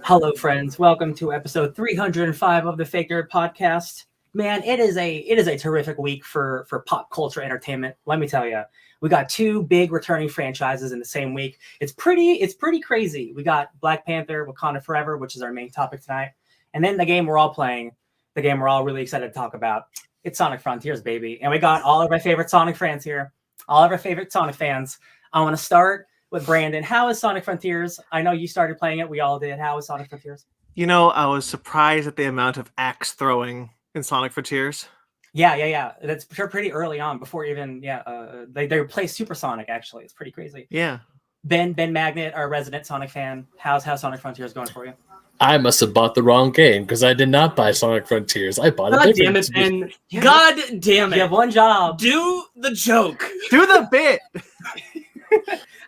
Hello, friends. Welcome to episode 305 of the Fake Nerd Podcast. Man, it is a terrific week for pop culture entertainment. Let me tell you, we got two big returning franchises in the same week. It's pretty crazy. We got Black Panther, Wakanda Forever, which is our main topic tonight, and then the game we're all playing, the game we're all really excited to talk about. It's Sonic Frontiers, baby, and we got all of our favorite Sonic fans here, all of our favorite Sonic fans. I want to start with Brandon. How is Sonic Frontiers? I know you started playing it. We all did. How is Sonic Frontiers? You know, I was surprised at the amount of axe throwing in Sonic Frontiers. Yeah. That's pretty early on before even, they replaced Supersonic, actually. It's pretty crazy. Yeah. Ben Magnet, our resident Sonic fan. How's Sonic Frontiers going for you? I must have bought the wrong game because I did not buy Sonic Frontiers. I bought God a damn different. it, Ben. God damn it. You have one job. Do the joke. Do the bit.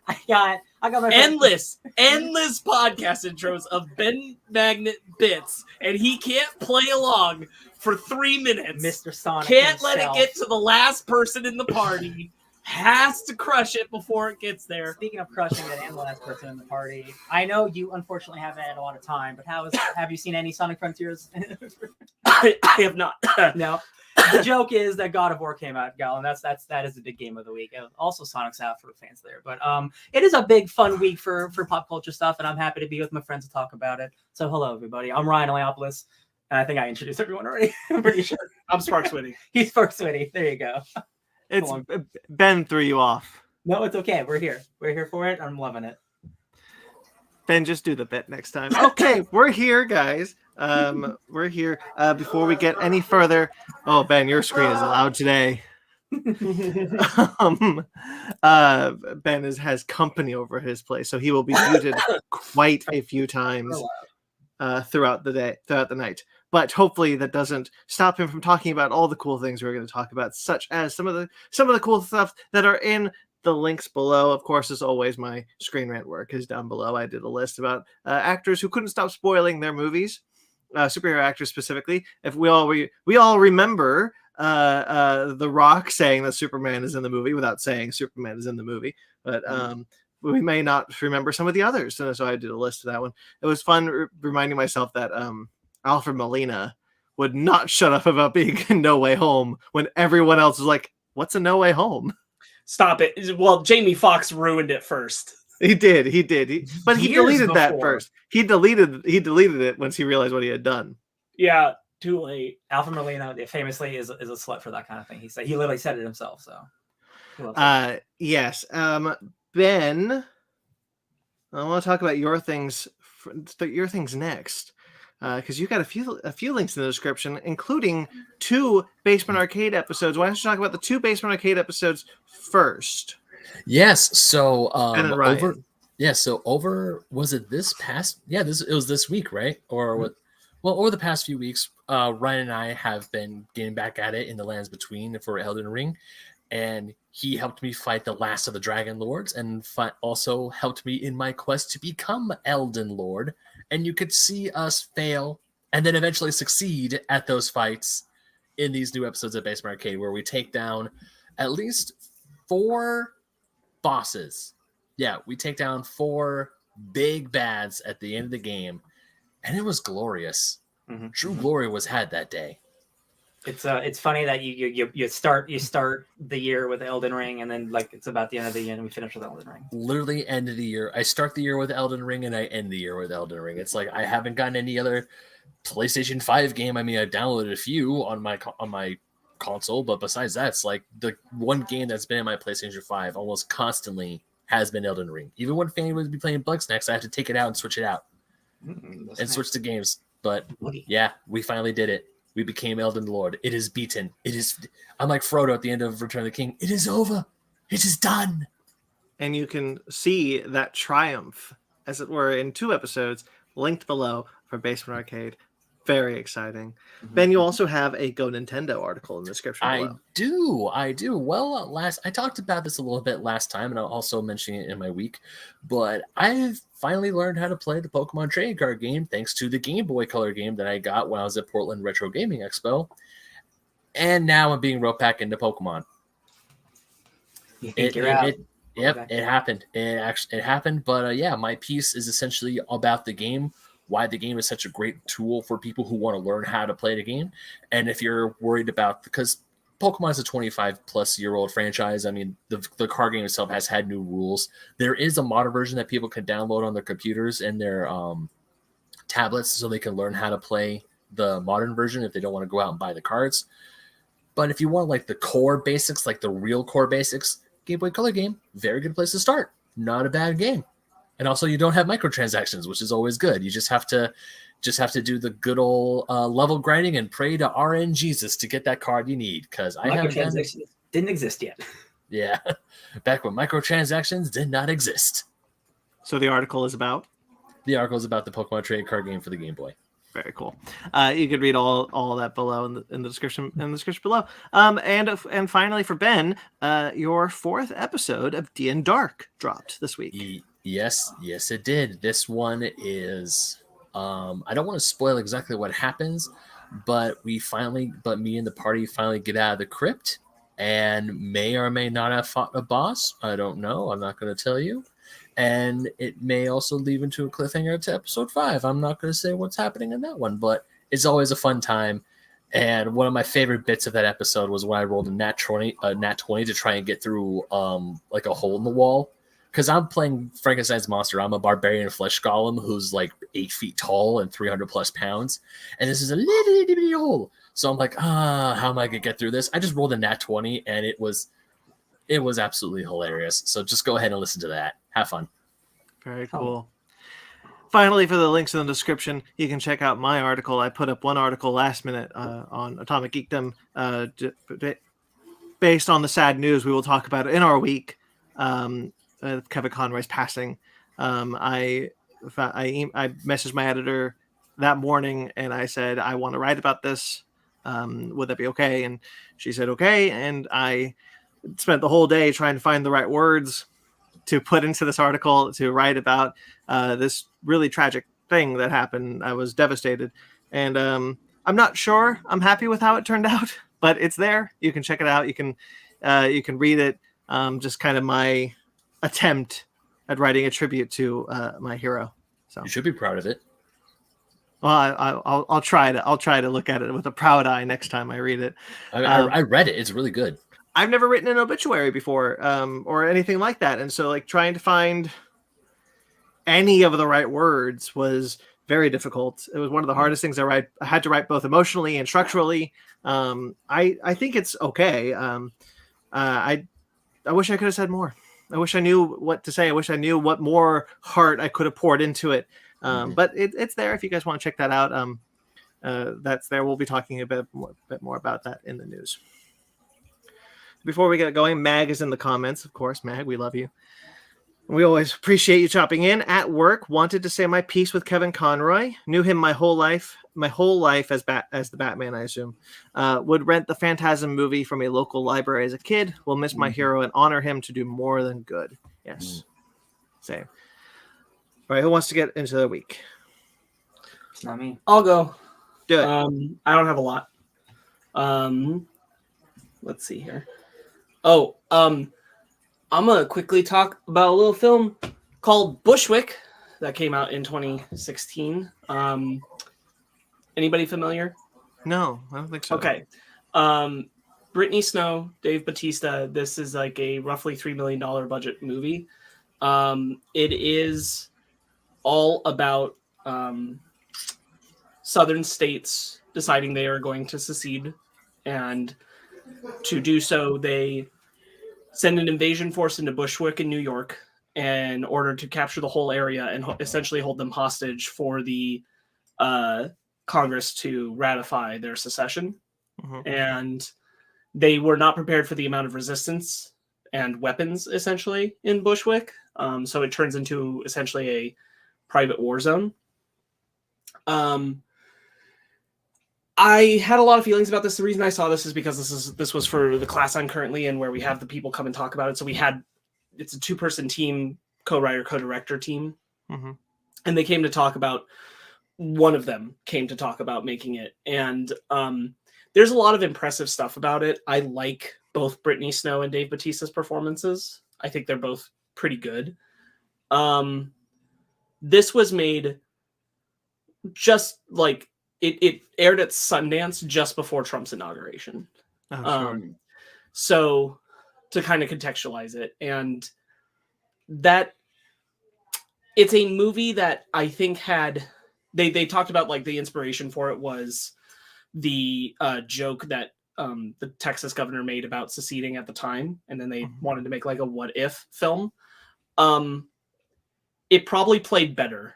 I got my Endless podcast intros of Ben Magnet bits, and he can't play along for 3 minutes. Mr. Sonic Can't himself. let it get to the last person in the party. Has to crush it before it gets there. Speaking of crushing it and the last person in the party, I know you unfortunately haven't had a lot of time, but have you seen any Sonic Frontiers? I have not. No. The joke is that God of War came out, Gal, and that is the big game of the week. Also, Sonic's out for fans there, but it is a big fun week for pop culture stuff, and I'm happy to be with my friends to talk about it. So, hello everybody. I'm Ryan Leopolis, and I think I introduced everyone already. I'm pretty sure. I'm Sparks Whitty. He's Sparks Whitty. There you go. It's Ben threw you off. No, it's okay. We're here. We're here for it. I'm loving it. Ben, just do the bit next time. Okay, we're here, guys. We're here. Before we get any further, oh Ben, your screen is loud today. Ben has company over his place, so he will be muted quite a few times throughout the night. But hopefully that doesn't stop him from talking about all the cool things we're going to talk about, such as some of the cool stuff that are in the links below. Of course, as always, my Screen Rant work is down below. I did a list about actors who couldn't stop spoiling their movies, superhero actors specifically. If we all remember The Rock saying that Superman is in the movie without saying Superman is in the movie, but we may not remember some of the others. So I did a list of that one. It was fun reminding myself that Alfred Molina would not shut up about being in No Way Home when everyone else was like, "What's a No Way Home?" Stop it. Well, Jamie Foxx ruined it first. He did. But he deleted that before. first. He deleted it once he realized what he had done. Yeah, too late. Alfred Molina famously is a slut for that kind of thing. He literally said it himself. So, yes. Ben, I want to talk about your things next. Because you got a few links in the description, including 2 Basement Arcade episodes. Why don't you talk about the 2 Basement Arcade episodes first? Yes. So was it this past? Yeah, it was this week, right? Or what? Well, over the past few weeks, Ryan and I have been getting back at it in the lands between for Elden Ring, and he helped me fight the last of the Dragon Lords, and also helped me in my quest to become Elden Lord. And you could see us fail and then eventually succeed at those fights in these new episodes of Basement Arcade, where we take down at least 4 bosses. Yeah, we take down 4 big bads at the end of the game, and it was glorious. Mm-hmm. True glory was had that day. It's funny that you start the year with Elden Ring, and then it's about the end of the year and we finish with Elden Ring. Literally end of the year. I start the year with Elden Ring and I end the year with Elden Ring. It's like I haven't gotten any other PlayStation 5 game. I mean, I downloaded a few on my console, but besides that, it's like the one game that's been in my PlayStation 5 almost constantly has been Elden Ring. Even when Fanny would be playing Bugsnax, I have to take it out and switch it out switch the games. But yeah, we finally did it. We became Elden Lord. It is beaten. I'm like Frodo at the end of Return of the King. It is over. It is done. And you can see that triumph, as it were, in 2 episodes linked below for Basement Arcade. Very exciting. Mm-hmm. Ben, you also have a Go Nintendo article in the description below. I do. Well, I talked about this a little bit last time, and I'll also mention it in my week. But I've finally learned how to play the Pokemon trading card game thanks to the Game Boy Color game that I got when I was at Portland Retro Gaming Expo. And now I'm being roped back into Pokemon. It happened. It happened. But yeah, my piece is essentially about the game why the game is such a great tool for people who want to learn how to play the game. And if you're worried about, because Pokemon is a 25-plus-year-old franchise. I mean, the card game itself has had new rules. There is a modern version that people can download on their computers and their tablets so they can learn how to play the modern version if they don't want to go out and buy the cards. But if you want like the core basics, like the real core basics, Game Boy Color game, very good place to start. Not a bad game. And also you don't have microtransactions, which is always good. You just have to do the good old level grinding and pray to RN Jesus to get that card you need. Because microtransactions didn't exist yet. Yeah, back when microtransactions did not exist. So the article is about? The article is about the Pokemon trading card game for the Game Boy. Very cool. You could read all that below in the description below. And finally for Ben, your 4th episode of D&D Dark dropped this week. Yes, it did. This one is I don't want to spoil exactly what happens, but me and the party finally get out of the crypt and may or may not have fought a boss. I don't know. I'm not going to tell you. And it may also lead into a cliffhanger to episode 5. I'm not going to say what's happening in that one, but it's always a fun time. And one of my favorite bits of that episode was when I rolled a nat 20 to try and get through like a hole in the wall. Because I'm playing Frankenstein's monster. I'm a barbarian flesh golem who's like 8 feet tall and 300 plus pounds. And this is a little bitty hole. So I'm like, how am I going to get through this? I just rolled a nat 20 and it was absolutely hilarious. So just go ahead and listen to that. Have fun. Very cool. Finally, for the links in the description, you can check out my article. I put up one article last minute on Atomic Geekdom based on the sad news we will talk about in our week. Kevin Conroy's passing. I messaged my editor that morning and I said, I want to write about this. Would that be okay? And she said, okay. And I spent the whole day trying to find the right words to put into this article to write about this really tragic thing that happened. I was devastated. And I'm not sure I'm happy with how it turned out, but it's there. You can check it out. You can read it. Just kind of my attempt at writing a tribute to my hero. So you should be proud of it. Well, I'll try to look at it with a proud eye next time I read it. I read it. It's really good. I've never written an obituary before, or anything like that, and so like trying to find any of the right words was very difficult. It was one of the hardest things I had to write both emotionally and structurally. I think it's okay. I wish I could have said more. I wish I knew what to say. I wish I knew what more heart I could have poured into it. But it's there if you guys want to check that out. That's there. We'll be talking a bit more about that in the news. Before we get going, Mag is in the comments. Of course, Mag, we love you. We always appreciate you chopping in. At work, wanted to say my piece with Kevin Conroy. Knew him my whole life as the Batman, I assume. Would rent the Phantasm movie from a local library as a kid. Will miss my hero and honor him to do more than good. Yes. Same. All right, who wants to get into the week? It's not me. I'll go. Do it. I don't have a lot. Let's see here. I'm going to quickly talk about a little film called Bushwick that came out in 2016. Anybody familiar? No, I don't think so. Okay. Brittany Snow, Dave Bautista. This is like a roughly $3 million budget movie. It is all about southern states deciding they are going to secede, and to do so, they send an invasion force into Bushwick in New York in order to capture the whole area and essentially hold them hostage for the Congress to ratify their secession. Mm-hmm. And they were not prepared for the amount of resistance and weapons, essentially, in Bushwick. So it turns into essentially a private war zone. I had a lot of feelings about this. The reason I saw this is because this was for the class I'm currently in, where we have the people come and talk about it. So it's a 2-person team, co-writer, co-director team. Mm-hmm. And they came to talk about, one of them came to talk about making it. And there's a lot of impressive stuff about it. I like both Brittany Snow and Dave Bautista's performances. I think they're both pretty good. This was made just like it aired at Sundance just before Trump's inauguration. Oh, sure. So to kind of contextualize it, and that it's a movie that I think had they talked about like the inspiration for it was the joke that the Texas governor made about seceding at the time, and then they wanted to make like a what if film. It probably played better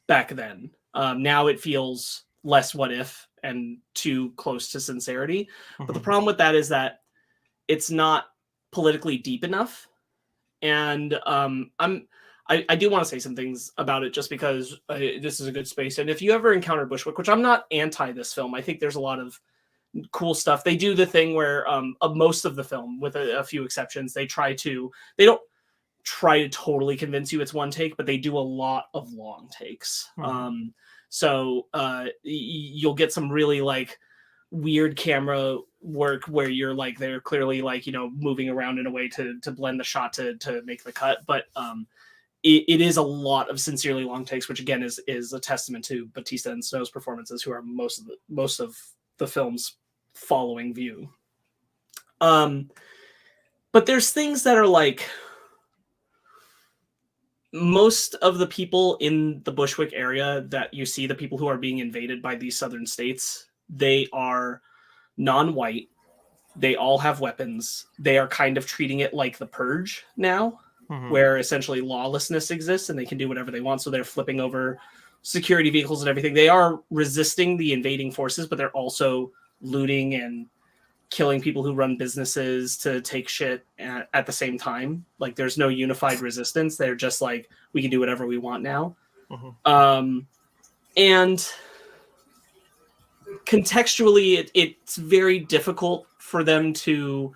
back then. Now it feels less what if and too close to sincerity. But the problem with that is that it's not politically deep enough. And I do want to say some things about it just because this is a good space. And if you ever encounter Bushwick, which I'm not anti this film, I think there's a lot of cool stuff. They do the thing where most of the film, with a few exceptions, they don't try to totally convince you it's one take, but they do a lot of long takes. So you'll get some really like weird camera work where you're like they're clearly like moving around in a way to blend the shot to make the cut, but it is a lot of sincerely long takes, which again is a testament to Bautista and Snow's performances, who are most of the film's following view. But there's things that are like, most of the people in the Bushwick area that you see, the people who are being invaded by these southern states, they are non-white. They all have weapons. They are kind of treating it like the Purge now, where essentially lawlessness exists and they can do whatever they want. So they're flipping over security vehicles and everything. They are resisting the invading forces, but they're also looting and killing people who run businesses to take shit at the same time. Like there's no unified resistance. They're just like, we can do whatever we want now. And contextually, it's very difficult for them to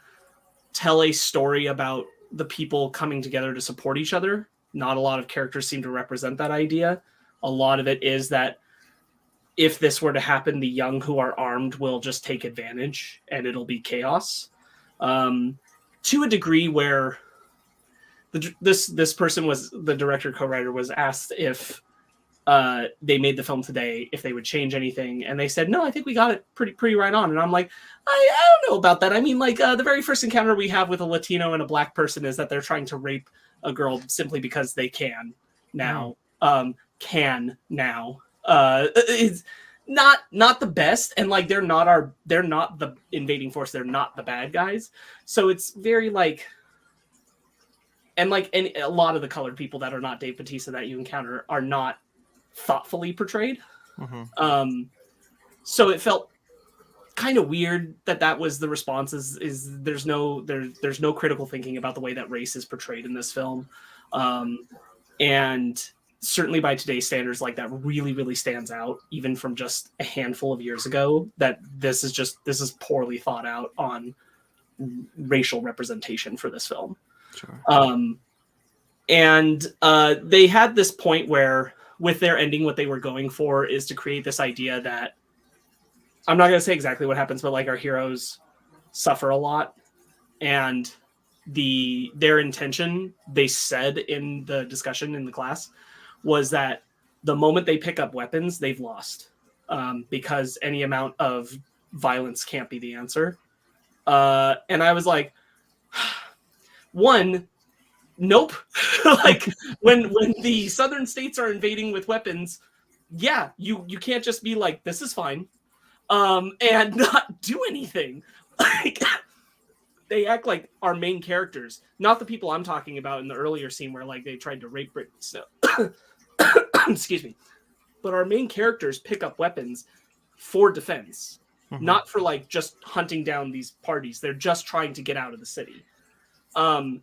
tell a story about the people coming together to support each other. Not a lot of characters seem to represent that idea. A lot of it is that if this were to happen, the young who are armed will just take advantage and it'll be chaos. To a degree where this person was, the director co-writer was asked if they made the film today, if they would change anything. And they said, no, I think we got it pretty right on. And I'm like, I don't know about that. I mean, like the very first encounter we have with a Latino and a black person is that they're trying to rape a girl simply because they can now. It's not the best, and like they're not the invading force, they're not the bad guys. So it's very like, and a lot of the colored people that are not Dave Bautista that you encounter are not thoughtfully portrayed. So it felt kind of weird that was the response, is there's no critical thinking about the way that race is portrayed in this film. And certainly by today's standards, like that really, really stands out, even from just a handful of years ago, that this is poorly thought out on racial representation for this film. Sure. And they had this point where, with their ending, what they were going for is to create this idea that, I'm not going to say exactly what happens, but like our heroes suffer a lot, and their intention, they said in the discussion in the class, was that the moment they pick up weapons, they've lost, because any amount of violence can't be the answer. And I was like, one, nope. Like when the southern states are invading with weapons, yeah, you can't just be like, this is fine, and not do anything. Like they act like our main characters, not the people I'm talking about in the earlier scene where like they tried to rape Britney. So excuse me, but our main characters pick up weapons for defense, not for like just hunting down these parties. They're just trying to get out of the city. And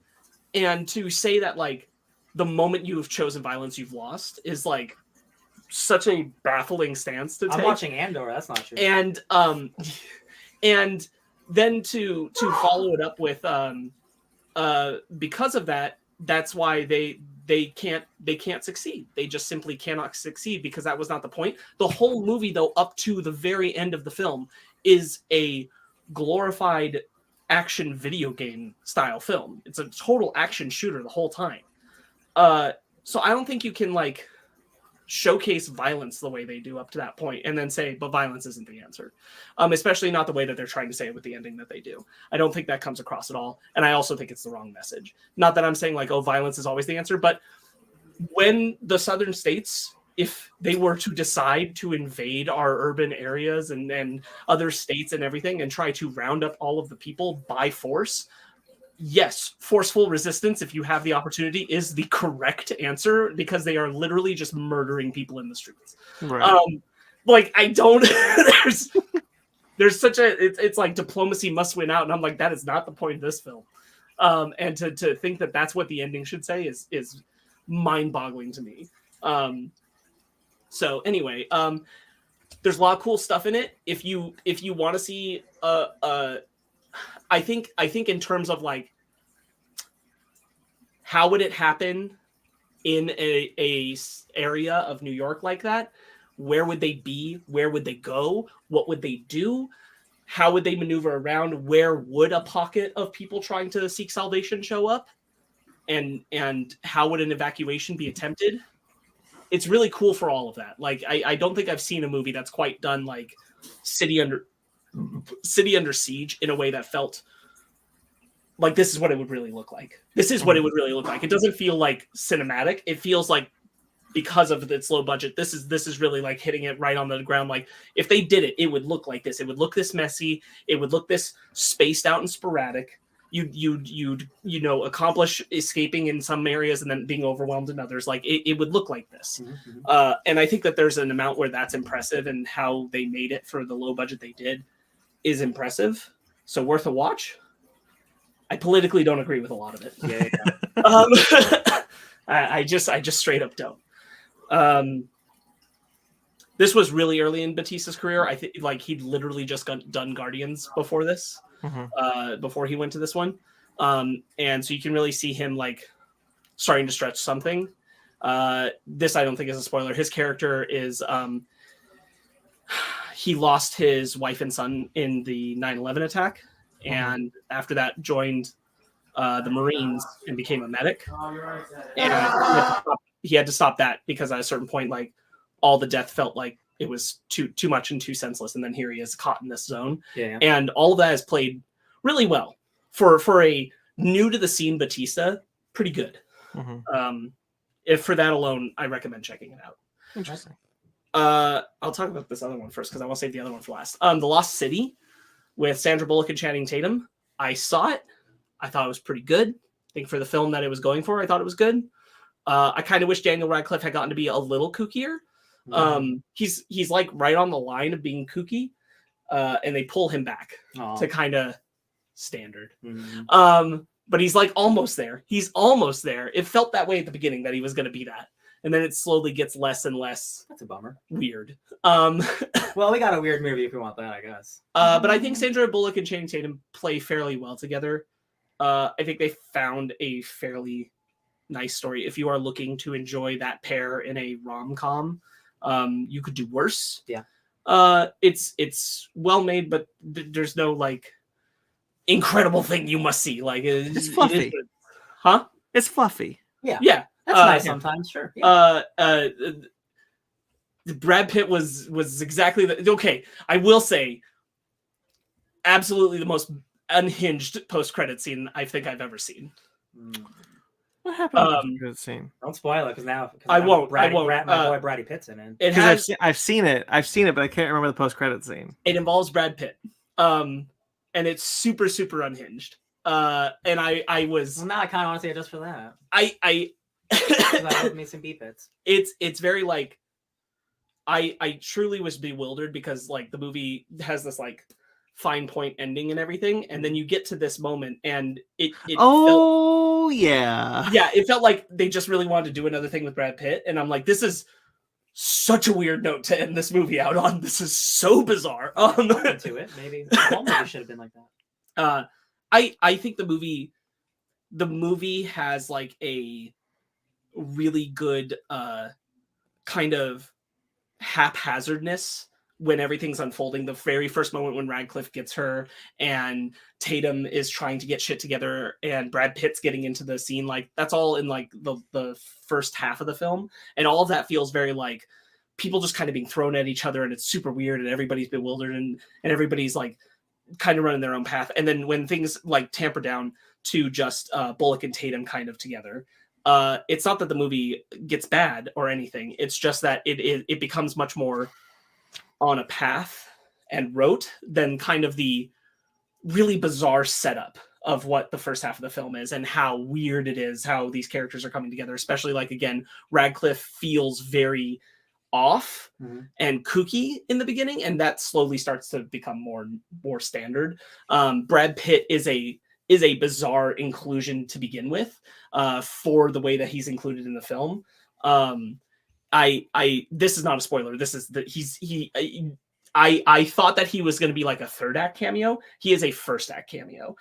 to say that like the moment you have chosen violence, you've lost, is like such a baffling stance to take. I'm watching Andor. That's not true. And then to follow it up with because of that, that's why they can't succeed. They just simply cannot succeed, because that was not the point. The whole movie, though, up to the very end of the film, is a glorified action video game style film. It's a total action shooter the whole time. So I don't think you can like showcase violence the way they do up to that point, and then say, but violence isn't the answer. Especially not the way that they're trying to say it with the ending that they do. I don't think that comes across at all. And I also think it's the wrong message. Not that I'm saying like, oh, violence is always the answer, but when the southern states, if they were to decide to invade our urban areas and other states and everything and try to round up all of the people by force, yes, forceful resistance, if you have the opportunity, is the correct answer, because they are literally just murdering people in the streets. Right. Like, I don't there's such a it's like diplomacy must win out, and I'm like, that is not the point of this film. And to think that that's what the ending should say is mind-boggling to me. So anyway, there's a lot of cool stuff in it. If you want to see I think in terms of like, how would it happen in a area of New York like that? Where would they be? Where would they go? What would they do? How would they maneuver around? Where would a pocket of people trying to seek salvation show up? And how would an evacuation be attempted? It's really cool for all of that. Like, I don't think I've seen a movie that's quite done like City Under Siege in a way that felt like this is what it would really look like. This is what it would really look like. It doesn't feel like cinematic. It feels like, because of its low budget, this is really like hitting it right on the ground. Like, if they did it, it would look like this. It would look this messy. It would look this spaced out and sporadic. You'd accomplish escaping in some areas and then being overwhelmed in others. Like, it would look like this. Mm-hmm. And I think that there's an amount where that's impressive, and how they made it for the low budget they did is impressive. So worth a watch. I politically don't agree with a lot of it. Yeah. I just straight up don't. This was really early in Batista's career. I think like he'd literally just done Guardians before this, before he went to this one. And so you can really see him like starting to stretch something. This I don't think is a spoiler. His character is he lost his wife and son in the 9/11 attack, and after that joined the Marines and became a medic. And he had to stop that because at a certain point, like, all the death felt like it was too much and too senseless. And then here he is caught in this zone. Yeah. And all of that is played really well for a new to the scene Batista. Pretty good. If for that alone, I recommend checking it out. Interesting. I'll talk about this other one first because I want to save the other one for last. The Lost City with Sandra Bullock and Channing Tatum. I saw it. I thought it was pretty good. I think for the film that it was going for, I thought it was good. I kind of wish Daniel Radcliffe had gotten to be a little kookier. He's like right on the line of being kooky, and they pull him back to kind of standard. But he's like almost there. He's almost there. It felt that way at the beginning that he was going to be that. And then it slowly gets less and less. That's a bummer. Weird. Well, we got a weird movie if we want that, I guess. But I think Sandra Bullock and Channing Tatum play fairly well together. I think they found a fairly nice story. If you are looking to enjoy that pair in a rom-com, you could do worse. Yeah. It's well made, but there's no like incredible thing you must see. Like it's fluffy. Huh? It's fluffy. Yeah. Yeah. That's nice sometimes, sure. Yeah. Brad Pitt was exactly okay. I will say, absolutely the most unhinged post-credit scene I think I've ever seen. What happened in the post-credit scene? Don't spoil it, because now I won't. My boy Brady Pitt's in it. I've seen it, but I can't remember the post-credit scene. It involves Brad Pitt, and it's super super unhinged. And I was now I kind of want to see it just for that. I that me some B-pits. It's very like I truly was bewildered because like the movie has this like fine point ending and everything, and then you get to this moment and it it felt like they just really wanted to do another thing with Brad Pitt, and I'm like, this is such a weird note to end this movie out on. This is so bizarre. To it, maybe the whole movie should have been like that. I think the movie has like a really good kind of haphazardness when everything's unfolding, the very first moment when Radcliffe gets her and Tatum is trying to get shit together and Brad Pitt's getting into the scene, like that's all in like the first half of the film. And all of that feels very like people just kind of being thrown at each other, and it's super weird and everybody's bewildered and everybody's like kind of running their own path. And then when things like tamper down to just Bullock and Tatum kind of together, it's not that the movie gets bad or anything. It's just that it becomes much more on a path and rote than kind of the really bizarre setup of what the first half of the film is and how weird it is, how these characters are coming together, especially like, again, Radcliffe feels very off and kooky in the beginning, and that slowly starts to become more standard. Brad Pitt is a bizarre inclusion to begin with, for the way that he's included in the film. This is not a spoiler. This is I thought that he was going to be like a third act cameo. He is a first act cameo.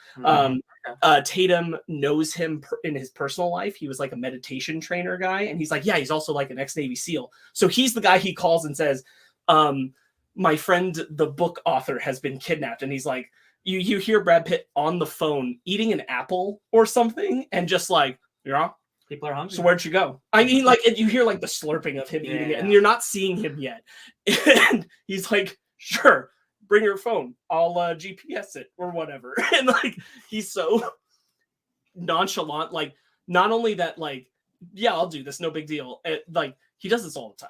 Tatum knows him in his personal life. He was like a meditation trainer guy. And he's like, yeah, he's also like an ex-Navy SEAL. So he's the guy he calls and says, my friend, the book author, has been kidnapped. And he's like, you hear Brad Pitt on the phone eating an apple or something. And just like, yeah. People are hungry. So where'd you go? I mean, like, and you hear like the slurping of him eating it, and you're not seeing him yet. And he's like, sure, bring your phone. I'll GPS it or whatever. And like, he's so nonchalant. Like, not only that, like, yeah, I'll do this, no big deal. Like, he does this all the time.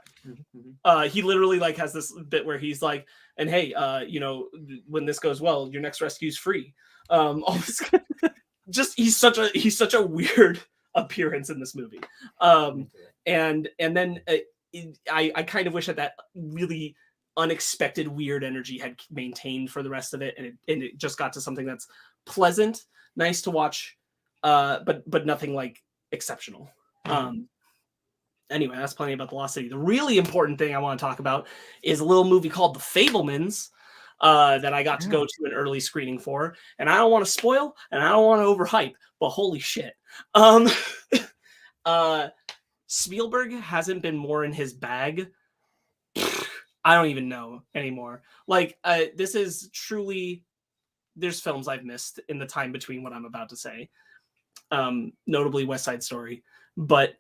He literally like has this bit where he's like, and hey, you know, when this goes well, your next rescue's free. All this just he's such a weird appearance in this movie. And then I kind of wish that really unexpected weird energy had maintained for the rest of it, and it just got to something that's pleasant, nice to watch, but nothing like exceptional. Anyway, that's plenty about The Lost City. The really important thing I want to talk about is a little movie called The Fabelmans, that I got to go to an early screening for. And I don't want to spoil, and I don't want to overhype, but holy shit. Spielberg hasn't been more in his bag. I don't even know anymore. Like, this is truly, there's films I've missed in the time between what I'm about to say. Notably West Side Story. But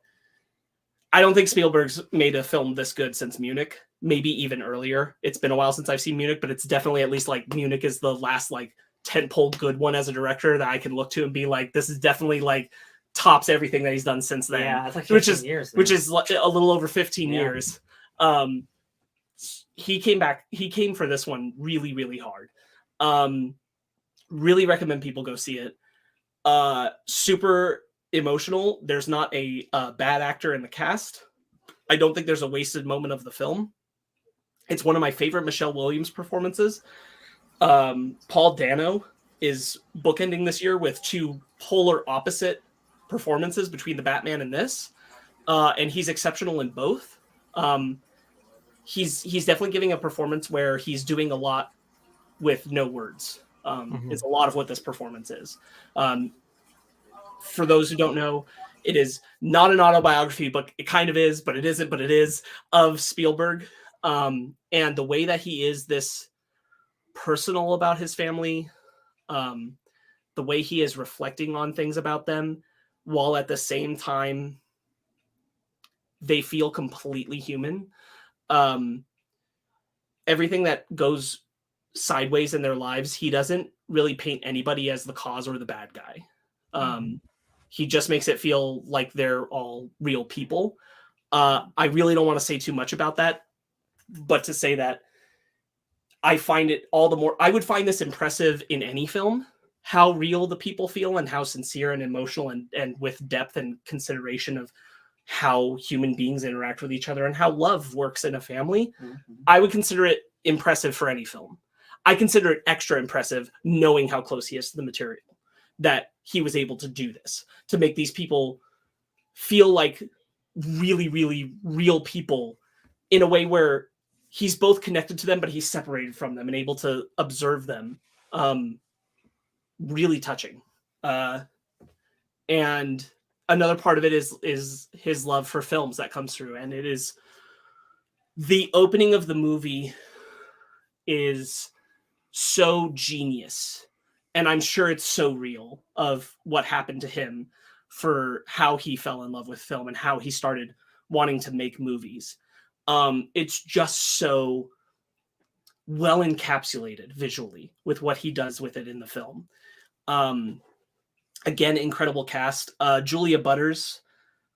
I don't think Spielberg's made a film this good since Munich, maybe even earlier. It's been a while since I've seen Munich, but it's definitely at least like Munich is the last like tentpole good one as a director that I can look to and be like, this is definitely like tops everything that he's done since then. Yeah, it's like 15 years. Which is a little over 15 years. He came for this one really, really hard. Really recommend people go see it. Super emotional. There's not a bad actor in the cast. I don't think there's a wasted moment of the film. It's one of my favorite Michelle Williams performances. Paul Dano is bookending this year with two polar opposite performances between the Batman and this, and he's exceptional in both. He's definitely giving a performance where he's doing a lot with no words. Is a lot of what this performance is. For those who don't know, it is not an autobiography, but it kind of is, but it isn't, but it is, of Spielberg. And the way that he is this personal about his family, the way he is reflecting on things about them, while at the same time they feel completely human. Everything that goes sideways in their lives, he doesn't really paint anybody as the cause or the bad guy. He just makes it feel like they're all real people. I really don't want to say too much about that, but to say that I find it all the more, I would find this impressive in any film, how real the people feel and how sincere and emotional and with depth and consideration of how human beings interact with each other and how love works in a family. I would consider it impressive for any film. I consider it extra impressive knowing how close he is to the material, that he was able to do this, to make these people feel like really, really real people in a way where he's both connected to them, but he's separated from them and able to observe them. Really touching. And another part of it is his love for films that comes through. And it is the opening of the movie is so genius, and I'm sure it's so real of what happened to him for how he fell in love with film and how he started wanting to make movies. It's just so well encapsulated visually with what he does with it in the film. Again, incredible cast. Julia Butters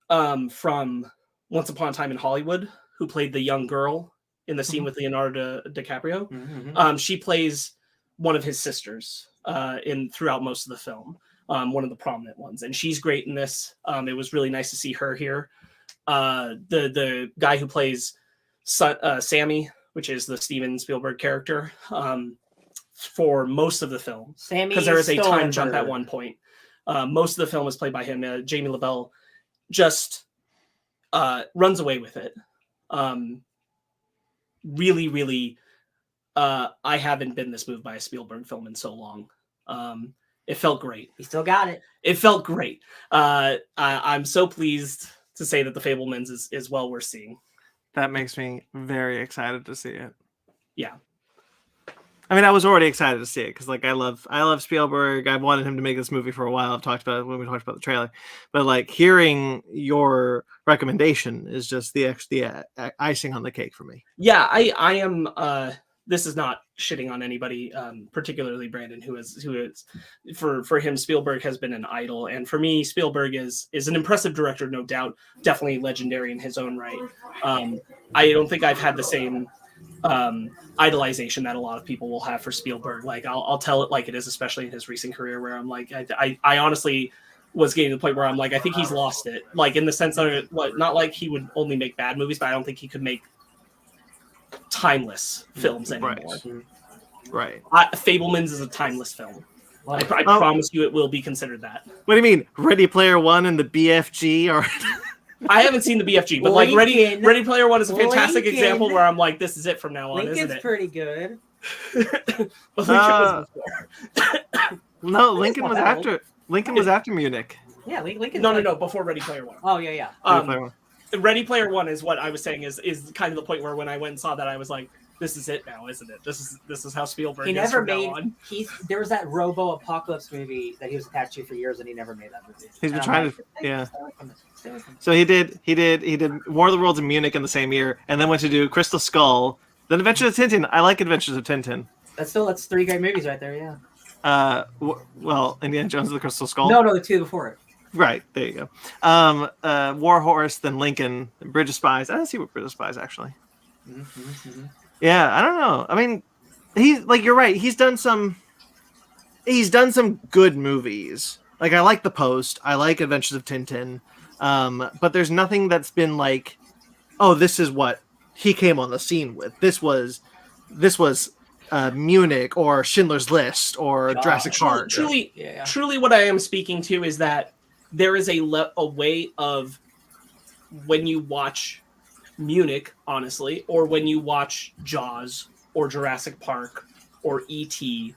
from Once Upon a Time in Hollywood, who played the young girl in the scene with Leonardo DiCaprio. She plays one of his sisters throughout most of the film, one of the prominent ones, and she's great in this. It was really nice to see her here. The guy who plays Sammy, which is the Steven Spielberg character, for most of the film, because there is a time jump at one point. Most of the film is played by him. Jamie LaBelle just runs away with it. Really, really, I haven't been this moved by a Spielberg film in so long. It felt great. He still got it. It felt great. I'm so pleased to say that The Fabelmans is well worth seeing. That makes me very excited to see it. Yeah. I mean, I was already excited to see it because, like, I love Spielberg. I've wanted him to make this movie for a while. I've talked about it when we talked about the trailer, but like hearing your recommendation is just the icing on the cake for me. Yeah, I am. This is not shitting on anybody, particularly Brandon, who is for him, Spielberg has been an idol, and for me, Spielberg is an impressive director, no doubt, definitely legendary in his own right. I don't think I've had the same idolization that a lot of people will have for Spielberg. Like I'll tell it like it is, especially in his recent career, where I'm like, I honestly was getting to the point where I'm like, I think he's lost it. Like in the sense that, not like he would only make bad movies, but I don't think he could make timeless films anymore. Right. Fabelmans is a timeless film. I promise you, it will be considered that. What do you mean, Ready Player One and the BFG are? I haven't seen the BFG, but like Ready Player One is a fantastic example where I'm like, this is it from now on, Lincoln's isn't it? pretty good. No, Lincoln was after Munich. Yeah, Lincoln. No, before Ready Player One. Oh yeah. Ready Player One is what I was saying is kind of the point where when I went and saw that, I was like, this is it now, isn't it? This is how Spielberg is from now on. There was that Robo Apocalypse movie that he was attached to for years, and he never made that movie. He's been trying to, yeah. So he did War of the Worlds in Munich in the same year, and then went to do Crystal Skull, then Adventures of Tintin. I like Adventures of Tintin. That's three great movies right there. Yeah. Well, Indiana Jones and the Crystal Skull. No, the two before it. Right, there you go. War Horse, then Lincoln, Bridge of Spies. I didn't see what Bridge of Spies actually. Yeah, I don't know. I mean, you're right. He's done some good movies. Like I like The Post. I like Adventures of Tintin. But there's nothing that's been like, oh, this is what he came on the scene with. This was Munich or Schindler's List or Jurassic Park. Truly, what I am speaking to is that there is a way of when you watch Munich, honestly, or when you watch Jaws or Jurassic Park or E.T.,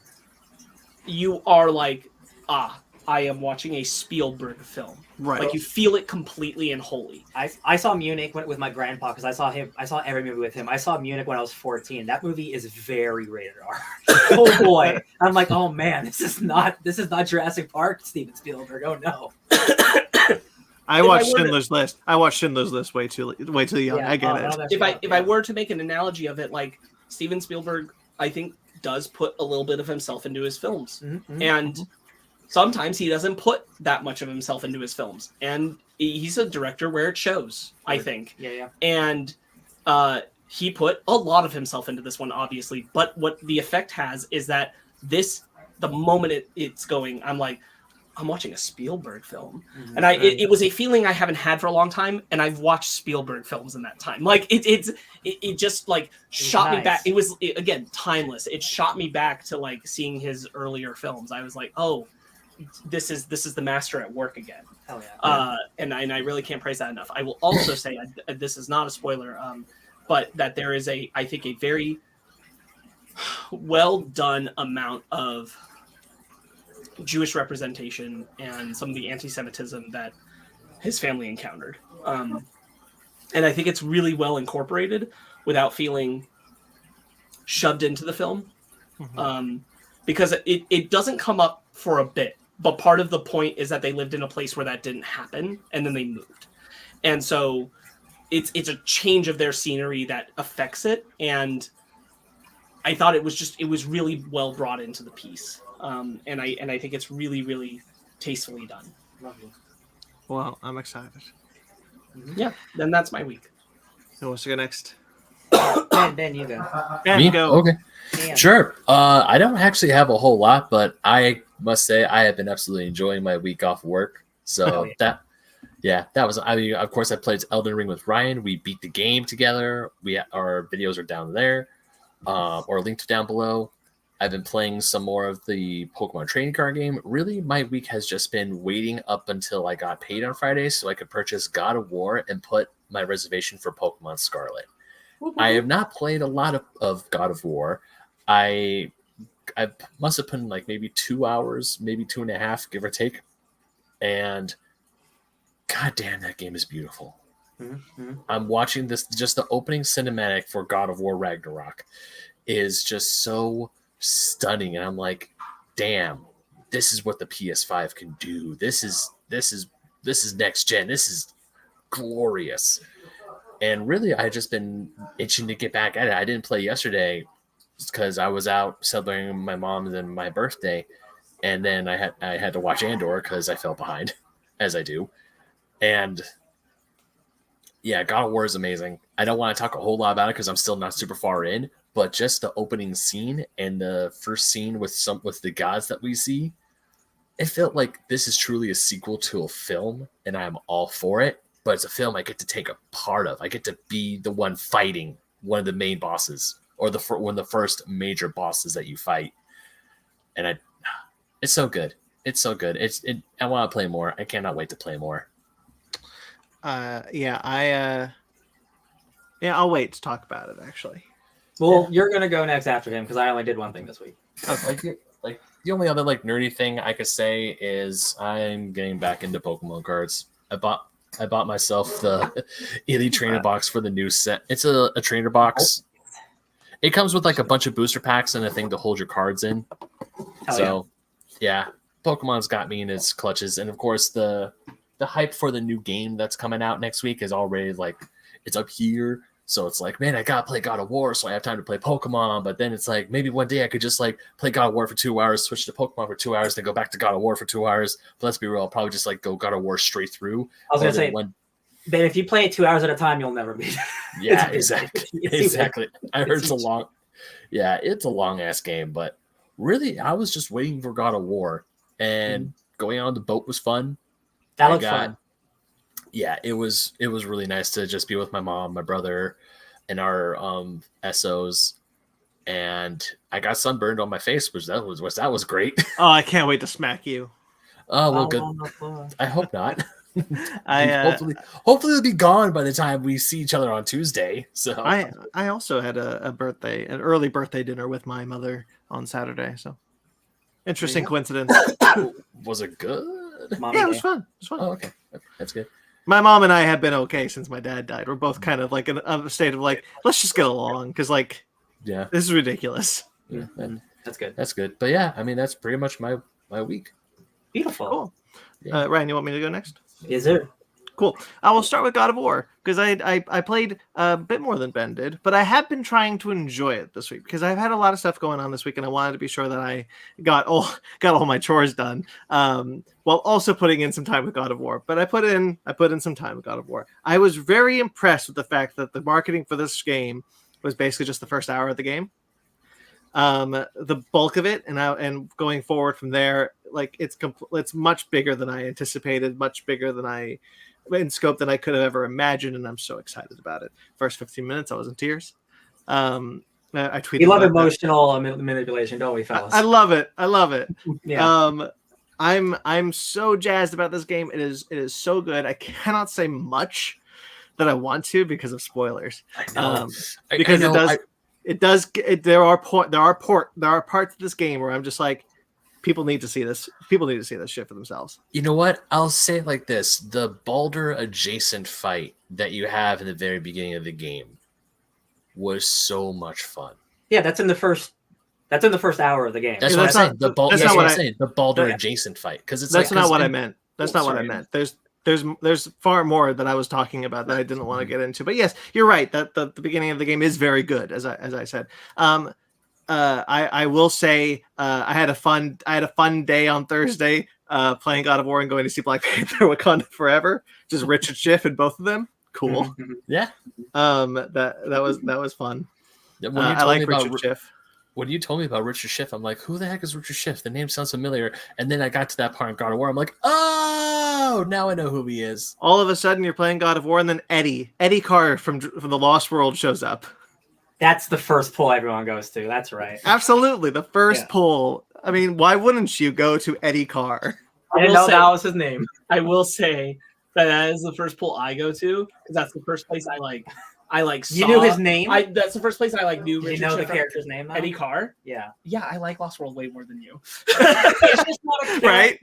you are like, I am watching a Spielberg film. Right. Like you feel it completely and wholly. I saw Munich with my grandpa because I saw every movie with him. I saw Munich when I was 14. That movie is very rated R. Oh boy. I'm like, oh man, this is not Jurassic Park, Steven Spielberg. Oh no. I watched Schindler's List. I watched Schindler's List way too young. Yeah, I get it. If I were to make an analogy of it, like Steven Spielberg, I think does put a little bit of himself into his films, and sometimes he doesn't put that much of himself into his films, and he's a director where it shows. I think. Yeah. And he put a lot of himself into this one, obviously. But what the effect has is that the moment it's going, I'm like, I'm watching a Spielberg film. And it was a feeling I haven't had for a long time, and I've watched Spielberg films in that time. Like it just like shot me back. It was again timeless. It shot me back to like seeing his earlier films. I was like, oh, this is the master at work again. Hell yeah. And I really can't praise that enough. I will also say this is not a spoiler, but that there is I think a very well done amount of Jewish representation and some of the anti-Semitism that his family encountered. And I think it's really well incorporated without feeling shoved into the film, because it doesn't come up for a bit. But part of the point is that they lived in a place where that didn't happen, and then they moved, and so it's a change of their scenery that affects it. And I thought it was really well brought into the piece, and I think it's really, really tastefully done. Well, I'm excited. Yeah, then that's my week. Who wants to go next? Ben, you go. Ben, Me? go. Okay. Dan. Sure. I don't actually have a whole lot, but I must say I have been absolutely enjoying my week off work. So that was. I mean, of course, I played Elden Ring with Ryan. We beat the game together. Our videos are down there, or linked down below. I've been playing some more of the Pokemon trading card game. Really, my week has just been waiting up until I got paid on Friday so I could purchase God of War and put my reservation for Pokemon Scarlet. I have not played a lot of God of War. I must have put in like maybe 2 hours, maybe 2.5, give or take. And god damn, that game is beautiful. I'm watching this, just the opening cinematic for God of War Ragnarok is just so stunning. And I'm like, damn, this is what the PS5 can do. This is next gen. This is glorious. And really, I just been itching to get back at it. I didn't play yesterday because I was out celebrating my mom's and my birthday, and then I had to watch Andor because I fell behind, as I do. And yeah, God of War is amazing. I don't want to talk a whole lot about it because I'm still not super far in, but just the opening scene and the first scene with the gods that we see, it felt like this is truly a sequel to a film, and I'm all for it. But it's a film I get to take a part of. I get to be the one fighting one of the main bosses, or one of the first major bosses that you fight. And it's so good. It's so good. I want to play more. I cannot wait to play more. I'll wait to talk about it, actually. Well, you're gonna go next after him because I only did one thing this week. Like the only other like nerdy thing I could say is I'm getting back into Pokemon cards. I bought myself the Elite Trainer box for the new set. It's a trainer box. It comes with like a bunch of booster packs and a thing to hold your cards in. Yeah, Pokemon's got me in its clutches. And of course, the hype for the new game that's coming out next week is already like, it's up here. So it's like, man, I got to play God of War so I have time to play Pokemon. But then it's like, maybe one day I could just like play God of War for 2 hours, switch to Pokemon for 2 hours, then go back to God of War for 2 hours. But let's be real, I'll probably just like go God of War straight through. I was going to say, but if you play it 2 hours at a time, you'll never beat it. Yeah, exactly. I heard it's a long, it's a long ass game. But really, I was just waiting for God of War, and going on the boat was fun. That looked fun. Yeah, it was really nice to just be with my mom, my brother, and our SOs, and I got sunburned on my face, which that was great. Oh, I can't wait to smack you. Oh well, good. I hope not. Hopefully it'll be gone by the time we see each other on Tuesday. So I also had an early birthday dinner with my mother on Saturday. So interesting coincidence. Was it good? Yeah, it was fun. Oh, okay, that's good. My mom and I have been okay since my dad died. We're both kind of like in a state of like, let's just get along because like, this is ridiculous. Yeah, that's good. That's good. But yeah, I mean, that's pretty much my week. Beautiful. Cool. Yeah. Ryan, you want me to go next? Yes, sir. Cool. I will start with God of War because I played a bit more than Ben did, but I have been trying to enjoy it this week because I've had a lot of stuff going on this week, and I wanted to be sure that I got all my chores done, while also putting in some time with God of War. But I put in some time with God of War. I was very impressed with the fact that the marketing for this game was basically just the first hour of the game. The bulk of it, and going forward from there, like it's much bigger than I anticipated, much bigger than in scope than I could have ever imagined, and I'm so excited about it. First 15 minutes, I was in tears. I tweeted. We love emotional manipulation, don't we, fellas? I love it. Yeah. I'm so jazzed about this game. It is so good. I cannot say much that I want to because of spoilers. I know. There are parts of this game where I'm just like, people need to see this. People need to see this shit for themselves. You know what? I'll say it like this. The Baldur adjacent fight that you have in the very beginning of the game was so much fun. Yeah, that's in the first. That's in the first hour of the game. That's Yeah, what I'm that's saying. not- that's not what I'm I- saying. The Baldur that- adjacent fight, because it's That's like, not what I in- meant. That's not what I Sorry. meant. There's far more that I was talking about that I didn't want to get into. But yes, you're right. That the beginning of the game is very good, as I said. I will say I had a fun day on Thursday playing God of War and going to see Black Panther: Wakanda Forever. Just Richard Schiff in both of them. Cool. Mhm. Yeah. That was fun. When you I told like me about Richard Schiff. when you told me about Richard Schiff, I'm like, who the heck is Richard Schiff? The name sounds familiar. And then I got to that part in God of War. I'm like, oh, now I know who he is. All of a sudden, you're playing God of War, and then Eddie Carr from the Lost World shows up. That's the first pull everyone goes to. That's right. Absolutely, the first Yeah. pull. I mean, why wouldn't you go to Eddie Carr? I didn't know that was his name. I will say that is the first pull I go to because that's the first place I like. You knew his name? That's the first place I knew. Did you Richard know the Schiff. character's name, though? Eddie Carr. Yeah. Yeah, I like Lost World way more than you. It's just not a character. Right?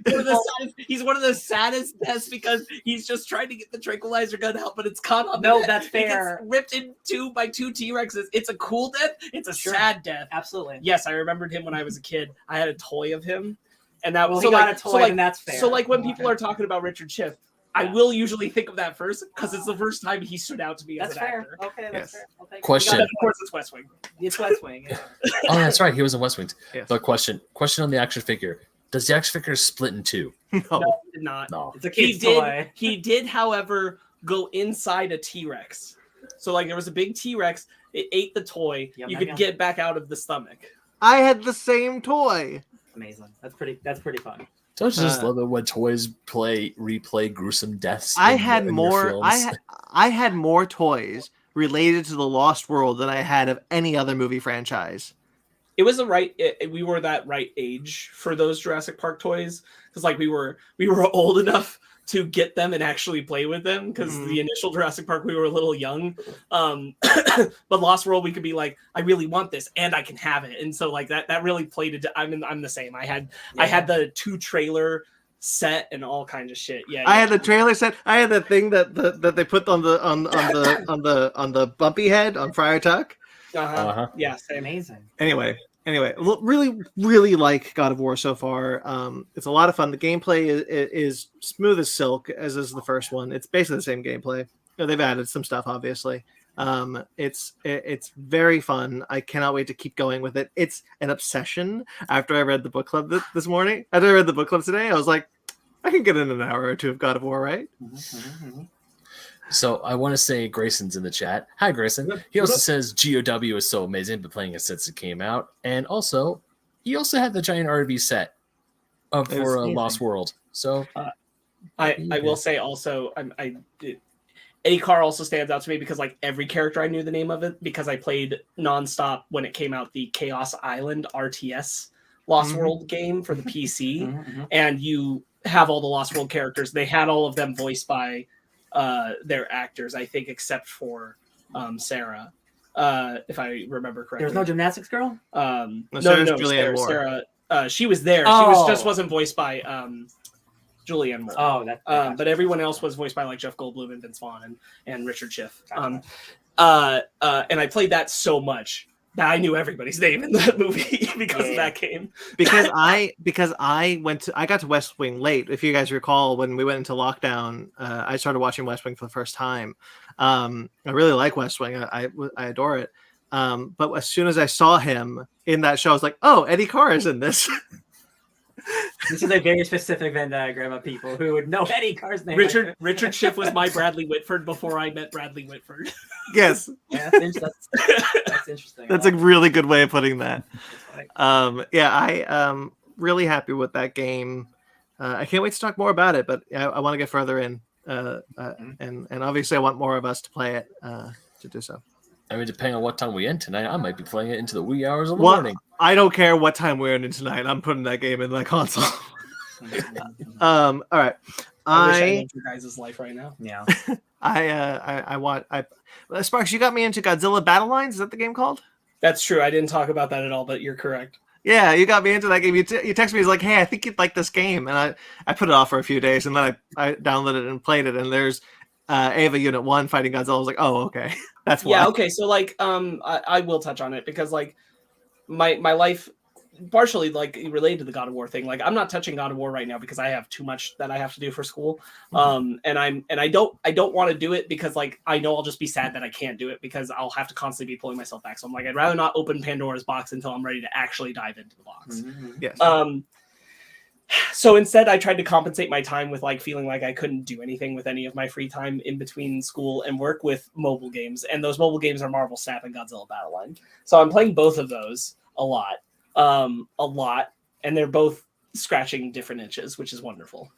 He's one of the saddest deaths because he's just trying to get the tranquilizer gun out, but it's caught on. No, the that's He gets fair. ripped in two by two T-Rexes. It's a cool death. It's a Sure. sad death. Absolutely. Yes, I remembered him when I was a kid. I had a toy of him, and that Well, was he so got like, a toy, so like and that's fair. so like when people Okay. are talking about Richard Schiff, I Yeah. will usually think of that first because it's the first time he stood out to me That's as an fair. actor. Okay, that's Yes. fair. I'll take it. Question. But of course, it's West Wing. It's West Wing. Yeah. Oh, that's right. He was in West Wing. Yes. But question on the action figure. Does the action figure split in two? No. No, he did not. No. It's a He kid's did. toy. He did, however, go inside a T-Rex. So like there was a big T-Rex. It ate the toy. Yum, You yum, could yum. get back out of the stomach. I had the same toy. Amazing. That's pretty fun. Don't you just Uh, love it when toys replay gruesome deaths? I in had your more. films? I had more toys related to the Lost World than I had of any other movie franchise. It was the right. We were that right age for those Jurassic Park toys because like we were old enough to get them and actually play with them because Mhm. the initial Jurassic Park we were a little young. But Lost World we could be like, I really want this and I can have it, and so like that really played it. I'm the same. I had the 2 trailer set and all kinds of shit. Yeah, I had the trailer set. I had the thing that they put on the bumpy head on Friar Tuck. Uh-huh. Yeah, same. Amazing. Anyway, really like God of War so far. It's a lot of fun. The gameplay is smooth as silk, as is the first one. It's basically the same gameplay. You know, they've added some stuff, obviously. It's very fun. I cannot wait to keep going with it. It's an obsession. After I read the book club this morning, after I read the book club today, I was like, I can get in an hour or two of God of War, right? So I want to say Grayson's in the chat. Hi, Grayson. He also says GOW is so amazing, been playing it since it came out. And also, he also had the giant RV set for Lost World. So I will say also, Eddie Carr also stands out to me because like every character I knew the name of it because I played nonstop when it came out the Chaos Island RTS Lost World game for the PC, and you have all the Lost World characters. They had all of them voiced by their actors, I think, except for Sarah, if I remember correctly. There's no gymnastics girl? No, Julianne Moore. Sarah, she was there. Oh. She just wasn't voiced by Julianne Moore. Oh, that. But everyone else was voiced by like Jeff Goldblum and Vince Vaughn and Richard Schiff. Gotcha. And I played that so much that I knew everybody's name in that movie because of that game. because I got to West Wing late. If you guys recall, when we went into lockdown, I started watching West Wing for the first time. I really like West Wing. I adore it. But as soon as I saw him in that show, I was like, oh, Eddie Carr is in this. This is a very specific Venn diagram of people who would know Eddie Carr's name. Richard Schiff was my Bradley Whitford before I met Bradley Whitford. Yes. Yeah, that's interesting. That's a really good way of putting that. That's funny. I'm really happy with that game. I can't wait to talk more about it, but I want to get further in, and obviously I want more of us to play it to do so. I mean, depending on what time we end tonight, I might be playing it into the wee hours of the morning. I don't care what time we're in tonight. I'm putting that game in the console. All right. I wish I lived your guys' life right now. Yeah. Sparks, you got me into Godzilla Battle Lines. Is that the game called? That's true. I didn't talk about that at all, but you're correct. Yeah, you got me into that game. You texted me, he's like, hey, I think you'd like this game. And I put it off for a few days, and then I downloaded it and played it. And there's Ava Unit 1 fighting Godzilla. I was like, oh, okay. That's why. Yeah, okay. So, like, I will touch on it because, like, my life partially like related to the God of War thing. Like I'm not touching God of War right now because I have too much that I have to do for school. And I don't want to do it because like I know I'll just be sad that I can't do it because I'll have to constantly be pulling myself back. So I'm like, I'd rather not open Pandora's box until I'm ready to actually dive into the box. Yes. So instead I tried to compensate my time with like feeling like I couldn't do anything with any of my free time in between school and work with mobile games. And those mobile games are Marvel Snap and Godzilla Battle Line. So I'm playing both of those a lot. And they're both scratching different itches, which is wonderful.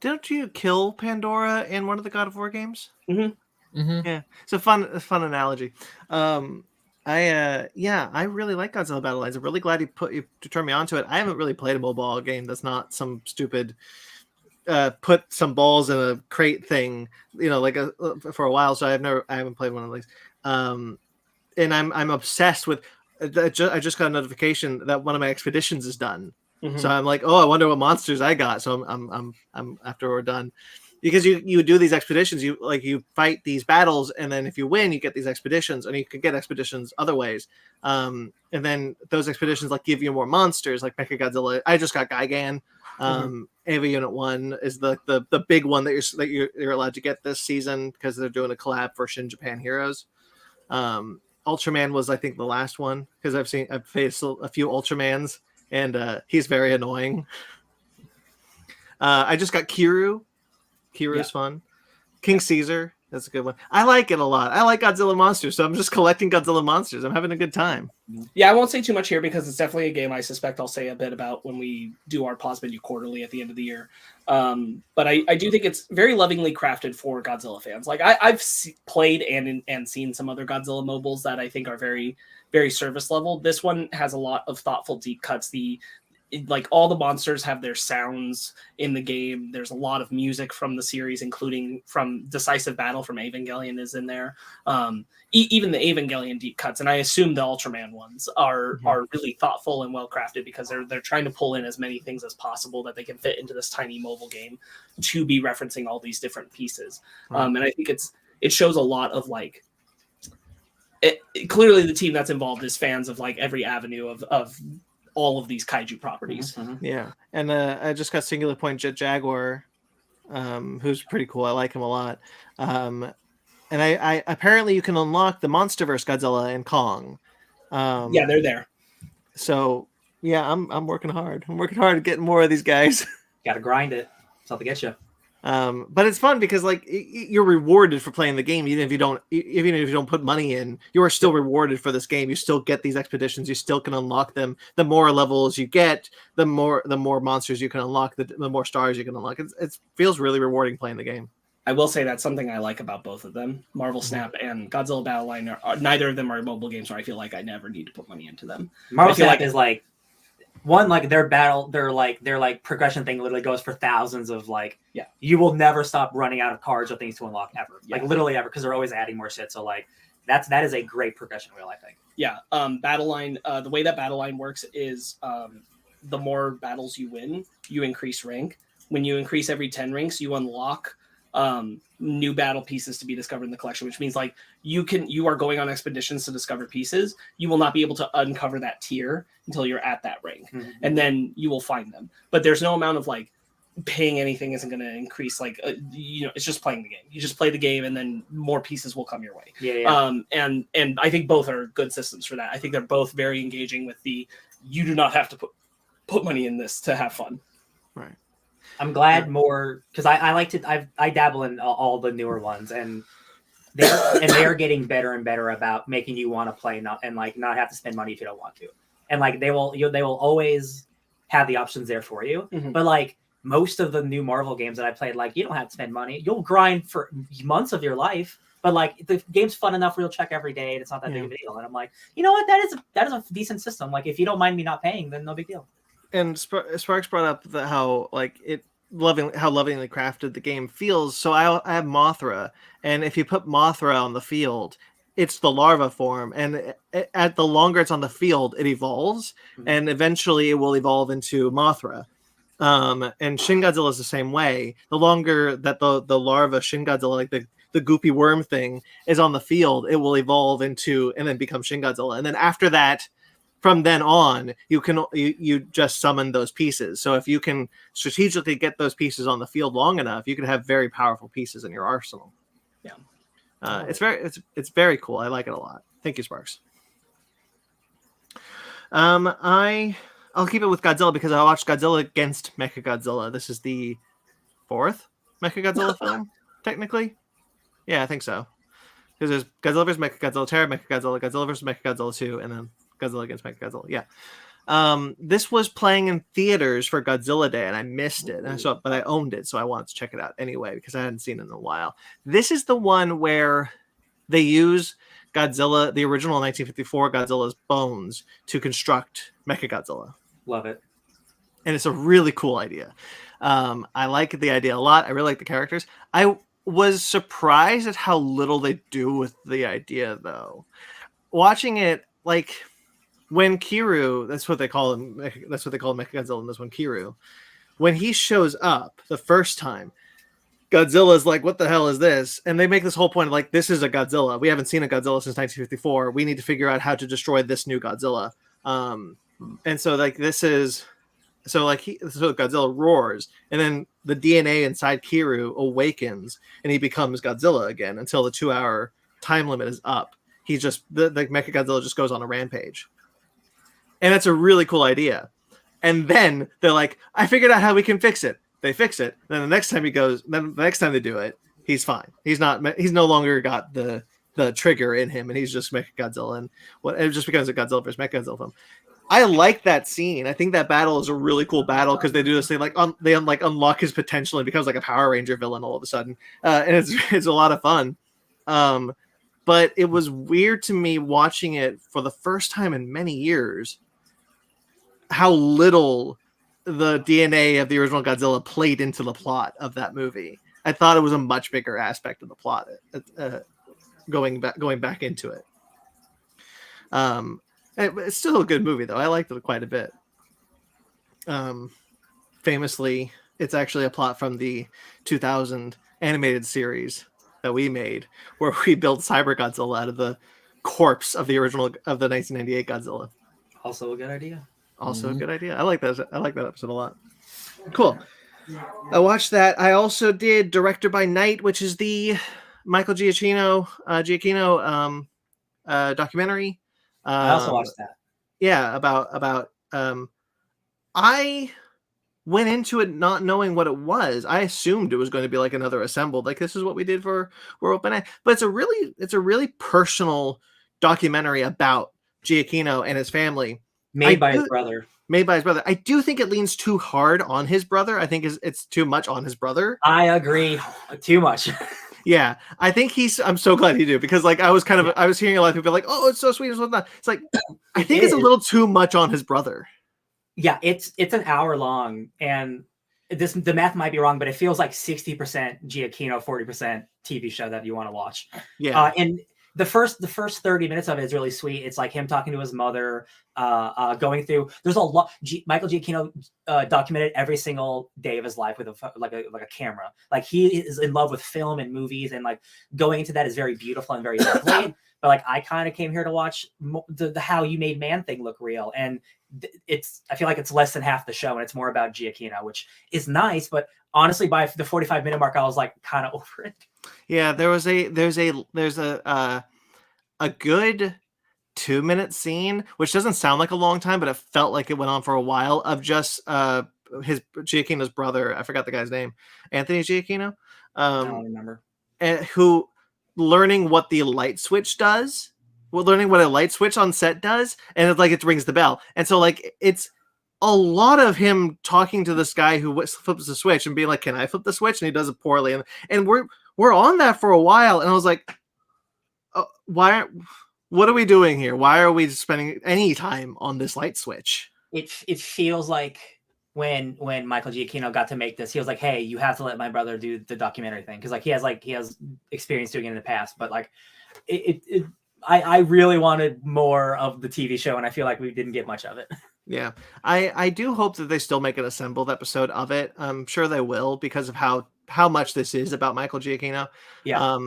Don't you kill Pandora in one of the God of War games? Mm-hmm. Yeah, it's a fun analogy. I really like Godzilla Battle Lines. I'm really glad you turned me onto it. I haven't really played a mobile game that's not some stupid put some balls in a crate thing, for a while. So I haven't played one of these. And I'm obsessed with. I just got a notification that one of my expeditions is done. So I'm like, oh, I wonder what monsters I got. So I'm after we're done, because you do these expeditions, you fight these battles, and then if you win, you get these expeditions, and you can get expeditions other ways. And then those expeditions like give you more monsters, like Mechagodzilla. I just got Gigan. Ava Unit 1 is the big one that you're allowed to get this season because they're doing a collab for Shin Japan Heroes. Ultraman was, I think, the last one because I've faced a few Ultramans, and he's very annoying. I just got Kiru. Kiru's fun. King Caesar, that's a good one. I like it a lot. I like Godzilla monsters, so I'm just collecting Godzilla monsters. I'm having a good time. Yeah, I won't say too much here because it's definitely a game I suspect I'll say a bit about when we do our pause menu quarterly at the end of the year. But I do think it's very lovingly crafted for Godzilla fans. Like I've played and seen some other Godzilla mobiles that I think are very, very service level. This one has a lot of thoughtful deep cuts. Like all the monsters have their sounds in the game. There's a lot of music from the series, including from Decisive Battle from Evangelion is in there. Even the Evangelion deep cuts, and I assume the Ultraman ones are really thoughtful and well crafted because they're trying to pull in as many things as possible that they can fit into this tiny mobile game to be referencing all these different pieces. And I think it shows a lot of like. Clearly, the team that's involved is fans of like every avenue of all of these kaiju properties. Yeah, and I just got Singular Point Jet Jaguar, who's pretty cool. I like him a lot. And I apparently you can unlock the MonsterVerse Godzilla and Kong. Yeah, they're there. So yeah, I'm working hard. I'm working hard at getting more of these guys. Got to grind it. That's how to get you. But it's fun because like you're rewarded for playing the game, even if you don't put money in, you are still rewarded for this game. You still get these expeditions, you still can unlock them. The more levels you get, the more monsters you can unlock, the more stars you can unlock. It feels really rewarding playing the game. I will say that's something I like about both of them. Marvel Snap and Godzilla Battle Line are neither of them are mobile games where I feel like I never need to put money into them. Marvel Snap is like one, like their progression thing literally goes for thousands of you will never stop running out of cards or things to unlock ever. Like literally ever, because they're always adding more shit. So like that is a great progression wheel, I think. Yeah. Battle Line, the way that Battle Line works is the more battles you win, you increase rank. When you increase every 10 ranks, you unlock new battle pieces to be discovered in the collection, which means like you are going on expeditions to discover pieces. You will not be able to uncover that tier until you're at that rank, and then you will find them. But there's no amount of like paying anything isn't going to increase. Like it's just playing the game. You just play the game, and then more pieces will come your way. And I think both are good systems for that. I think they're both very engaging with you do not have to put money in this to have fun. Right. I'm glad more because I like to I dabble in all the newer ones, and they're getting better and better about making you want to play not have to spend money if you don't want to, and like they will always have the options there for you. But like most of the new Marvel games that I played, like you don't have to spend money. You'll grind for months of your life, but like the game's fun enough where you'll check every day, and it's not that big of a deal. And I'm like, you know what, that is a decent system. Like if you don't mind me not paying, then no big deal. And Sparks brought up how lovingly crafted the game feels. So I have Mothra, and if you put Mothra on the field, it's the larva form, and at the longer it's on the field, it evolves, and eventually it will evolve into Mothra. And Shin Godzilla is the same way. The longer that the larva Shin Godzilla, like the goopy worm thing, is on the field, it will evolve into and then become Shin Godzilla. And then after that, from then on, you just summon those pieces. So if you can strategically get those pieces on the field long enough, you can have very powerful pieces in your arsenal. Yeah, it's very cool. I like it a lot. Thank you, Sparks. I'll keep it with Godzilla because I watched Godzilla against Mechagodzilla. This is the 4th Mechagodzilla film, technically. Yeah, I think so. Because there's Godzilla vs. Mechagodzilla, Terra Mechagodzilla, Godzilla vs. Mechagodzilla 2, and then Godzilla against Mechagodzilla. Yeah. This was playing in theaters for Godzilla Day, and I missed it. But I owned it, so I wanted to check it out anyway because I hadn't seen it in a while. This is the one where they use Godzilla, the original 1954 Godzilla's bones, to construct Mechagodzilla. Love it. And it's a really cool idea. I like the idea a lot. I really like the characters. I was surprised at how little they do with the idea, though. Watching it, like when Kiryu, that's what they call him. That's what they call Mechagodzilla in this one, Kiryu. When he shows up the first time, Godzilla's like, "What the hell is this?" And they make this whole point of like, "This is a Godzilla. We haven't seen a Godzilla since 1954. We need to figure out how to destroy this new Godzilla." And so like this is. So Godzilla roars, and then the DNA inside Kiryu awakens, and he becomes Godzilla again until the 2-hour time limit is up. He just the Mechagodzilla just goes on a rampage, and that's a really cool idea. And then they're like, "I figured out how we can fix it." They fix it. Then the next time the next time they do it, he's fine. He's no longer got the trigger in him, and he's just Mechagodzilla, and it just becomes a Godzilla versus Mechagodzilla film. I like that scene. I think that battle is a really cool battle because they do this thing they unlock his potential and becomes like a Power Ranger villain all of a sudden, and it's a lot of fun. But it was weird to me watching it for the first time in many years how little the DNA of the original Godzilla played into the plot of that movie. I thought it was a much bigger aspect of the plot going back into it. It's still a good movie, though. I liked it quite a bit. Famously, it's actually a plot from the 2000 animated series that we made, where we built Cyber Godzilla out of the corpse of the original of the 1998 Godzilla. Also a good idea. A good idea. I like that. I like that episode a lot. Cool. I watched that. I also did Director by Night, which is the Michael Giacchino documentary. I also watched that. Yeah, about I went into it not knowing what it was. I assumed it was going to be like another Assembled, like this is what we did for Open Eye. But it's a really personal documentary about Giacchino and his family. Made by his brother. I do think it leans too hard on his brother. I think it's too much on his brother. I agree. Too much. Yeah, I think I'm so glad you do, because like I was hearing a lot of people be like, "Oh, it's so sweet," and whatnot. It's like I think it's a little too much on his brother. Yeah, it's an hour long, and the math might be wrong, but it feels like 60% Giacchino, 40% TV show that you want to watch. Yeah, and the first 30 minutes of it is really sweet. It's like him talking to his mother, going through. There's a lot. Michael Giacchino documented every single day of his life with a camera. Like he is in love with film and movies, and like going into that is very beautiful and very lovely. But like I kind of came here to watch the How You Made Man thing look real, and I feel like it's less than half the show, and it's more about Giacchino, which is nice. But honestly, by the 45-minute mark, I was like kind of over it. Yeah, there's a good 2-minute scene, which doesn't sound like a long time, but it felt like it went on for a while, of just his Giacchino's brother. I forgot the guy's name. Anthony Giacchino. I don't remember. Who learning what the light switch does. Well, learning what a light switch on set does, and it's like it rings the bell. And so like it's a lot of him talking to this guy who flips the switch and being like, "Can I flip the switch?" And he does it poorly. And we're on that for a while, and I was like, what are we doing here? Why are we spending any time on this light switch? It feels like when Michael Giacchino got to make this, he was like, "Hey, you have to let my brother do the documentary thing," because like he has experience doing it in the past. But like I really wanted more of the TV show, and I feel like we didn't get much of it. Yeah, I do hope that they still make an assembled episode of it. I'm sure they will, because of how much this is about Michael Giacchino. Yeah.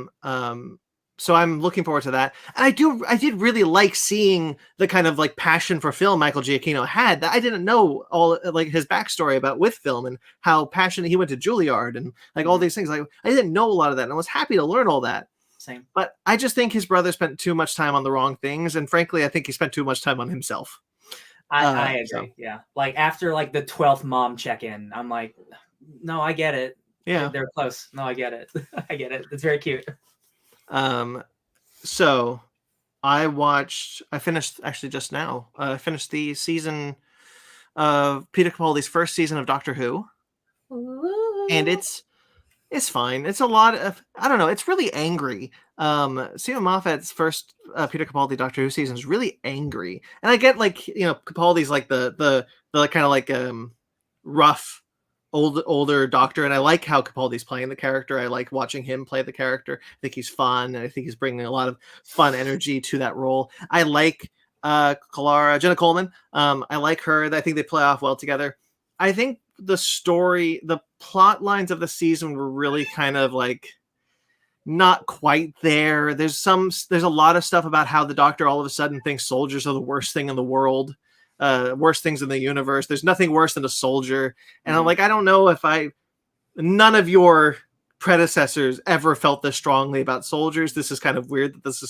so I'm looking forward to that. And I did really like seeing the kind of like passion for film Michael Giacchino had that I didn't know all like his backstory about with film and how passionate he went to Juilliard and like all these things. Like I didn't know a lot of that, and I was happy to learn all that. Same. But I just think his brother spent too much time on the wrong things, and frankly, I think he spent too much time on himself. I agree. Yeah, like after like the 12th mom check-in, I'm like, no, I get it. Yeah, they're close. No, I get it. I get it. It's very cute. So I finished actually just now. I finished the season of Peter Capaldi's first season of Doctor Who, and it's fine. It's a lot of, I don't know, it's really angry. Stephen Moffat's first Peter Capaldi Doctor Who season is really angry, and I get like Capaldi's like the kind of like rough older doctor, and I like how Capaldi's playing the character. I like watching him play the character. I think he's fun, and I think he's bringing a lot of fun energy to that role. I like Jenna Coleman. I like her. I think they play off well together. I think the plot lines of the season were really kind of like not quite there. There's a lot of stuff about how the Doctor all of a sudden thinks soldiers are the worst thing in the world. Worst things in the universe. There's nothing worse than a soldier. And I'm like, I don't know if none of your predecessors ever felt this strongly about soldiers. This is kind of weird that this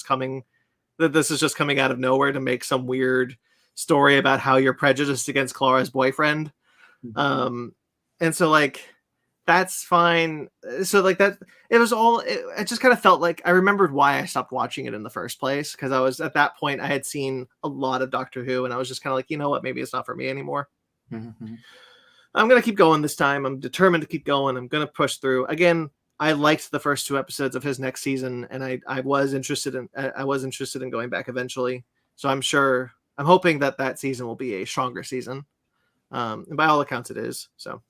is just coming out of nowhere to make some weird story about how you're prejudiced against Clara's boyfriend. And so like, that's fine. So like that, it just kind of felt like I remembered why I stopped watching it in the first place. Cause I was at that point, I had seen a lot of Doctor Who and I was just kind of like, you know what, maybe it's not for me anymore. I'm going to keep going this time. I'm determined to keep going. I'm going to push through. Again, I liked the first 2 episodes of his next season, and I was interested in going back eventually. So I'm hoping that season will be a stronger season. And by all accounts it is. So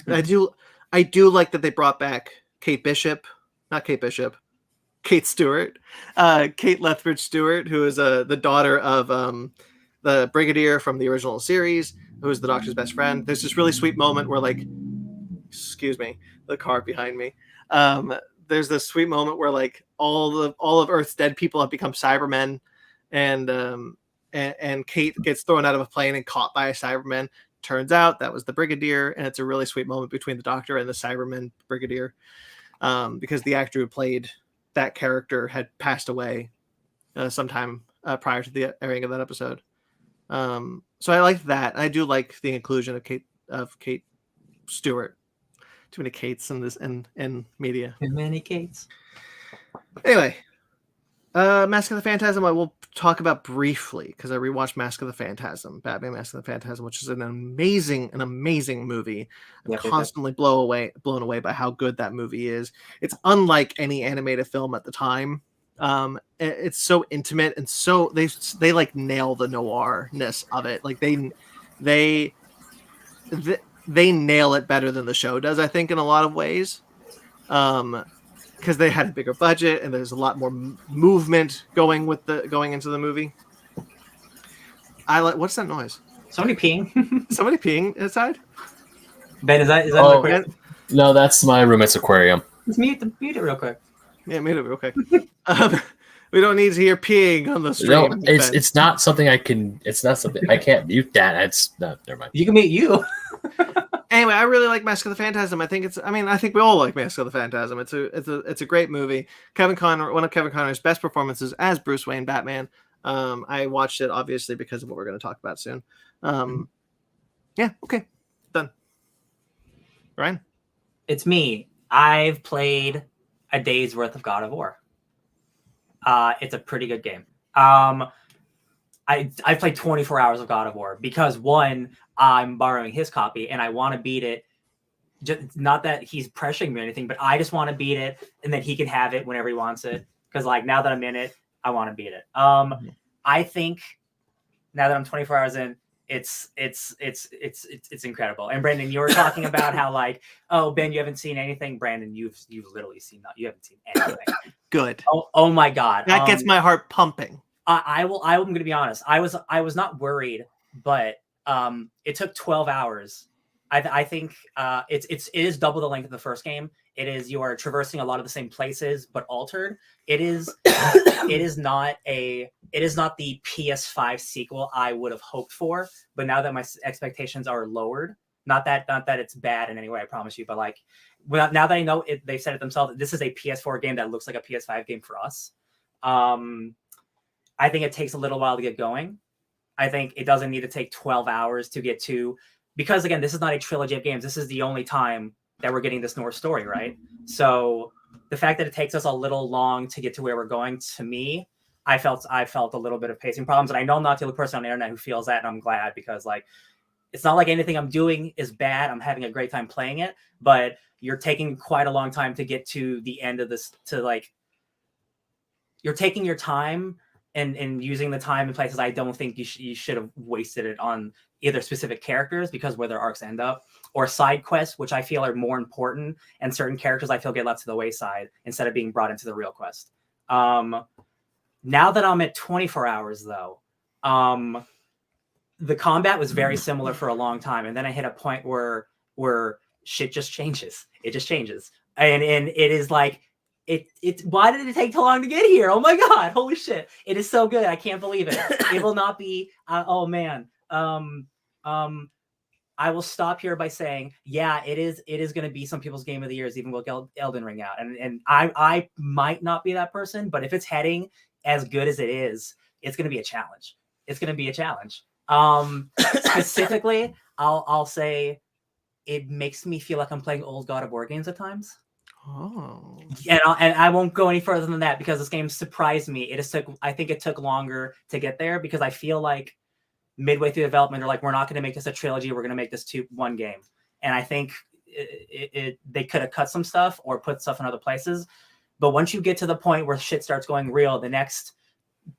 I do like that they brought back Kate Stewart, Kate Lethbridge Stewart, who is the daughter of the Brigadier from the original series, who is the Doctor's best friend. There's this really sweet moment where, like, excuse me, the car behind me. There's this sweet moment where like all of Earth's dead people have become Cybermen, and Kate gets thrown out of a plane and caught by a Cyberman. Turns out that was the Brigadier, and it's a really sweet moment between the Doctor and the Cyberman Brigadier, because the actor who played that character had passed away sometime prior to the airing of that episode. So I like that. I do like the inclusion of Kate Stewart. Too many Kates in this in media. Too many Kates. Anyway, Mask of the Phantasm I will talk about briefly because I rewatched Mask of the Phantasm, Batman Mask of the Phantasm, which is an amazing movie. I'm constantly blown away by how good that movie is. It's unlike any animated film at the time. It's so intimate and so they like nail the noirness of it. Like they nail it better than the show does, I think, in a lot of ways. Because they had a bigger budget and there's a lot more movement going into the movie. What's that noise? Somebody peeing. Somebody peeing inside? Ben, is that oh, quick? No, that's my roommate's aquarium. Let's mute it real quick. Yeah, mute it real quick. We don't need to hear peeing on the stream. No, it's not something I can. It's not something I can't mute. That it's no. Never mind. You can mute you. Anyway, I really like Mask of the Phantasm. I think we all like Mask of the Phantasm. It's a great movie. One of Kevin Conroy's best performances as Bruce Wayne Batman. I watched it obviously because of what we're going to talk about soon. Yeah. Okay. Done. Ryan. It's me. I've played a day's worth of God of War. It's a pretty good game. I played 24 hours of God of War because one, I'm borrowing his copy and I want to beat it. Just, not that he's pressuring me or anything, but I just want to beat it and then he can have it whenever he wants it. Because like now that I'm in it, I want to beat it. I think now that I'm 24 hours in, it's incredible. And Brandon, you were talking about how like, oh Ben, you haven't seen anything. Brandon, you've literally seen that. You haven't seen anything. Good. Oh my God. That gets my heart pumping. I'm going to be honest. I was not worried, but it took 12 hours. I think it is double the length of the first game. you are traversing a lot of the same places but altered. It is not the PS5 sequel I would have hoped for, but now that my expectations are lowered, not that it's bad in any way, I promise you, but like now that I know it, they've said it themselves, this is a PS4 game that looks like a PS5 game for us. I think it takes a little while to get going. I think it doesn't need to take 12 hours to get to, because again, this is not a trilogy of games. This is the only time that we're getting this North story, right? So the fact that it takes us a little long to get to where we're going, to me, I felt a little bit of pacing problems. And I know I'm not the only person on the internet who feels that, and I'm glad, because like, it's not like anything I'm doing is bad. I'm having a great time playing it, but you're taking quite a long time to get to the end of this, to like, you're taking your time and using the time in places I don't think you should have wasted it on either specific characters because where their arcs end up, or side quests, which I feel are more important, and certain characters I feel get left to the wayside instead of being brought into the real quest. Now that I'm at 24 hours though, the combat was very similar for a long time, and then I hit a point where shit just changes. It just changes, and it is like, It why did it take so long to get here? Oh my god, holy shit. It is so good. I can't believe it. It will not be oh man. I will stop here by saying, yeah, it is going to be some people's game of the years, even with Elden Ring out. And I might not be that person, but if it's heading as good as it is, it's going to be a challenge. It's going to be a challenge. Specifically, I'll say it makes me feel like I'm playing old God of War games at times. Oh, and I won't go any further than that, because this game surprised me. I think it took longer to get there, because I feel like midway through development, they're like, we're not going to make this a trilogy. We're going to make this one game. And I think they could have cut some stuff or put stuff in other places. But once you get to the point where shit starts going real, the next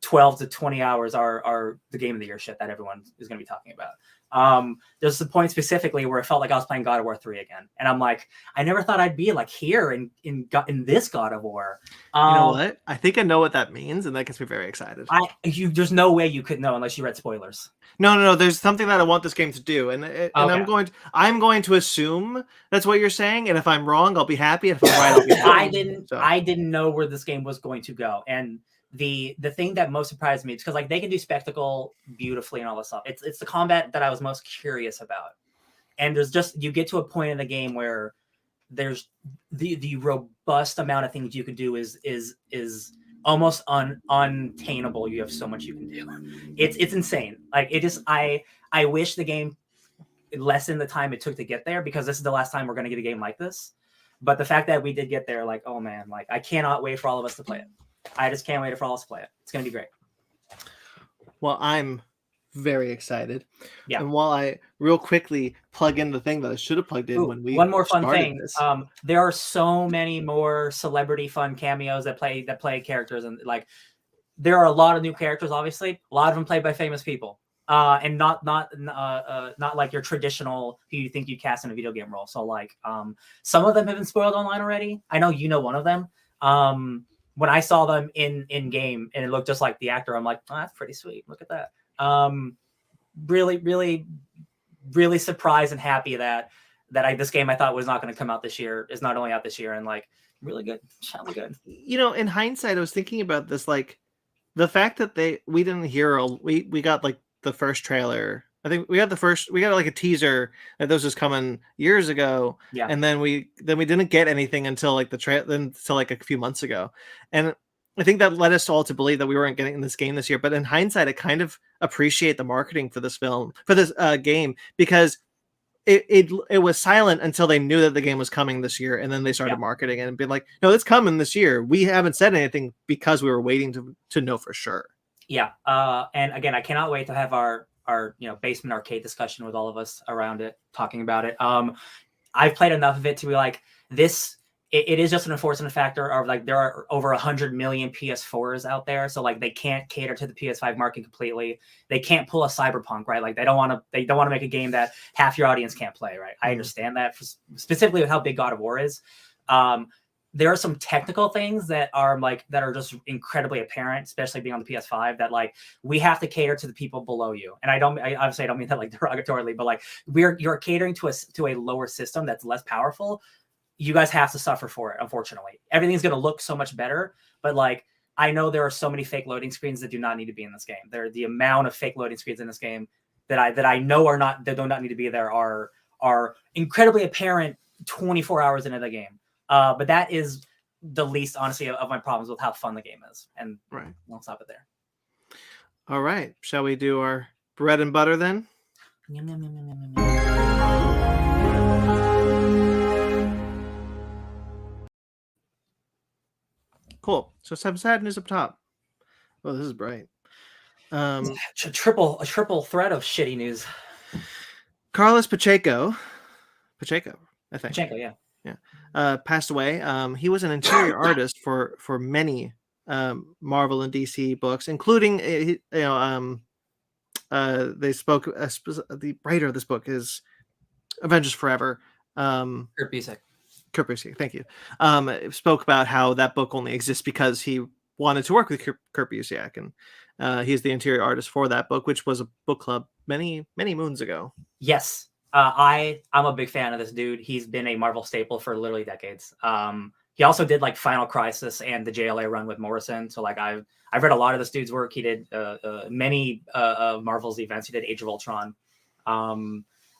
12 to 20 hours are the game of the year shit that everyone is going to be talking about. There's a point specifically where it felt like I was playing God of War 3 again, and I'm like, I never thought I'd be like here in this God of War. You know what? I think I know what that means, and that gets me very excited. There's no way you could know unless you read spoilers. No. There's something that I want this game to do, and Okay. I'm going to assume that's what you're saying, and if I'm wrong, I'll be happy. And if I'm right, I'll be happy. I didn't know where this game was going to go, and the thing that most surprised me is because like they can do spectacle beautifully and all this stuff. It's the combat that I was most curious about. And there's just, you get to a point in the game where there's the robust amount of things you can do is almost untainable. You have so much you can do. It's insane. Like it just, I wish the game lessened the time it took to get there, because this is the last time we're going to get a game like this. But the fact that we did get there, like, oh man, like I cannot wait for all of us to play it. I just can't wait for all us to play it. It's going to be great. Well, I'm very excited. Yeah. And while I real quickly plug in the thing that I should have plugged in when we one more fun started thing. this. There are so many more celebrity fun cameos that play characters, and like there are a lot of new characters. Obviously, a lot of them played by famous people, and not like your traditional who you think you cast in a video game role. So like some of them have been spoiled online already. I know you know one of them. When I saw them in game and it looked just like the actor, I'm like, oh, that's pretty sweet. Look at that. Really, really, really surprised and happy that this game I thought was not going to come out this year is not only out this year, and like really good, really good. You know, in hindsight, I was thinking about this, like the fact that we didn't hear we got like the first trailer. I think we got like a teaser that this was coming years ago. Yeah. And then we didn't get anything until like until like a few months ago. And I think that led us all to believe that we weren't getting this game this year. But in hindsight, I kind of appreciate the marketing for this game, because it was silent until they knew that the game was coming this year, and then they started marketing it and being like, no, it's coming this year. We haven't said anything because we were waiting to know for sure. Yeah. And again, I cannot wait to have our basement arcade discussion with all of us around it, talking about it. I've played enough of it to be like, this, it is just an unfortunate factor of like, there are over 100 million PS4s out there. So like they can't cater to the PS5 market completely. They can't pull a Cyberpunk, right? Like they don't want to make a game that half your audience can't play, right? I understand that, specifically with how big God of War is. There are some technical things that are just incredibly apparent, especially being on the PS5, that like we have to cater to the people below you. And I obviously don't mean that like derogatorily, but like you're catering to a lower system that's less powerful. you guys have to suffer for it. Unfortunately, everything's going to look so much better, but like, I know there are so many fake loading screens that do not need to be in this game. The amount of fake loading screens in this game that I know that do not need to be there are incredibly apparent 24 hours into the game. But that is the least, honestly, of my problems with how fun the game is. And Right. I'll stop it there. All right. Shall we do our bread and butter then? Yum, yum, yum, yum, yum, yum. Cool. So some sad news up top. Oh, this is bright. A triple threat of shitty news. Carlos Pacheco, I think. Pacheco, yeah. Passed away. He was an interior artist for many Marvel and DC books, including they spoke. The writer of this book is Avengers Forever. Kurt Busiek. Kurt Busiek, thank you. Spoke about how that book only exists because he wanted to work with Kurt Busiek, and he's the interior artist for that book, which was a book club many moons ago. Yes. I'm a big fan of this dude. He's been a Marvel staple for literally decades. He also did like Final Crisis and the JLA run with Morrison. So like I've read a lot of this dude's work. He did many of Marvel's events. He did Age of Ultron.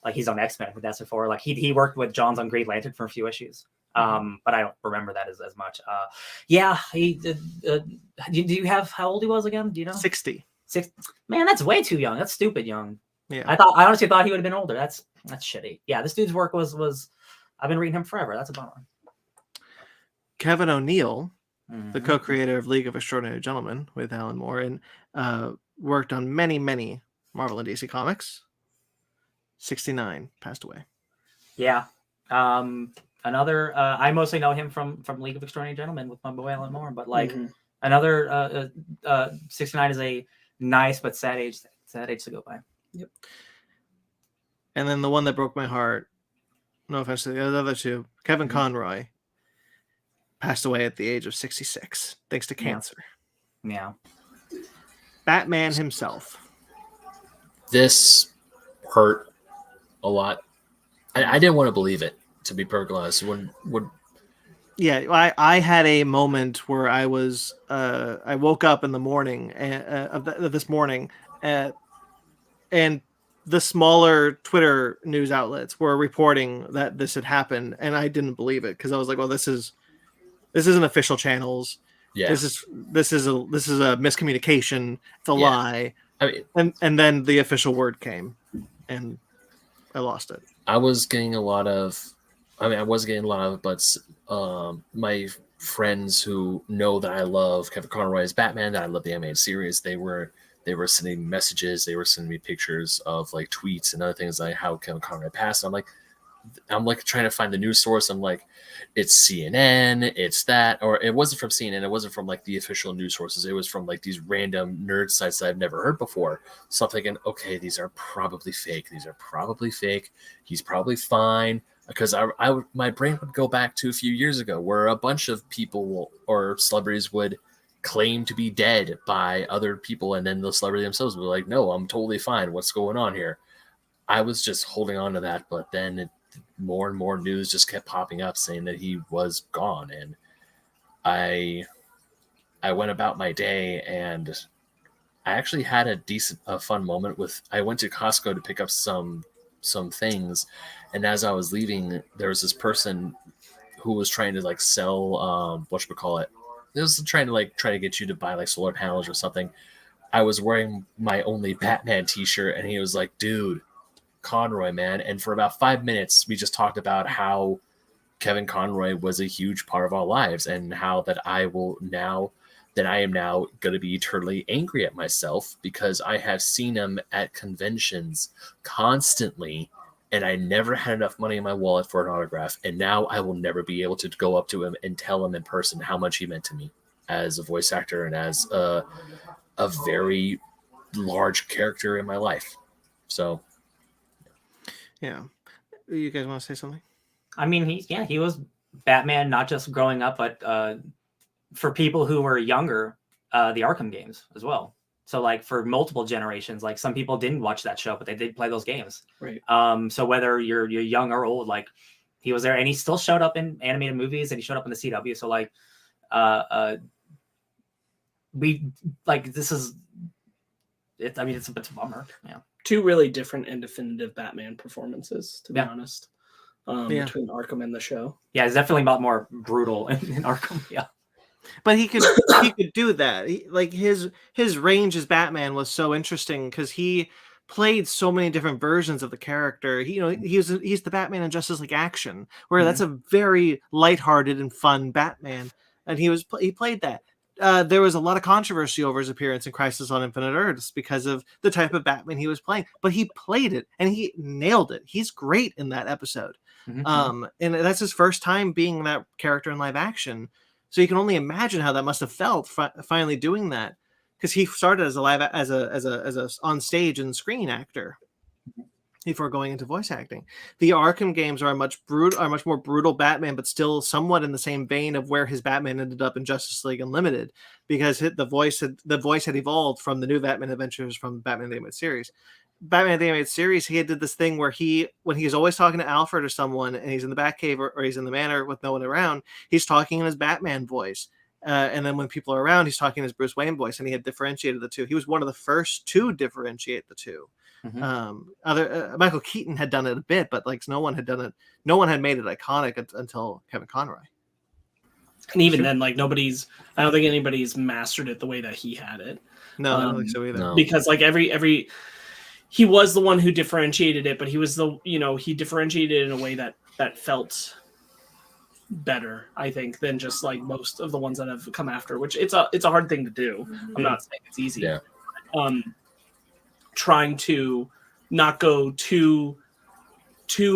Like he's on X-Men with that's before. Like he worked with Johns on Green Lantern for a few issues. But I don't remember that as much. Yeah, he did. Do you have how old he was again? Do you know? 60. Man, that's way too young. That's stupid young. Yeah. I honestly thought he would have been older. That's shitty. Yeah, this dude's work was I've been reading him forever. That's a bummer. Kevin O'Neill, the co-creator of League of Extraordinary Gentlemen with Alan Moore, and worked on many Marvel and DC comics. 69, passed away. Yeah. Another I mostly know him from League of Extraordinary Gentlemen with my boy Alan Moore, but like another 69 is a nice but sad age to go by. Yep. And then the one that broke my heart, no offense to the other two, Kevin Conroy passed away at the age of 66 thanks to cancer. Yeah. Batman himself. This hurt a lot. I didn't want to believe it, to be perfectly honest. Yeah, I had a moment where I was I woke up in the morning of this morning and the smaller Twitter news outlets were reporting that this had happened, and I didn't believe it because I was like, well, this isn't official channels. Yeah. This is a miscommunication. It's a lie. I mean, and then the official word came, and I lost it. I was getting a lot of, but my friends who know that I love Kevin Conroy as Batman, that I love the animated series, they were sending messages, they were sending me pictures of like tweets and other things like how Kevin Conroy passed. I'm like trying to find the news source. I'm like, it's CNN, it's that, or it wasn't from CNN. It wasn't from like the official news sources. It was from like these random nerd sites that I've never heard before. So I'm thinking, okay, these are probably fake. He's probably fine. Because my brain would go back to a few years ago where a bunch of people or celebrities would claim to be dead by other people, and then the celebrity themselves would be like, no, I'm totally fine. What's going on here? I was just holding on to that, but then more and more news just kept popping up saying that he was gone, and I went about my day, and I actually had a fun moment with. I went to Costco to pick up some things, and as I was leaving, there was this person who was trying to like sell whatchamacallit. It was trying to get you to buy like solar panels or something. I was wearing my only Batman t-shirt, and he was like, dude, Conroy, man. And for about 5 minutes, we just talked about how Kevin Conroy was a huge part of our lives, and how that I am now going to be eternally angry at myself because I have seen him at conventions constantly, and I never had enough money in my wallet for an autograph. And now I will never be able to go up to him and tell him in person how much he meant to me as a voice actor and as a very large character in my life. So, yeah. You guys want to say something? I mean, he was Batman, not just growing up, but for people who were younger, the Arkham games as well. So like for multiple generations, like some people didn't watch that show, but they did play those games. Right. So whether you're young or old, like he was there, and he still showed up in animated movies, and he showed up in the CW. So like, this is it. I mean, it's a bit of a bummer. Yeah, two really different and definitive Batman performances, to be honest, between Arkham and the show. Yeah, it's definitely a lot more brutal in Arkham. Yeah. But he could do that. His range as Batman was so interesting because he played so many different versions of the character. He's the Batman in Justice League Action, where that's a very lighthearted and fun Batman, and he played that. There was a lot of controversy over his appearance in Crisis on Infinite Earths because of the type of Batman he was playing, but he played it and he nailed it. He's great in that episode. And that's his first time being that character in live action. So you can only imagine how that must have felt finally doing that, because he started as a on stage and screen actor before going into voice acting. The Arkham games are much more brutal Batman, but still somewhat in the same vein of where his Batman ended up in Justice League Unlimited, because the voice had evolved from the new Batman adventures from Batman the Animated Series. Batman the Animated Series, he did this thing where when he's always talking to Alfred or someone, and he's in the Batcave or he's in the manor with no one around, he's talking in his Batman voice. And then when people are around, he's talking in his Bruce Wayne voice, and he had differentiated the two. He was one of the first to differentiate the two. Michael Keaton had done it a bit, but like no one had done it. No one had made it iconic until Kevin Conroy. And even then, like I don't think anybody's mastered it the way that he had it. No, I don't think so either. No. Because like he was the one who differentiated it, but he was he differentiated it in a way that felt better, I think, than just like most of the ones that have come after, which it's a hard thing to do. I'm not saying it's easy. Yeah. Trying to not go too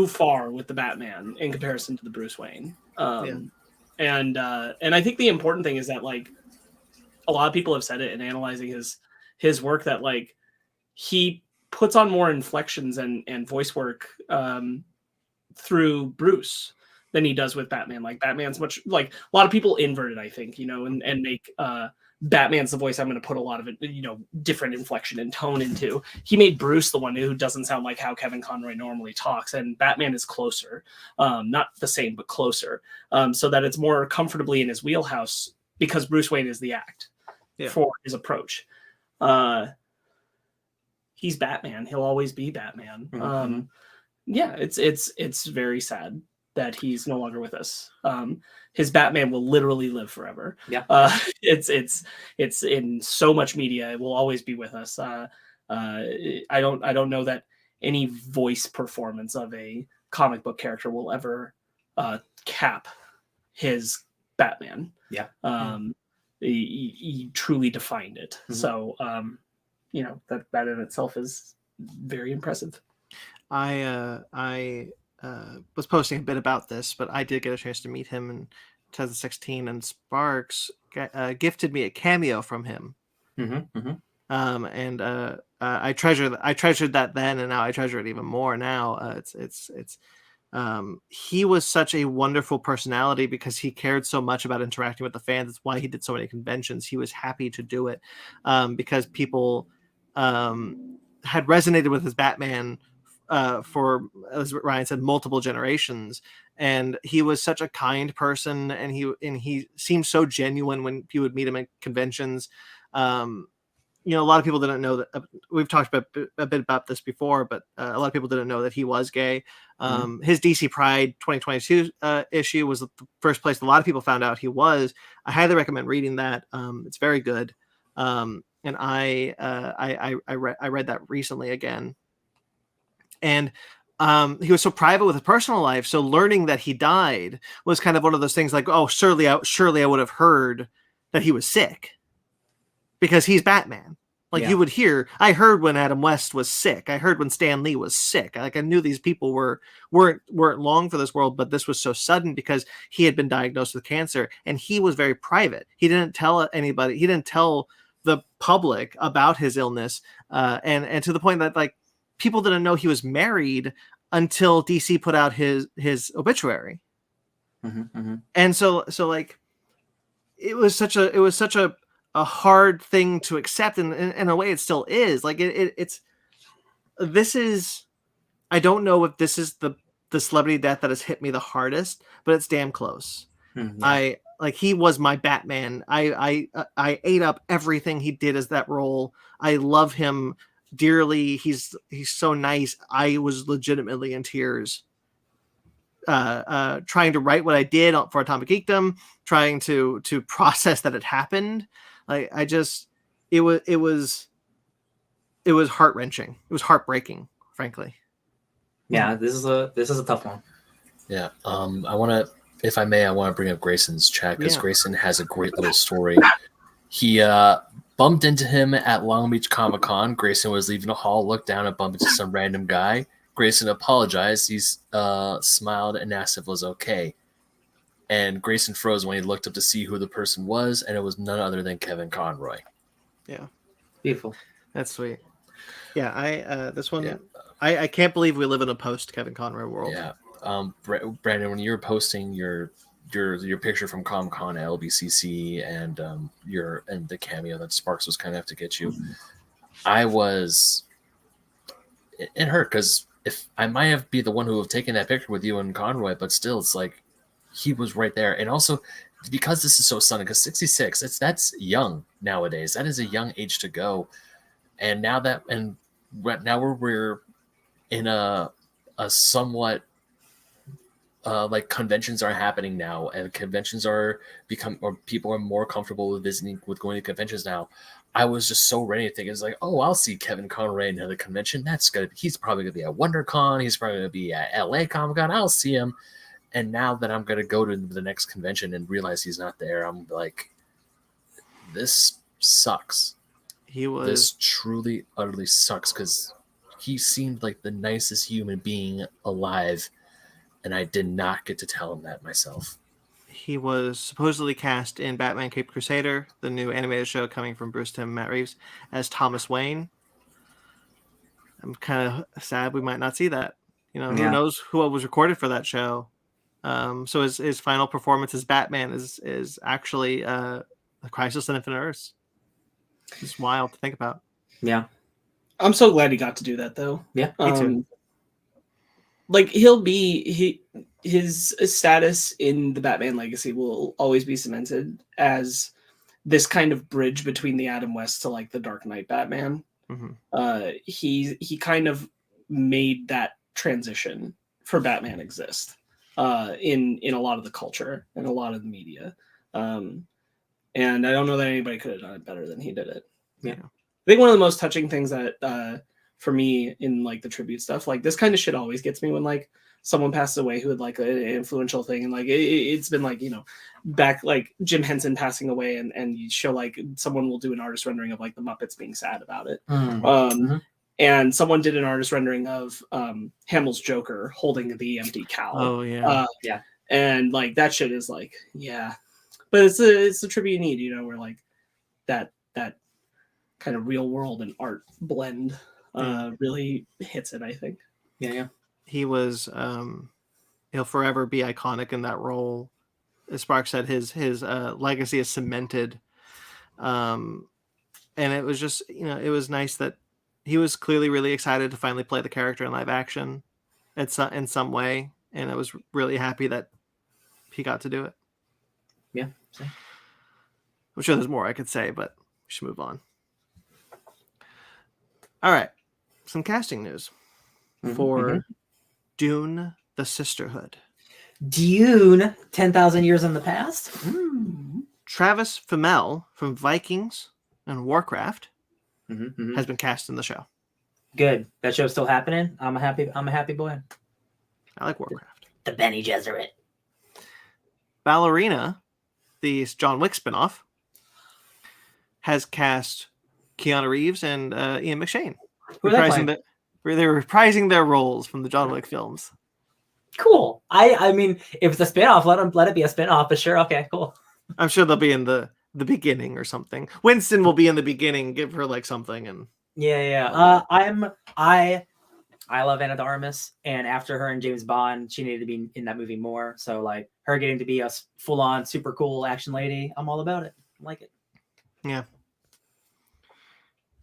far with the Batman in comparison to the Bruce Wayne. And I think the important thing is that like a lot of people have said it in analyzing his work, that like he puts on more inflections and voice work through Bruce than he does with Batman. Like Batman's much, like a lot of people invert it, I think, and make Batman's the voice I'm going to put a lot of it, different inflection and tone into. He made Bruce the one who doesn't sound like how Kevin Conroy normally talks, and Batman is closer, not the same, but closer, so that it's more comfortably in his wheelhouse, because Bruce Wayne is the act for his approach. He's Batman. He'll always be Batman. It's very sad that he's no longer with us. His Batman will literally live forever. Yeah. It's in so much media. It will always be with us. I don't know that any voice performance of a comic book character will ever cap his Batman. Yeah. He truly defined it. So that in itself is very impressive. I was posting a bit about this, but I did get a chance to meet him in 2016, and Sparks gifted me a cameo from him. I treasured that then, and now I treasure it even more now. He was such a wonderful personality because he cared so much about interacting with the fans. That's why he did so many conventions. He was happy to do it because people had resonated with his Batman for, as Ryan said, multiple generations. And he was such a kind person, and he seemed so genuine when you would meet him at conventions. A lot of people didn't know that. We've talked a bit about this before, but a lot of people didn't know that he was gay. His DC Pride 2022 issue was the first place a lot of people found out he was. I highly recommend reading that. It's very good. And I read that recently again. And he was so private with his personal life. So learning that he died was kind of one of those things like, oh, surely I would have heard that he was sick, because he's Batman. Like you would hear, I heard when Adam West was sick. I heard when Stan Lee was sick. Like I knew these people weren't long for this world, but this was so sudden because he had been diagnosed with cancer, and he was very private. He didn't tell anybody. He didn't tell the public about his illness. And to the point that like people didn't know he was married until DC put out his obituary. And so like it was such a hard thing to accept, and in a way it still is. Like I don't know if this is the the celebrity death that has hit me the hardest, but it's damn close. Yeah. He was my Batman. I ate up everything he did as that role. I love him dearly. He's so nice. I was legitimately in tears trying to write what I did for Atomic Geekdom, trying to process that it happened. Like it was heart-wrenching. It was heartbreaking, frankly. Yeah, this is a tough one. Yeah. I want to, if I may, I want to bring up Grayson's chat because Grayson has a great little story. He bumped into him at Long Beach Comic-Con. Grayson was leaving the hall, looked down and bumped into some random guy. Grayson apologized. He smiled and asked if it was okay. And Grayson froze when he looked up to see who the person was, and it was none other than Kevin Conroy. Yeah. Beautiful. That's sweet. Yeah, this one, Yeah. I can't believe we live in a post-Kevin Conroy world. Yeah. Brandon, when you're posting your picture from Comic-Con at LBCC and and the cameo that Sparks was kind of to get you, it hurt because if I might have been the one who have taken that picture with you and Conroy, but still, it's like he was right there. And also because this is so sudden, because 66, that's young nowadays. That is a young age to go. And now we're in a somewhat like conventions are happening now, and conventions or people are more comfortable with going to conventions now. I was just so ready to think it's like, oh, I'll see Kevin Conroy at another convention. He's probably gonna be at WonderCon. He's probably gonna be at LA Comic Con. I'll see him. And now that I'm gonna go to the next convention and realize he's not there, I'm like, this sucks. This truly, utterly sucks because he seemed like the nicest human being alive, and I did not get to tell him that myself. He was supposedly cast in Batman Caped Crusader, the new animated show coming from Bruce Timm and Matt Reeves, as Thomas Wayne. I'm kind of sad we might not see that. Who knows who was recorded for that show. So his final performance as Batman is actually a Crisis on Infinite Earths. It's wild to think about. Yeah. I'm so glad he got to do that, though. Yeah, me too. Like, his status in the Batman legacy will always be cemented as this kind of bridge between the Adam West to like the Dark Knight Batman. Mm-hmm. He kind of made that transition for Batman exist in a lot of the culture and a lot of the media. And I don't know that anybody could have done it better than he did it. Yeah. I think one of the most touching things that for me in like the tribute stuff, like this kind of shit always gets me when like someone passes away who had like an influential thing, and like it's been like, back like Jim Henson passing away, and you show like someone will do an artist rendering of like the Muppets being sad about it. And someone did an artist rendering of Hamill's Joker holding the empty cow. Oh yeah. Yeah. And like that shit is like, yeah. But it's the tribute you need, where like that kind of real world and art blend really hits it, I think. Yeah. He was he'll forever be iconic in that role. As Spark said, his legacy is cemented. And it was just, it was nice that he was clearly really excited to finally play the character in live action in some way, and I was really happy that he got to do it. Yeah. I'm sure there's more I could say, but we should move on. All right. Some casting news for Dune: The Sisterhood. Dune, 10,000 years in the past. Travis Fimmel from Vikings and Warcraft has been cast in the show. Good. That show's still happening. I'm a happy boy. I like Warcraft. The Bene Gesserit. Ballerina, the John Wick spinoff, has cast Keanu Reeves and Ian McShane. They're reprising their roles from the John Wick films. Cool. I mean, if it's a spinoff, let it be a spinoff. But sure, okay, cool. I'm sure they'll be in the beginning or something. Winston will be in the beginning. Give her like something and. Yeah. I love Anna de Armas, and after her and James Bond, she needed to be in that movie more. So like her getting to be a full-on super cool action lady, I'm all about it. I like it. Yeah.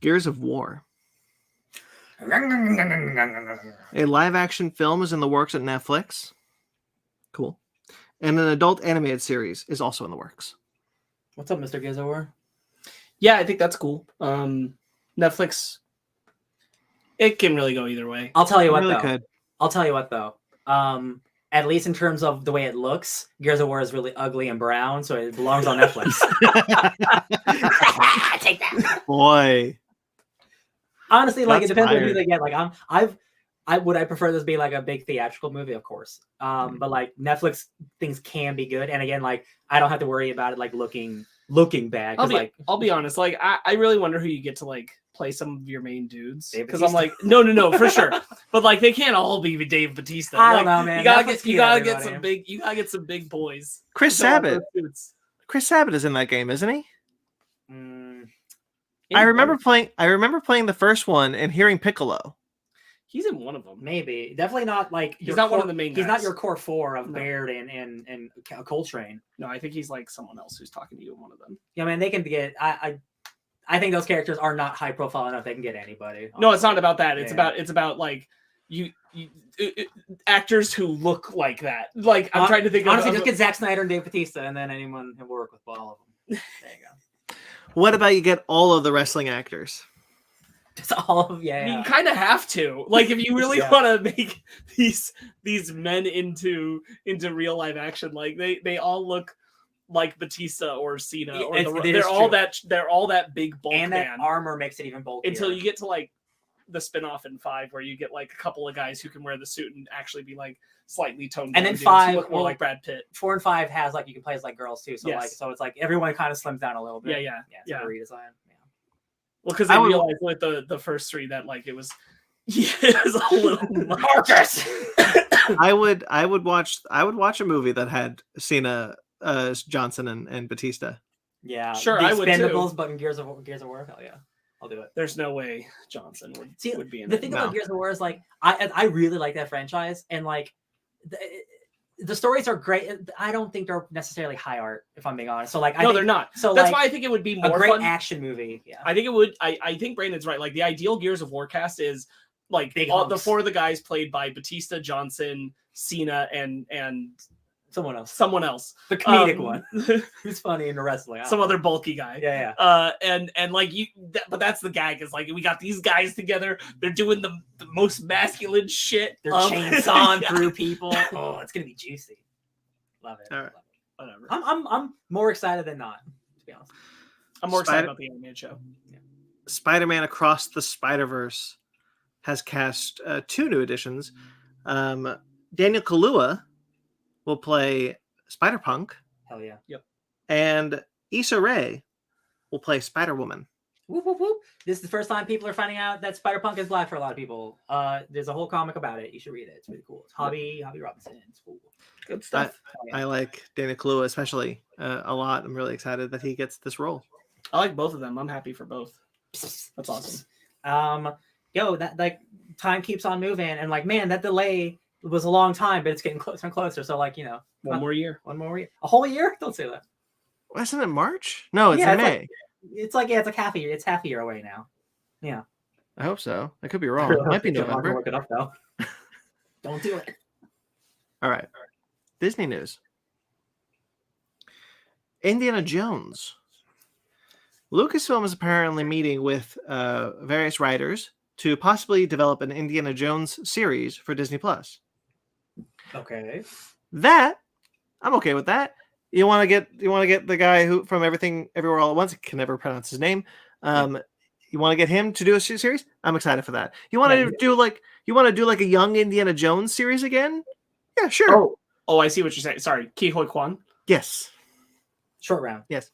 Gears of War. A live-action film is in the works at Netflix. Cool. And an adult animated series is also in the works. What's up, Mr. Gizor? Yeah, I think that's cool. Netflix, it can really go either way. I'll tell you It what, really though. could. I'll tell you what, though. At least in terms of the way it looks, Gears of War is really ugly and brown, so it belongs on Netflix. Take that. Boy. Honestly, like, Shots it depends on who fired. they get. Like, I prefer this be like a big theatrical movie, of course. But like Netflix things can be good, and again, like I don't have to worry about it like looking bad. I'll be honest. Like, I really wonder who you get to like play some of your main dudes, Dave because I'm like, no, for sure. But like, they can't all be Dave Bautista. I Like, don't know, man. You gotta Netflix get some big boys. Chris to fill out Sabat. those suits. Chris Sabat is in that game, isn't he? In I remember one- playing the first one and hearing Piccolo. He's in one of them. maybe definitely not like He's your not one core- of the main He's not guys. your core four of No. Baird and Coltrane. No, I think he's like someone else who's talking to you in one of them. Yeah, man, they can get. I think those characters are not high profile enough. They can get anybody. No, it's not about that. It's Yeah. about like you actors who look like that. Like, I'm trying to think Honestly, of just get Zack Snyder and Dave Bautista, and then anyone can work with all of them. There you go. What about you get all of the wrestling actors? Just all of You kind of have to. Like, if you really Yeah. want to make these men into real live action, like they all look like Batista or Cena, or It is they're all true. they're all that big bulk And that man. armor makes it even bulkier. Until you get to like the spin-off in 5, where you get like a couple of guys who can wear the suit and actually be like slightly toned And down then dudes who 5 look more well, like Brad Pitt. 4 and 5 has like you can play as like girls too. So Yes. so it's like everyone kind of slims down a little bit. Yeah. It's like a redesign. Yeah. Well, because I they would- realized with the first 3 that like it was it was a little much. Marcus! I would watch a movie that had Cena, Johnson, and Batista. Yeah, Sure, the I would too. Expendables, but in Gears of War, hell yeah, I'll do it. There's no way Johnson See, would be in the it. thing No. about Gears of War is like I really like that franchise, and like the stories are great. I don't think they're necessarily high art, if I'm being honest. So like, I No, think, they're not. So That's like, why I think it would be a more great fun. action movie. Yeah, I think it would. I think Brandon's right. Like, the ideal Gears of War cast is like Big all, the hunks. 4 of the guys played by Batista, Johnson, Cena, and someone else, someone else, the comedic one who's funny in the wrestling. I some don't other know. bulky guy. Yeah. And like but that's the gag, is like we got these guys together. They're doing the most masculine shit. They're chainsawing yeah. through people. Oh, it's gonna be juicy. Love it. All right. Whatever. I'm more excited than not, to be honest. I'm more excited Spider- about the animated show. Spider-Man Across the Spider-Verse has cast 2 new additions. Daniel Kaluuya will play Spider-Punk, Hell yeah. and Issa Rae will play Spider-Woman. Whoop, whoop, whoop. This is the first time people are finding out that Spider-Punk is black for a lot of people. There's a whole comic about it. You should read it. It's really cool. It's Hobby Robinson. It's cool. Good stuff. I like Daniel Kaluuya especially a lot. I'm really excited that he gets this role. I like both of them. I'm happy for both. That's awesome. That like time keeps on moving, and like man, that delay was a long time, but it's getting closer and closer. So like One more year. one more year, a whole year. Don't say that. Wasn't it March? No, it's Yeah, in it's May. It's like it's like half a year. It's half a year away now. Yeah. I hope so. I could be wrong. It might be November. Look it up though. Don't do it. All right. Disney news. Indiana Jones. Lucasfilm is apparently meeting with various writers to possibly develop an Indiana Jones series for Disney Plus. Okay. That I'm okay with that. You want to get the guy who from Everything Everywhere All at Once, I can never pronounce his name. You want to get him to do a series? I'm excited for that. You want to do like a young Indiana Jones series again? Yeah, sure. Oh, I see what you're saying. Sorry, Ki Hoi Kwan. Yes. Short round. Yes.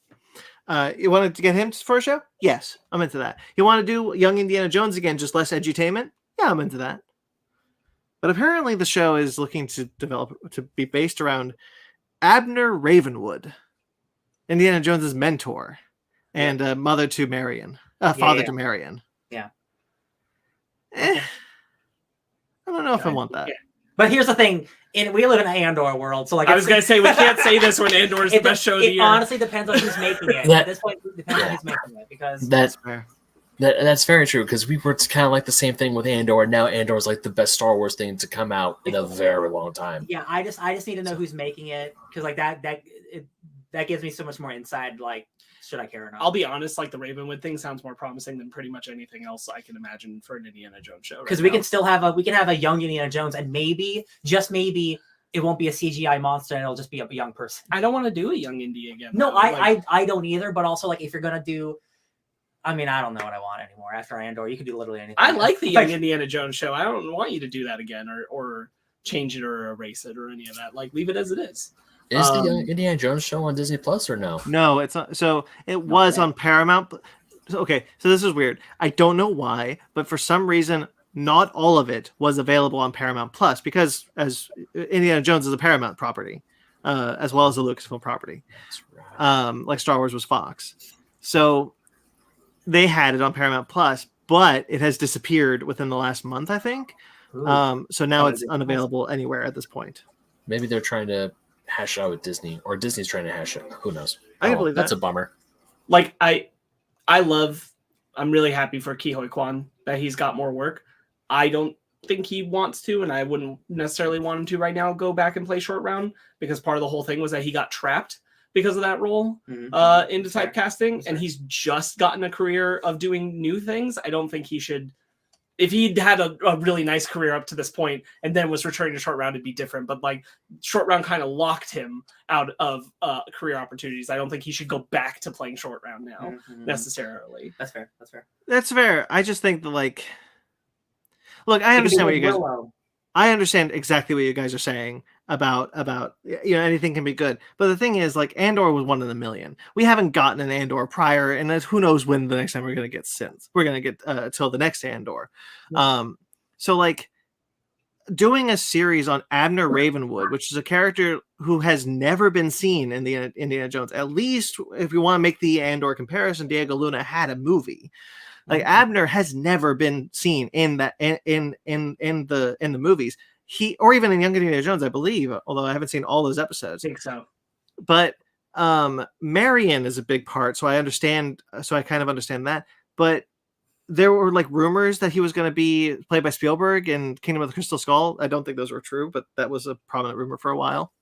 You wanted to get him for a show? Yes, I'm into that. You want to do Young Indiana Jones again, just less edutainment? Yeah, I'm into that. But apparently the show is looking to develop to be based around Abner Ravenwood, Indiana Jones's mentor, and father to Marion. To Marion. Yeah. I don't know if I want that. Yeah. But here's the thing: we live in an Andor world, so like I was gonna say we can't say this when Andor is the best show of the It year. honestly depends on who's making it. That- At this point, it depends on who's making it because That's Fair. That's very true, because we were kind of like the same thing with Andor, and now Andor is like the best Star Wars thing to come out in a very long time. Yeah, I just need to know who's making it, because like that gives me so much more insight. Like, should I care or not? I'll be honest, like the Ravenwood thing sounds more promising than pretty much anything else I can imagine for an Indiana Jones show. Because we can still have a young Indiana Jones, and maybe, just maybe, it won't be a CGI monster and it'll just be a young person. I don't want to do a young Indy again. No, I don't either. But also, like, if you're gonna do, I mean, I don't know what I want anymore. After Andor, you can do literally anything. I like the young Indiana Jones show. I don't want you to do that again or change it or erase it or any of that. Like, leave it as it is. Is the young Indiana Jones show on Disney Plus or no? No, it's not. So it was on Paramount. Okay, so this is weird. I don't know why, but for some reason, not all of it was available on Paramount Plus, because as Indiana Jones is a Paramount property, as well as a Lucasfilm property. That's right. Like Star Wars was Fox. So they had it on Paramount Plus, but it has disappeared within the last month, I think. So now it's unavailable anywhere at this point. Maybe they're trying to hash it out with Disney, or Disney's trying to hash it. Who knows? I can believe that's that. a bummer. Like, I'm really happy for Ke Huy Quan that he's got more work. I don't think he wants to, and I wouldn't necessarily want him to right now go back and play Short Round, because part of the whole thing was that he got trapped because of that role into typecasting, and he's just gotten a career of doing new things. I don't think he should. If he'd had a really nice career up to this point and then was returning to Short Round, it'd be different. But like, Short Round kind of locked him out of career opportunities. I don't think he should go back to playing Short Round now necessarily. That's fair. That's fair. I just think that, like, look, I understand what you guys. I understand exactly what you guys are saying about anything can be good, but the thing is, like, Andor was 1 in a million. We haven't gotten an Andor prior, and who knows when the next time we're going to get since we're going to get till the next Andor. So like, doing a series on Abner Ravenwood, which is a character who has never been seen in the Indiana Jones. At least if you want to make the Andor comparison, Diego Luna had a movie. Like, Abner has never been seen in that in the movies. Or even in Young Indiana Jones, I believe, although I haven't seen all those episodes. I think so. But Marion is a big part, so I kind of understand that. But there were like rumors that he was going to be played by Spielberg in Kingdom of the Crystal Skull. I don't think those were true, but that was a prominent rumor for a while.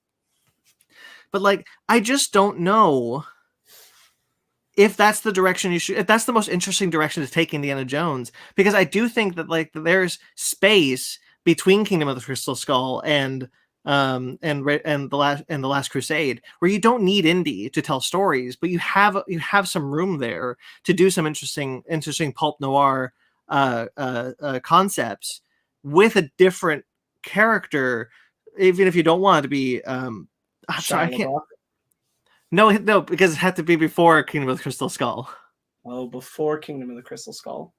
But like, I just don't know if that's the direction if that's the most interesting direction to take Indiana Jones, because I do think that, like, there's space between Kingdom of the Crystal Skull and the Last Crusade, where you don't need Indy to tell stories, but you have some room there to do some interesting pulp noir concepts with a different character, even if you don't want it to be. I'm sorry, I can't. No, because it had to be before Kingdom of the Crystal Skull. Oh, before Kingdom of the Crystal Skull.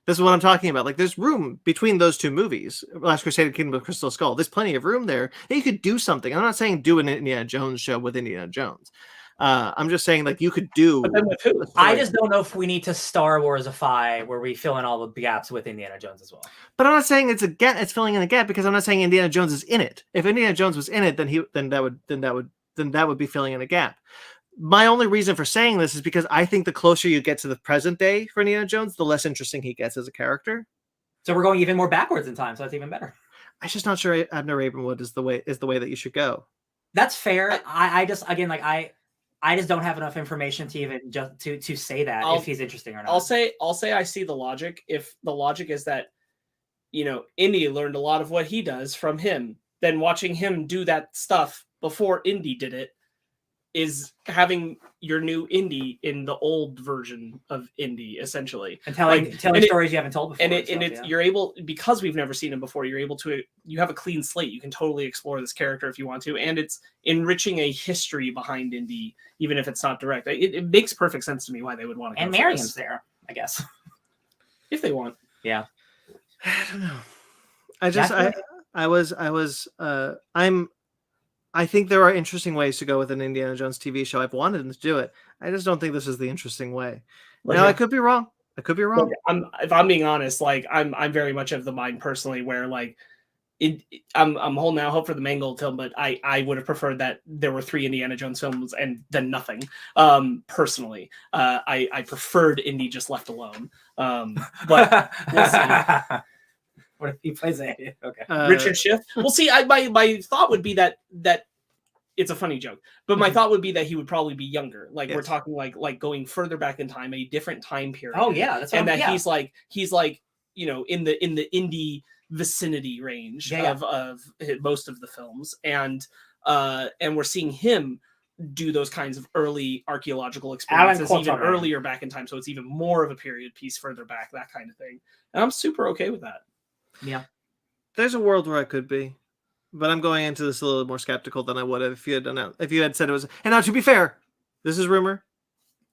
This is what I'm talking about. Like, there's room between those two movies, Last Crusade and Kingdom of the Crystal Skull. There's plenty of room there. And you could do something. I'm not saying do an Indiana Jones show with Indiana Jones. I'm just saying, like, you could do. But then with who? I just don't know if we need to Star Wars-ify where we fill in all the gaps with Indiana Jones as well. But I'm not saying it's a gap. It's filling in a gap, because I'm not saying Indiana Jones is in it. If Indiana Jones was in it, then that would be filling in a gap. My only reason for saying this is because I think the closer you get to the present day for Indiana Jones, the less interesting he gets as a character. So we're going even more backwards in time, so that's even better. I'm just not sure Abner Ravenwood is the way that you should go. That's fair. I just don't have enough information to even just to say that if he's interesting or not. I'll say I see the logic. If the logic is that, Indy learned a lot of what he does from him, then watching him do that stuff before Indy did it is having your new Indy in the old version of Indy, essentially, and telling stories you haven't told before. You're able, because we've never seen him before, you have a clean slate. You can totally explore this character if you want to, and it's enriching a history behind Indy, even if it's not direct. It makes perfect sense to me why they would want to. And Mariam's there, I guess, if they want. Yeah, I don't know. I think there are interesting ways to go with an Indiana Jones TV show. I've wanted them to do it. I just don't think this is the interesting way. Now, I could be wrong. If I'm being honest, like, I'm very much of the mind personally where, like, I'm holding out hope for the Mangold film, but I would have preferred that there were 3 Indiana Jones films and then nothing. Personally, I preferred Indy just left alone. But we'll see. What if he plays a okay? Richard Schiff. We'll see. My thought would be that it's a funny joke, but my thought would be that he would probably be younger. Like we're talking like going further back in time, a different time period. Oh yeah, that's what he's like you know in the indie vicinity range of most of the films, and we're seeing him do those kinds of early archaeological experiences even earlier back in time, so it's even more of a period piece further back, that kind of thing, and I'm super okay with that. Yeah, there's a world where I could be, but I'm going into this a little more skeptical than I would have if you had done it. If you had said it was, and now to be fair, this is rumor.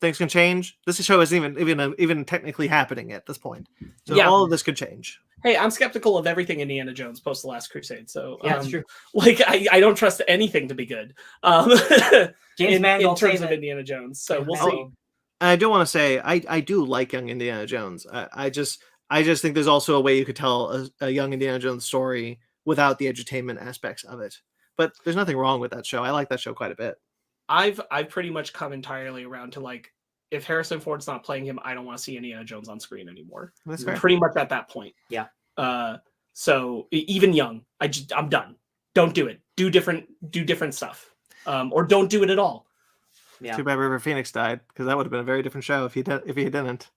Things can change. This show isn't even technically happening at this point, so all of this could change. Hey, I'm skeptical of everything Indiana Jones post The Last Crusade, so that's true. Like I don't trust anything to be good. James Mangold in terms of Indiana Jones, so we'll see. I do want to say I do like young Indiana Jones. I just think there's also a way you could tell a young Indiana Jones story without the edutainment aspects of it. But there's nothing wrong with that show. I like that show quite a bit. I've pretty much come entirely around to like, if Harrison Ford's not playing him, I don't want to see Indiana Jones on screen anymore. That's fair. Pretty much at that point. Yeah. So even young, I'm done. Don't do it. Do different stuff. Or don't do it at all. Yeah. Too bad River Phoenix died, because that would have been a very different show if he didn't.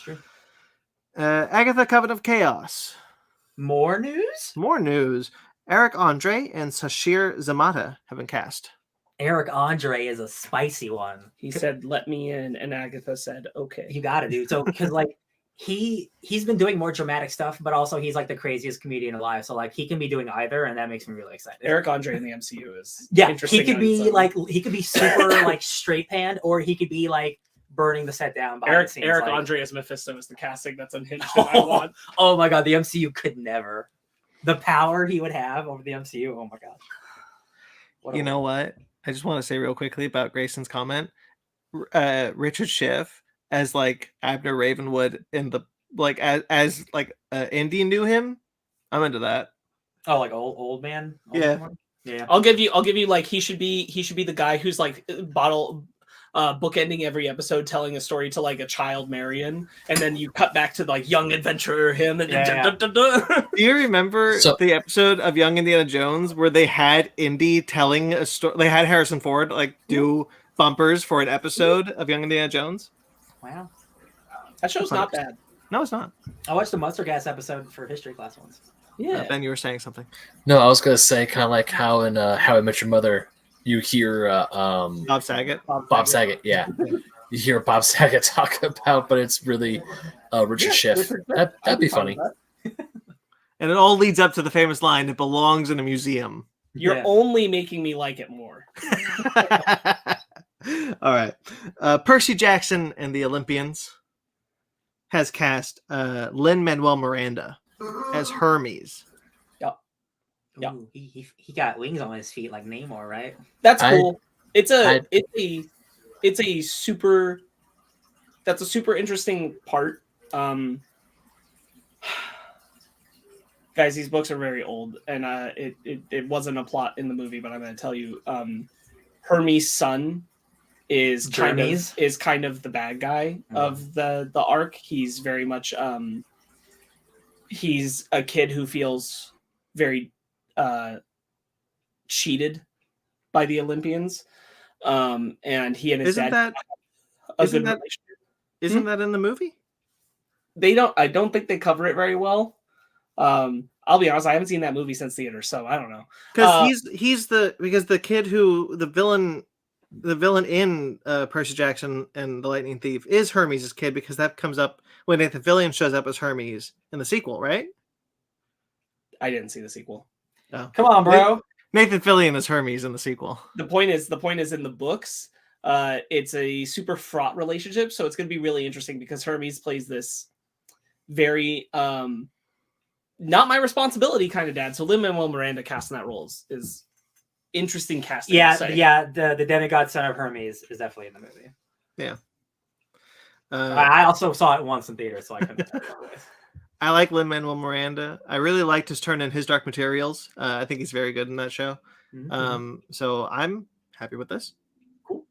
Sure. Agatha Coven of Chaos. More news. Eric Andre and Sashir Zamata have been cast. Eric Andre is a spicy one. He said, "Let me in," and Agatha said, "Okay." You got to do so, because like he's been doing more dramatic stuff, but also he's like the craziest comedian alive. So like he can be doing either, and that makes me really excited. Eric Andre in the MCU is interesting. He could be super like straight panned, or he could be like burning the set down. Eric Andre as Mephisto is the casting that's unhinged. I want. Oh my god, the MCU could never. The power he would have over the MCU. Oh my gosh. You know what? I just want to say real quickly about Grayson's comment. Richard Schiff as like Abner Ravenwood in the like as Indy knew him. I'm into that. Oh, like old man. Yeah. I'll give you like he should be the guy who's like bookending every episode, telling a story to like a child Marion, and then you cut back to like young adventurer him. And Do you remember the episode of Young Indiana Jones where they had Indy telling a story? They had Harrison Ford like do bumpers for an episode of Young Indiana Jones. Wow, that show's not bad. No, it's not. I watched the Mustard Gas episode for history class once. Yeah. Ben, you were saying something. No, I was gonna say kind of like how in How I Met Your Mother. You hear Bob Saget. Bob Saget, yeah. You hear Bob Saget talk about, but it's really Richard Schiff. That'd be funny. And it all leads up to the famous line, "It belongs in a museum." You're only making me like it more. All right. Percy Jackson and the Olympians has cast Lin-Manuel Miranda as Hermes. Yeah, he got wings on his feet like Namor, right? That's cool. It's a super interesting part. Guys, these books are very old, and it wasn't a plot in the movie, but I'm going to tell you, Hermes' son is kind of the bad guy of the arc. He's very much he's a kid who feels very cheated by the Olympians, and he and his dad isn't that in the movie? I don't think they cover it very well. I'll be honest, I haven't seen that movie since theater, so I don't know. Because because the kid who the villain in Percy Jackson and the Lightning Thief is Hermes' kid, because that comes up when Nathan Fillion shows up as Hermes in the sequel, right? I didn't see the sequel. Oh. Come on, bro. Nathan Fillion is Hermes in the sequel. The point is in the books, it's a super fraught relationship, so it's going to be really interesting because Hermes plays this very not my responsibility kind of dad. So Lin-Manuel Miranda casting that role is interesting casting. Yeah, the demigod son of Hermes is definitely in the movie. Yeah. I also saw it once in theater, so I couldn't. I like Lin-Manuel Miranda. I really liked his turn in His Dark Materials. I think he's very good in that show. So I'm happy with this. Cool.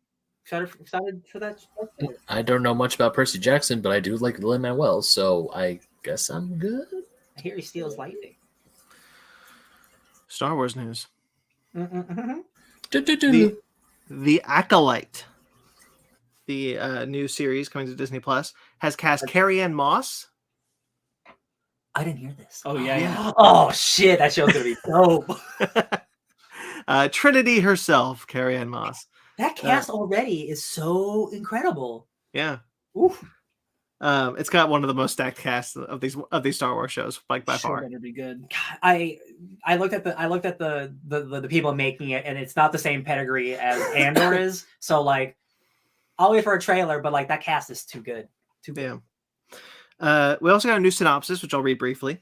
Excited for that. I don't know much about Percy Jackson, but I do like Lin-Manuel, so I guess I'm good. I hear he steals lightning. Star Wars news. The The Acolyte, the new series coming to Disney Plus, has cast Carrie-Anne Moss. I didn't hear this. Oh yeah. Oh shit, that show's gonna be dope. Trinity herself, Carrie-Anne Moss. That cast already is so incredible. Yeah. Oof. It's got one of the most stacked casts of these Star Wars shows, like by far. Better be good. God, I looked at the people making it, and it's not the same pedigree as Andor is. So like, I'll wait for a trailer, but like that cast is too good. Too good. Yeah. We also got a new synopsis, which I'll read briefly.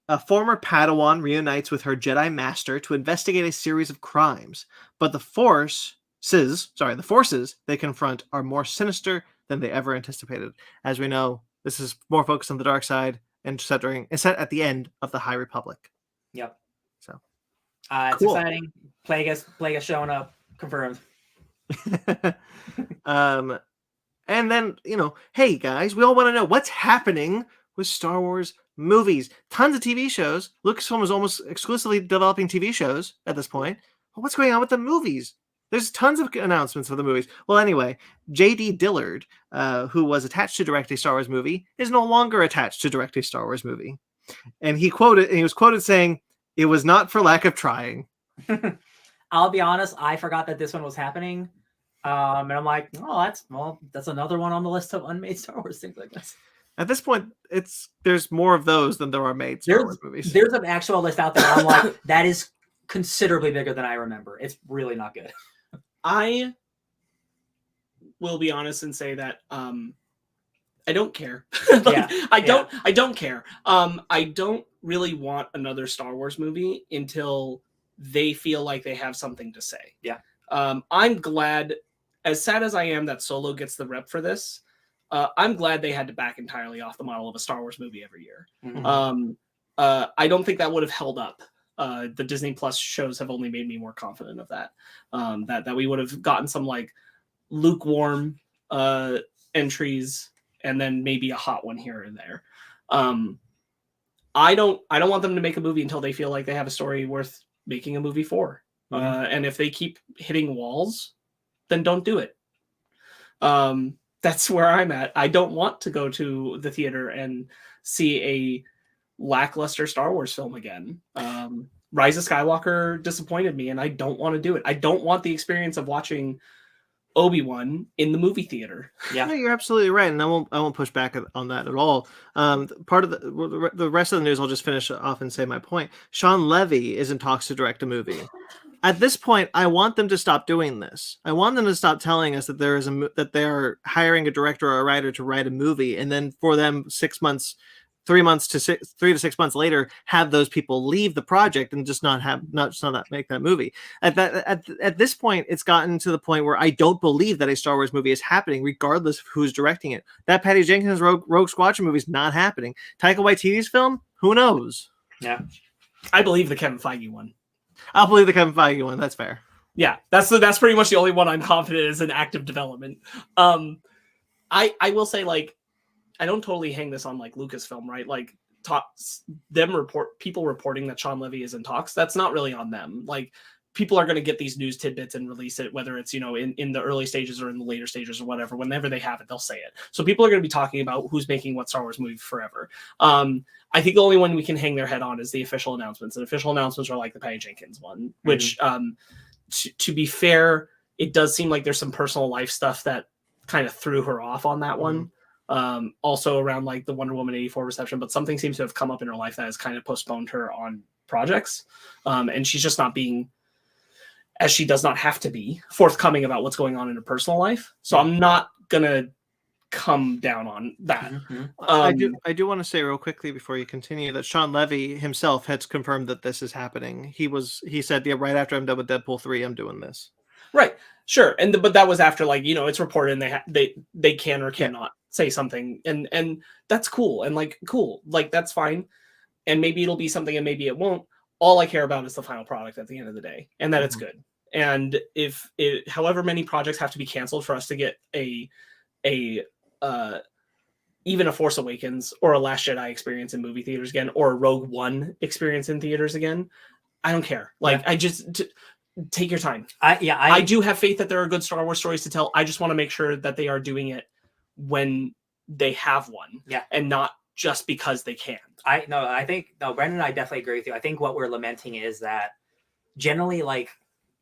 A former Padawan reunites with her Jedi Master to investigate a series of crimes, but the forces they confront are more sinister than they ever anticipated. As we know, this is more focused on the dark side and set at the end of the High Republic. Yep. So, it's cool. exciting. Plagueis showing up. Confirmed. And then, hey guys, we all want to know what's happening with Star Wars movies. Tons of TV shows. Lucasfilm is almost exclusively developing TV shows at this point. But what's going on with the movies? There's tons of announcements for the movies. Well, anyway, J.D. Dillard, who was attached to direct a Star Wars movie, is no longer attached to direct a Star Wars movie. And he was quoted saying, "It was not for lack of trying." I'll be honest, I forgot that this one was happening. And I'm like, that's another one on the list of unmade Star Wars things, I guess. At this point, there's more of those than there are made Star Wars movies. There's an actual list out there. I'm like, that is considerably bigger than I remember. It's really not good. I will be honest and say that I don't care. I don't care. I don't really want another Star Wars movie until they feel like they have something to say. Yeah. I'm glad, as sad as I am that Solo gets the rep for this, I'm glad they had to back entirely off the model of a Star Wars movie every year. Mm-hmm. I don't think that would have held up. The Disney Plus shows have only made me more confident of that. That we would have gotten some like lukewarm entries and then maybe a hot one here and there. I don't want them to make a movie until they feel like they have a story worth making a movie for. And if they keep hitting walls, then don't do it. That's where I'm at. I don't want to go to the theater and see a lackluster Star Wars film again. Rise of Skywalker disappointed me, and I don't want to do it. I don't want the experience of watching Obi-Wan in the movie theater. Yeah, no, you're absolutely right, and I won't push back on that at all. Part of the rest of the news, I'll just finish off and say my point. Sean Levy is in talks to direct a movie. At this point, I want them to stop doing this. I want them to stop telling us that that they're hiring a director or a writer to write a movie, and then for them 3 to 6 months later, have those people leave the project and just not make that movie. At this point, it's gotten to the point where I don't believe that a Star Wars movie is happening, regardless of who's directing it. That Patty Jenkins Rogue Squadron movie is not happening. Taika Waititi's film, who knows? Yeah, I believe the Kevin Feige one. I'll believe the Kevin Feige one. That's fair. Yeah, that's pretty much the only one I'm confident is in active development. I will say, like, I don't totally hang this on like Lucasfilm, right? Like people reporting that Sean Levy is in talks. That's not really on them. Like people are going to get these news tidbits and release it, whether it's, in the early stages or in the later stages or whatever, whenever they have it, they'll say it. So people are going to be talking about who's making what Star Wars movie forever. I think the only one we can hang their head on is the official announcements, and official announcements are like the Patty Jenkins one, which to be fair, it does seem like there's some personal life stuff that kind of threw her off on that one. Also around like the Wonder Woman 84 reception, but something seems to have come up in her life that has kind of postponed her on projects. And she's just not being, as she does not have to be, forthcoming about what's going on in her personal life. So I'm not going to come down on that. I do want to say real quickly before you continue that Sean Levy himself has confirmed that this is happening. He said, yeah, right after I'm done with Deadpool 3, I'm doing this. Right. Sure. But that was after, like, it's reported and they can or cannot say something, and that's cool, and like cool, like that's fine, and maybe it'll be something and maybe it won't. All I care about is the final product at the end of the day, and that it's good. And if it, however many projects have to be canceled for us to get a even a Force Awakens or a Last Jedi experience in movie theaters again, or a Rogue One experience in theaters again, I don't care. Like, I just take your time. I do have faith that there are good Star Wars stories to tell. I just want to make sure that they are doing it when they have one, and not just because they can. Brandon and I definitely agree with you. I think what we're lamenting is that generally, like,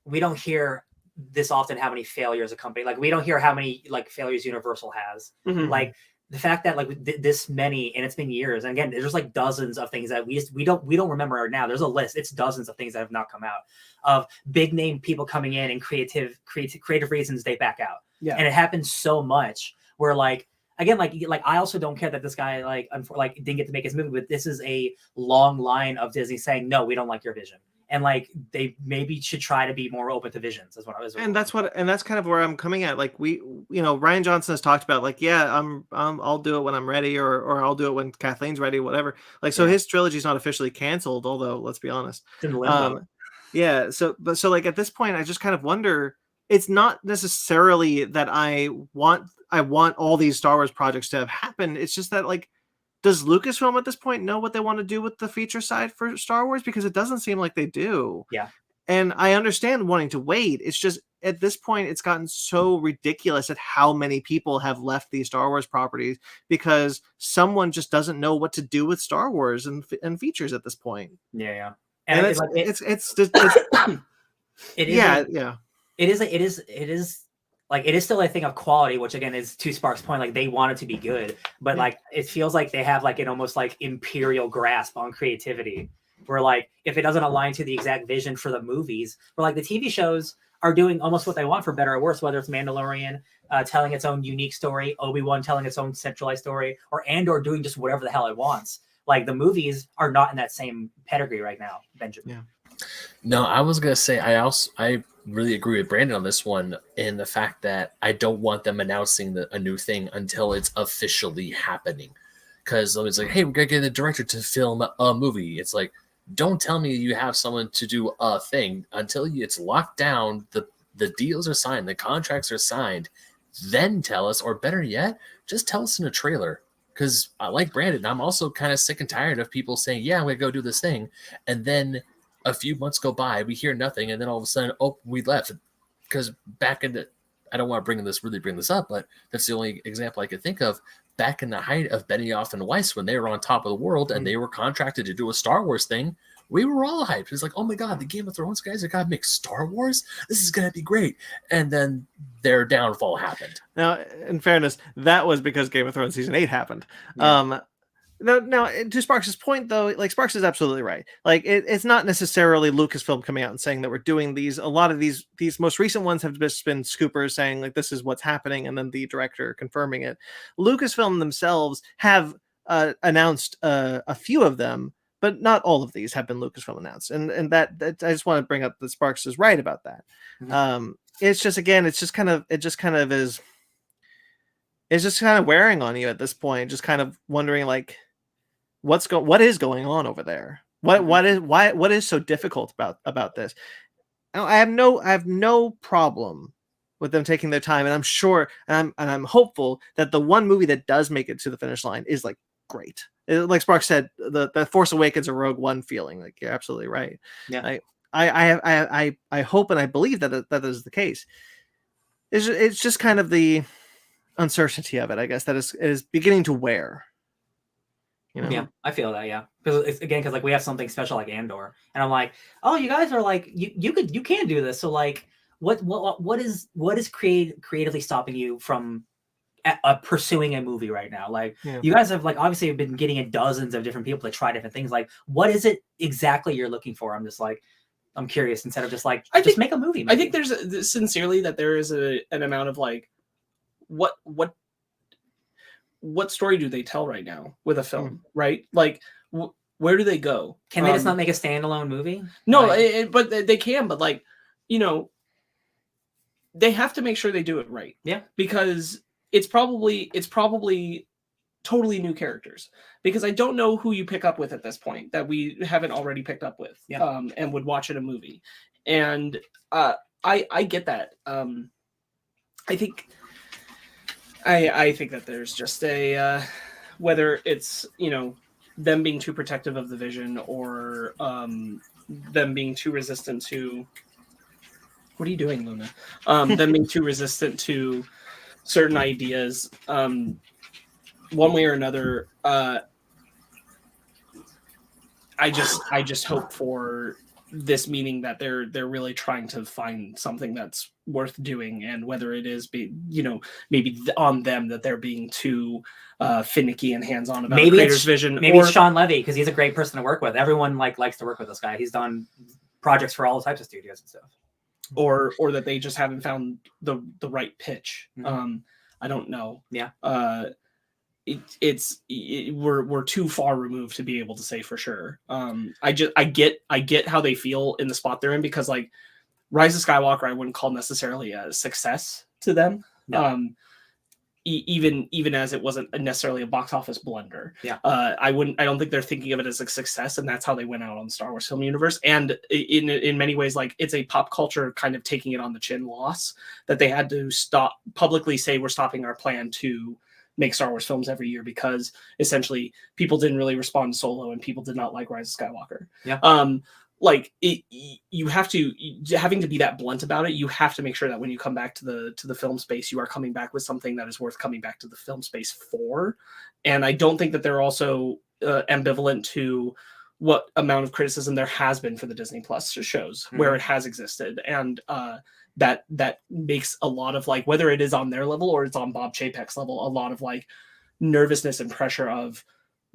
we don't hear this often how many failures a company, like, we don't hear how many like failures Universal has. Like, the fact that like this many, and it's been years, and again, there's like dozens of things that we don't remember right now. There's a list. It's dozens of things that have not come out, of big name people coming in and creative reasons they back out. And it happens so much where, like, again, like I also don't care that this guy like didn't get to make his movie, but this is a long line of Disney saying, no, we don't like your vision. And like they maybe should try to be more open to visions. Is what I was. And that's kind of where I'm coming at. Like, Rian Johnson has talked about, like, I'll do it when I'm ready, or I'll do it when Kathleen's ready, whatever. Like, so his trilogy's not officially canceled, although let's be honest. It's in limbo. So like at this point, I just kind of wonder. It's not necessarily that I want all these Star Wars projects to have happened. It's just that, like, does Lucasfilm at this point know what they want to do with the feature side for Star Wars? Because it doesn't seem like they do. Yeah. And I understand wanting to wait. It's just at this point, it's gotten so ridiculous at how many people have left these Star Wars properties because someone just doesn't know what to do with Star Wars and features at this point. Yeah. And it is still a thing of quality, which again is to Spark's point, like they want it to be good, but like it feels like they have like an almost like imperial grasp on creativity, where like if it doesn't align to the exact vision for the movies, where like the TV shows are doing almost what they want, for better or worse, whether it's Mandalorian telling its own unique story, Obi-Wan telling its own centralized story, or Andor doing just whatever the hell it wants. Like the movies are not in that same pedigree right now, Benjamin. Yeah. No, I was gonna say I really agree with Brandon on this one, in the fact that I don't want them announcing a new thing until it's officially happening. Because it's like, hey, we're gonna get a director to film a movie. It's like, don't tell me you have someone to do a thing until it's locked down. The deals are signed, the contracts are signed. Then tell us, or better yet, just tell us in a trailer. Because I like Brandon, I'm also kind of sick and tired of people saying, yeah, I'm gonna go do this thing, and then a few months go by, we hear nothing, and then all of a sudden, we left. Because back in I don't want to bring this up, but that's the only example I could think of. Back in the height of Benioff and Weiss, when they were on top of the world and they were contracted to do a Star Wars thing, we were all hyped. It's like, oh my God, the Game of Thrones guys are going to make Star Wars? This is going to be great. And then their downfall happened. Now, in fairness, that was because Game of Thrones Season 8 happened. Yeah. Now, to Sparks' point, though, like Sparks is absolutely right. Like it's not necessarily Lucasfilm coming out and saying that we're doing these. A lot of these most recent ones have just been scoopers saying like this is what's happening, and then the director confirming it. Lucasfilm themselves have announced a few of them, but not all of these have been Lucasfilm announced. And that I just want to bring up that Sparks is right about that. Mm-hmm. It's just kind of wearing on you at this point, just kind of wondering like what is going on over there? What is so difficult about this? I have no problem with them taking their time, and I'm sure and I'm hopeful that the one movie that does make it to the finish line is like great. Like Sparks said, the Force Awakens or Rogue One feeling. Like you're absolutely right. Yeah. I hope and I believe that is the case. It's just kind of the uncertainty of it, I guess, that is beginning to wear. You know? Yeah, I feel that. Yeah, because like we have something special like Andor, and I'm like, oh, you guys are like, you can do this. So like, what is creatively stopping you from pursuing a movie right now? Like, you guys have like obviously been getting in dozens of different people to try different things. Like, what is it exactly you're looking for? I'm just like, I'm curious. Instead of just like, just make a movie. Maybe. I think there's sincerely that there is an amount of like, what story do they tell right now with a film, right? Like, where do they go? Can they just not make a standalone movie? No, but they can. But like, they have to make sure they do it right. Yeah, because it's probably totally new characters, because I don't know who you pick up with at this point that we haven't already picked up with, and would watch in a movie. And I get that. I think that there's just a whether it's, you know, them being too protective of the vision, or them being too resistant to, what are you doing, Luna? Them being too resistant to certain ideas, one way or another. I just hope for this, meaning that they're really trying to find something that's worth doing, and whether it is maybe on them that they're being too finicky and hands-on about the creator's vision. Maybe it's Sean Levy, because he's a great person to work with. Everyone likes to work with this guy. He's done projects for all types of studios and stuff. Or that they just haven't found the right pitch. Mm-hmm. I don't know. Yeah. We're too far removed to be able to say for sure. I get how they feel in the spot they're in, because like Rise of Skywalker, I wouldn't call necessarily a success to them. No. Even as it wasn't necessarily a box office blunder. Yeah. I don't think they're thinking of it as a success, and that's how they went out on the Star Wars film universe. And in many ways, like, it's a pop culture kind of taking it on the chin loss that they had to stop publicly say, we're stopping our plan to make Star Wars films every year, because essentially people didn't really respond to Solo, and people did not like Rise of Skywalker. Yeah. Like, you have to, having to be that blunt about it, you have to make sure that when you come back to the film space, you are coming back with something that is worth coming back to the film space for. And I don't think that they're also ambivalent to what amount of criticism there has been for the Disney Plus shows, where it has existed. And that makes a lot of, like, whether it is on their level or it's on Bob Chapek's level, a lot of like nervousness and pressure of,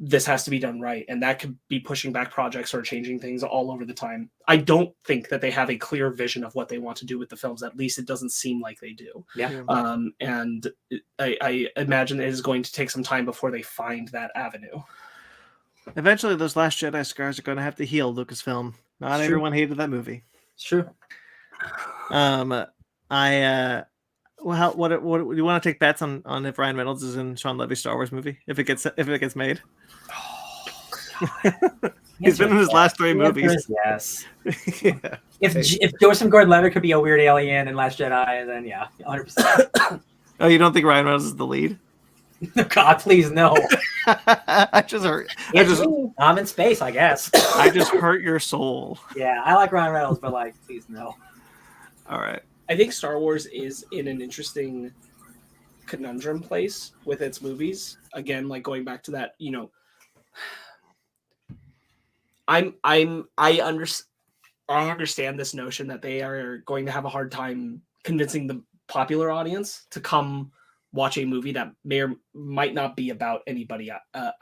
this has to be done right, and that could be pushing back projects or changing things all over the time. I don't think that they have a clear vision of what they want to do with the films. At least it doesn't seem like they do. Yeah. And I imagine it is going to take some time before they find that avenue. Eventually, those Last Jedi scars are going to have to heal, Lucasfilm. Not everyone hated that movie. It's true. What do you want to take bets on if Ryan Reynolds is in Sean Levy's Star Wars movie, if it gets made? He's been in his last 3 movies. Yes. Yeah. If Joseph Gordon-Levitt could be a weird alien in Last Jedi, then yeah, 100%. Oh, you don't think Ryan Reynolds is the lead? God, please no. I'm in space, I guess. I just hurt your soul. Yeah, I like Ryan Reynolds, but like, please no. All right. I think Star Wars is in an interesting conundrum place with its movies. Again, like going back to that, you know, I understand this notion that they are going to have a hard time convincing the popular audience to come watch a movie that may or might not be about anybody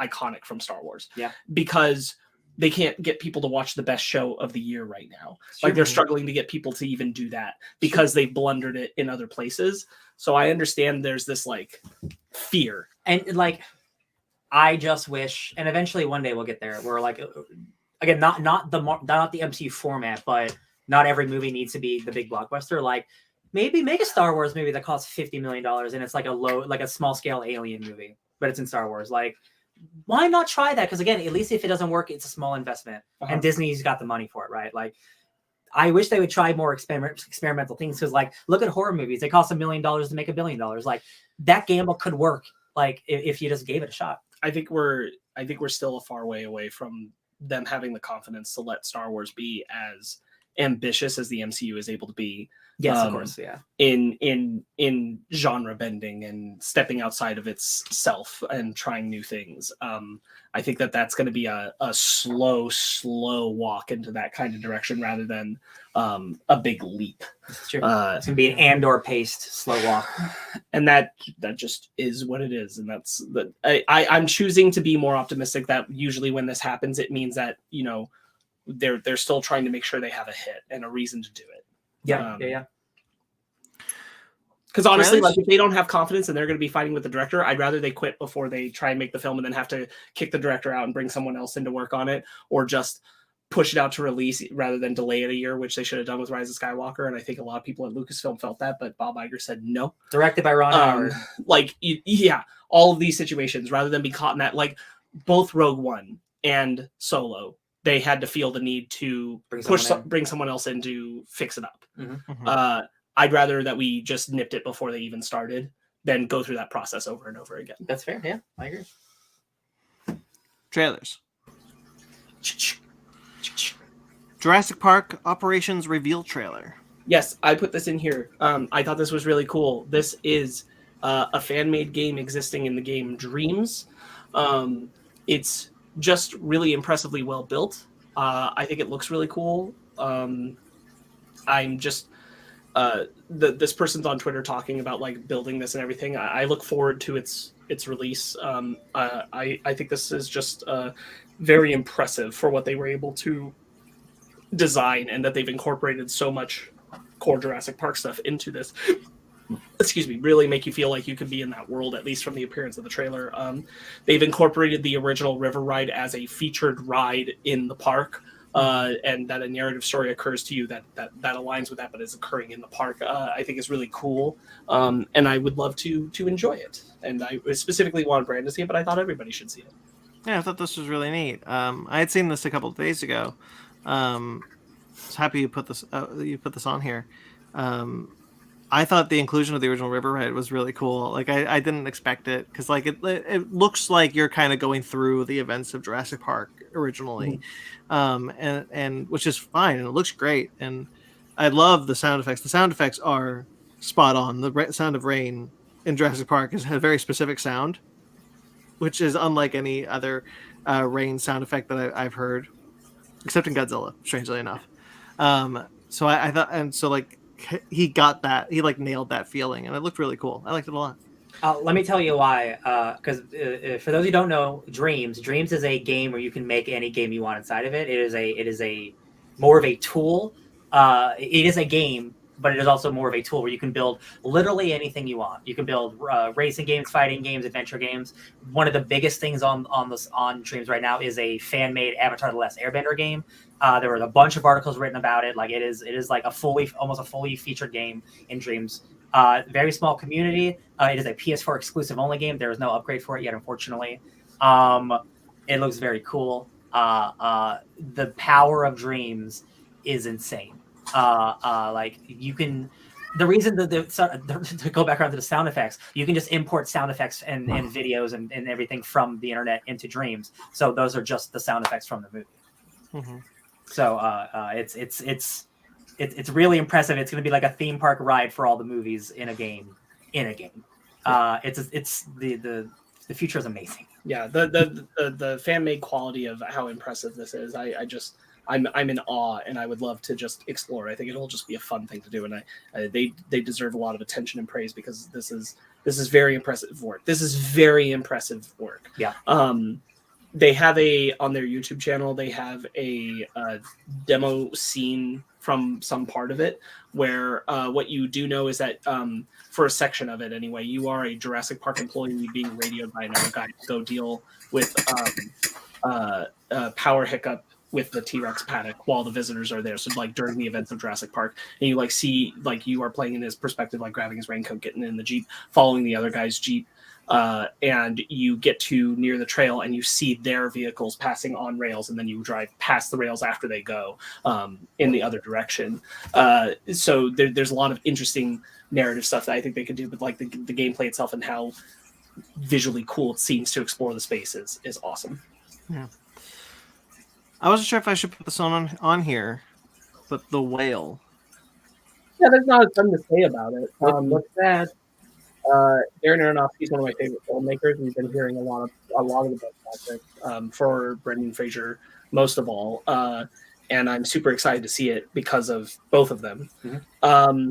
iconic from Star Wars. Yeah, because they can't get people to watch the best show of the year right now. Sure. Like, they're struggling to get people to even do that because they've blundered it in other places. So I understand there's this like fear. And like, I just wish, and eventually one day we'll get there, where like, again, not the MCU format, but not every movie needs to be the big blockbuster. Like, maybe make a Star Wars movie that costs $50 million and it's like a small scale alien movie, but it's in Star Wars. Like, why not try that? Because again, at least if it doesn't work, it's a small investment, and Disney's got the money for it, right? Like, I wish they would try more experimental things, because like, look at horror movies; they cost $1 million to make $1 billion. Like, that gamble could work, like if you just gave it a shot. I think we're still a far way away from them having the confidence to let Star Wars be as ambitious as the MCU is able to be. Yes, of course, yeah. In genre bending and stepping outside of its self and trying new things. I think that's going to be a slow walk into that kind of direction rather than a big leap. It's true. It's going to be an Andor paced slow walk, and that just is what it is. And that's that. I'm choosing to be more optimistic that usually when this happens, it means that, you know, they're still trying to make sure they have a hit and a reason to do it. Yeah. Because honestly, like, if they don't have confidence and they're going to be fighting with the director, I'd rather they quit before they try and make the film and then have to kick the director out and bring someone else in to work on it, or just push it out to release rather than delay it a year, which they should have done with Rise of Skywalker. And I think a lot of people at Lucasfilm felt that, but Bob Iger said no. Directed by Ron Howard. Like, yeah, all of these situations, rather than be caught in that, like both Rogue One and Solo, they had to feel the need to bring someone else in to fix it up. I'd rather that we just nipped it before they even started than go through that process over and over again. That's fair. Yeah, I agree. Trailers. Jurassic Park Operations Reveal trailer. Yes, I put this in here. I thought this was really cool. This is a fan-made game existing in the game Dreams. It's just really impressively well built. I think it looks really cool. I'm just this person's on Twitter talking about like building this and everything. I look forward to its release. I think this is just very impressive for what they were able to design, and that they've incorporated so much core Jurassic Park stuff into this. Excuse me, really make you feel like you could be in that world, at least from the appearance of the trailer. They've incorporated the original river ride as a featured ride in the park, and that a narrative story occurs to you that aligns with that, but is occurring in the park. I think is really cool, and I would love to enjoy it. And I specifically wanted Brandon to see it, but I thought everybody should see it. Yeah, I thought this was really neat. I had seen this a couple of days ago. I was happy you put this on here. I thought the inclusion of the original river ride was really cool. Like I didn't expect it, because like it looks like you're kind of going through the events of Jurassic Park originally, and which is fine, and it looks great. And I love the sound effects. The sound effects are spot on. The sound of rain in Jurassic Park has a very specific sound, which is unlike any other rain sound effect that I've heard, except in Godzilla, strangely enough. So I thought, and so like he got that, he like nailed that feeling, and it looked really cool. I liked it a lot. Let me tell you why. Because for those who don't know, Dreams is a game where you can make any game you want inside of it. It is a more of a tool. It is a game, but it is also more of a tool where you can build literally anything you want. You can build racing games, fighting games, adventure games. One of the biggest things on Dreams right now is a fan-made Avatar: The Last Airbender game. There were a bunch of articles written about it. Like it is like almost a fully featured game in Dreams. Very small community. It is a PS4 exclusive only game. There is no upgrade for it yet, unfortunately. It looks very cool. The power of Dreams is insane. Like you can, the reason that to go back around to the sound effects, you can just import sound effects and videos and everything from the internet into Dreams. So those are just the sound effects from the movie. Mm-hmm. So it's really impressive. It's going to be like a theme park ride for all the movies in a game. It's the future is amazing. Yeah, the fan made quality of how impressive this is. I'm in awe, and I would love to just explore. I think it'll just be a fun thing to do, and they deserve a lot of attention and praise, because this is very impressive work. This is very impressive work. Yeah. They have on their YouTube channel, they have a demo scene from some part of it where what you do know is that for a section of it anyway, you are a Jurassic Park employee being radioed by another guy to go deal with power hiccup with the T-Rex paddock while the visitors are there. So like during the events of Jurassic Park, and you like see like you are playing in his perspective, like grabbing his raincoat, getting in the Jeep, following the other guy's Jeep. And you get to near the trail and you see their vehicles passing on rails, and then you drive past the rails after they go in the other direction. So there's a lot of interesting narrative stuff that I think they could do, but like the gameplay itself and how visually cool it seems to explore the space is awesome. Yeah. I wasn't sure if I should put this on here, but the whale. Yeah, there's not a ton to say about it. What's that? Darren Aronofsky is one of my favorite filmmakers. We've been hearing a lot of the best projects for Brendan Fraser, most of all, and I'm super excited to see it because of both of them. Mm-hmm.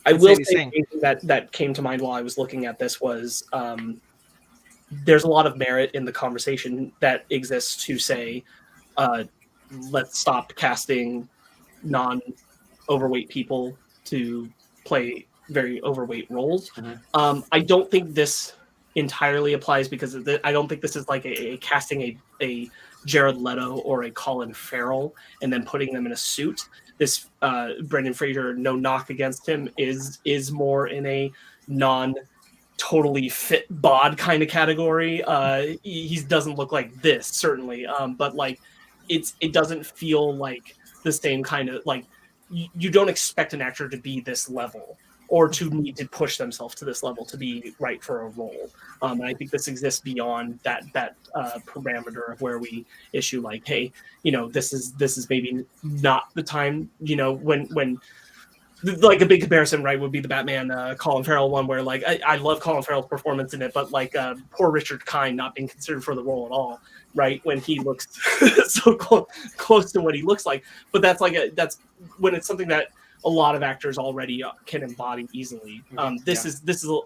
I will say that came to mind while I was looking at this was there's a lot of merit in the conversation that exists to say, let's stop casting non-overweight people to play very overweight roles. Mm-hmm. I don't think this entirely applies because I don't think this is like a casting a Jared Leto or a Colin Farrell and then putting them in a suit. This Brendan Fraser, no knock against him, is more in a non totally fit bod kind of category. He doesn't look like this certainly, but like it doesn't feel like the same kind of like you don't expect an actor to be this level or to need to push themselves to this level to be right for a role. And I think this exists beyond that parameter of where we issue like, hey, this is maybe not the time, when like a big comparison, right, would be the Batman Colin Farrell one, where like I love Colin Farrell's performance in it, but like poor Richard Kind not being considered for the role at all, right, when he looks so close to what he looks like. But that's when it's something that a lot of actors already can embody easily. This is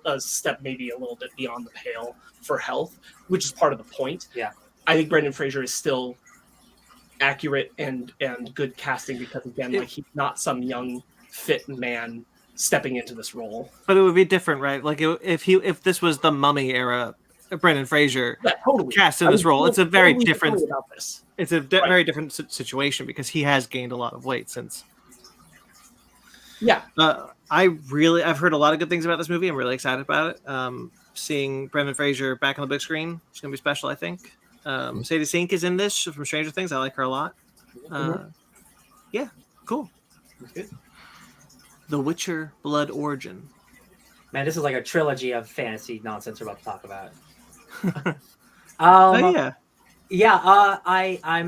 a step maybe a little bit beyond the pale for health, which is part of the point. Yeah, I think Brendan Fraser is still accurate and good casting because again, like he's not some young fit man stepping into this role. But it would be different, right? Like if this was the Mummy era, Brendan Fraser totally cast in this role, it's a very different. About this. It's a very different situation because he has gained a lot of weight since. Yeah. I've heard a lot of good things about this movie. I'm really excited about it. Seeing Brendan Fraser back on the big screen is going to be special, I think. Sadie Sink is in this from Stranger Things. I like her a lot. Yeah, cool. That's good. The Witcher Blood Origin. Man, this is like a trilogy of fantasy nonsense we're about to talk about. I'm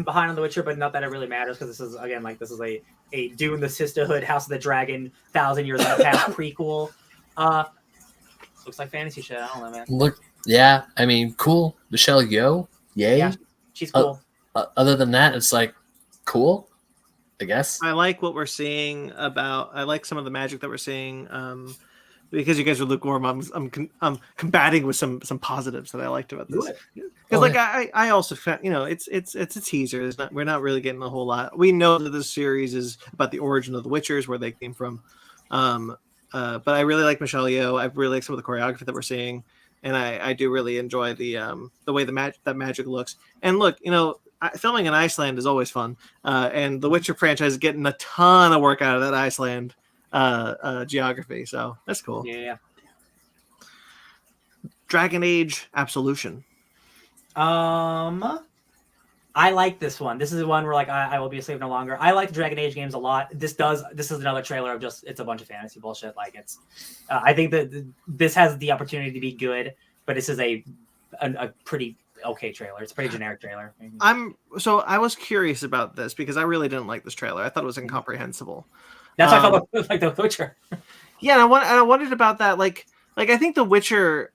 behind on The Witcher, but not that it really matters because this is a Dune the Sisterhood, House of the Dragon, 1,000 Years in the Past prequel. Looks like fantasy shit. I don't know, man. Look, yeah, I mean, cool. Michelle Yeoh, yay. Yeah, she's cool. Other than that, it's like cool, I guess. I like what we're seeing I like some of the magic that we're seeing. Because you guys are lukewarm, I'm combating with some positives that I liked about this. Because I also found, it's a teaser. We're not really getting a whole lot. We know that this series is about the origin of the Witchers, where they came from. But I really like Michelle Yeoh. I really like some of the choreography that we're seeing, and I do really enjoy the way that magic looks. And look, filming in Iceland is always fun, and the Witcher franchise is getting a ton of work out of that Iceland geography, so that's cool. Yeah. Dragon Age Absolution. I like this one. This is the one where like I will be a slave no longer. I like the Dragon Age games a lot. This is another trailer of just it's a bunch of fantasy bullshit. Like it's I think that this has the opportunity to be good, but this is a pretty okay trailer. It's a pretty generic trailer. I was curious about this because I really didn't like this trailer. I thought it was incomprehensible. That's why I felt like The Witcher. Yeah, and I wondered about that. Like I think The Witcher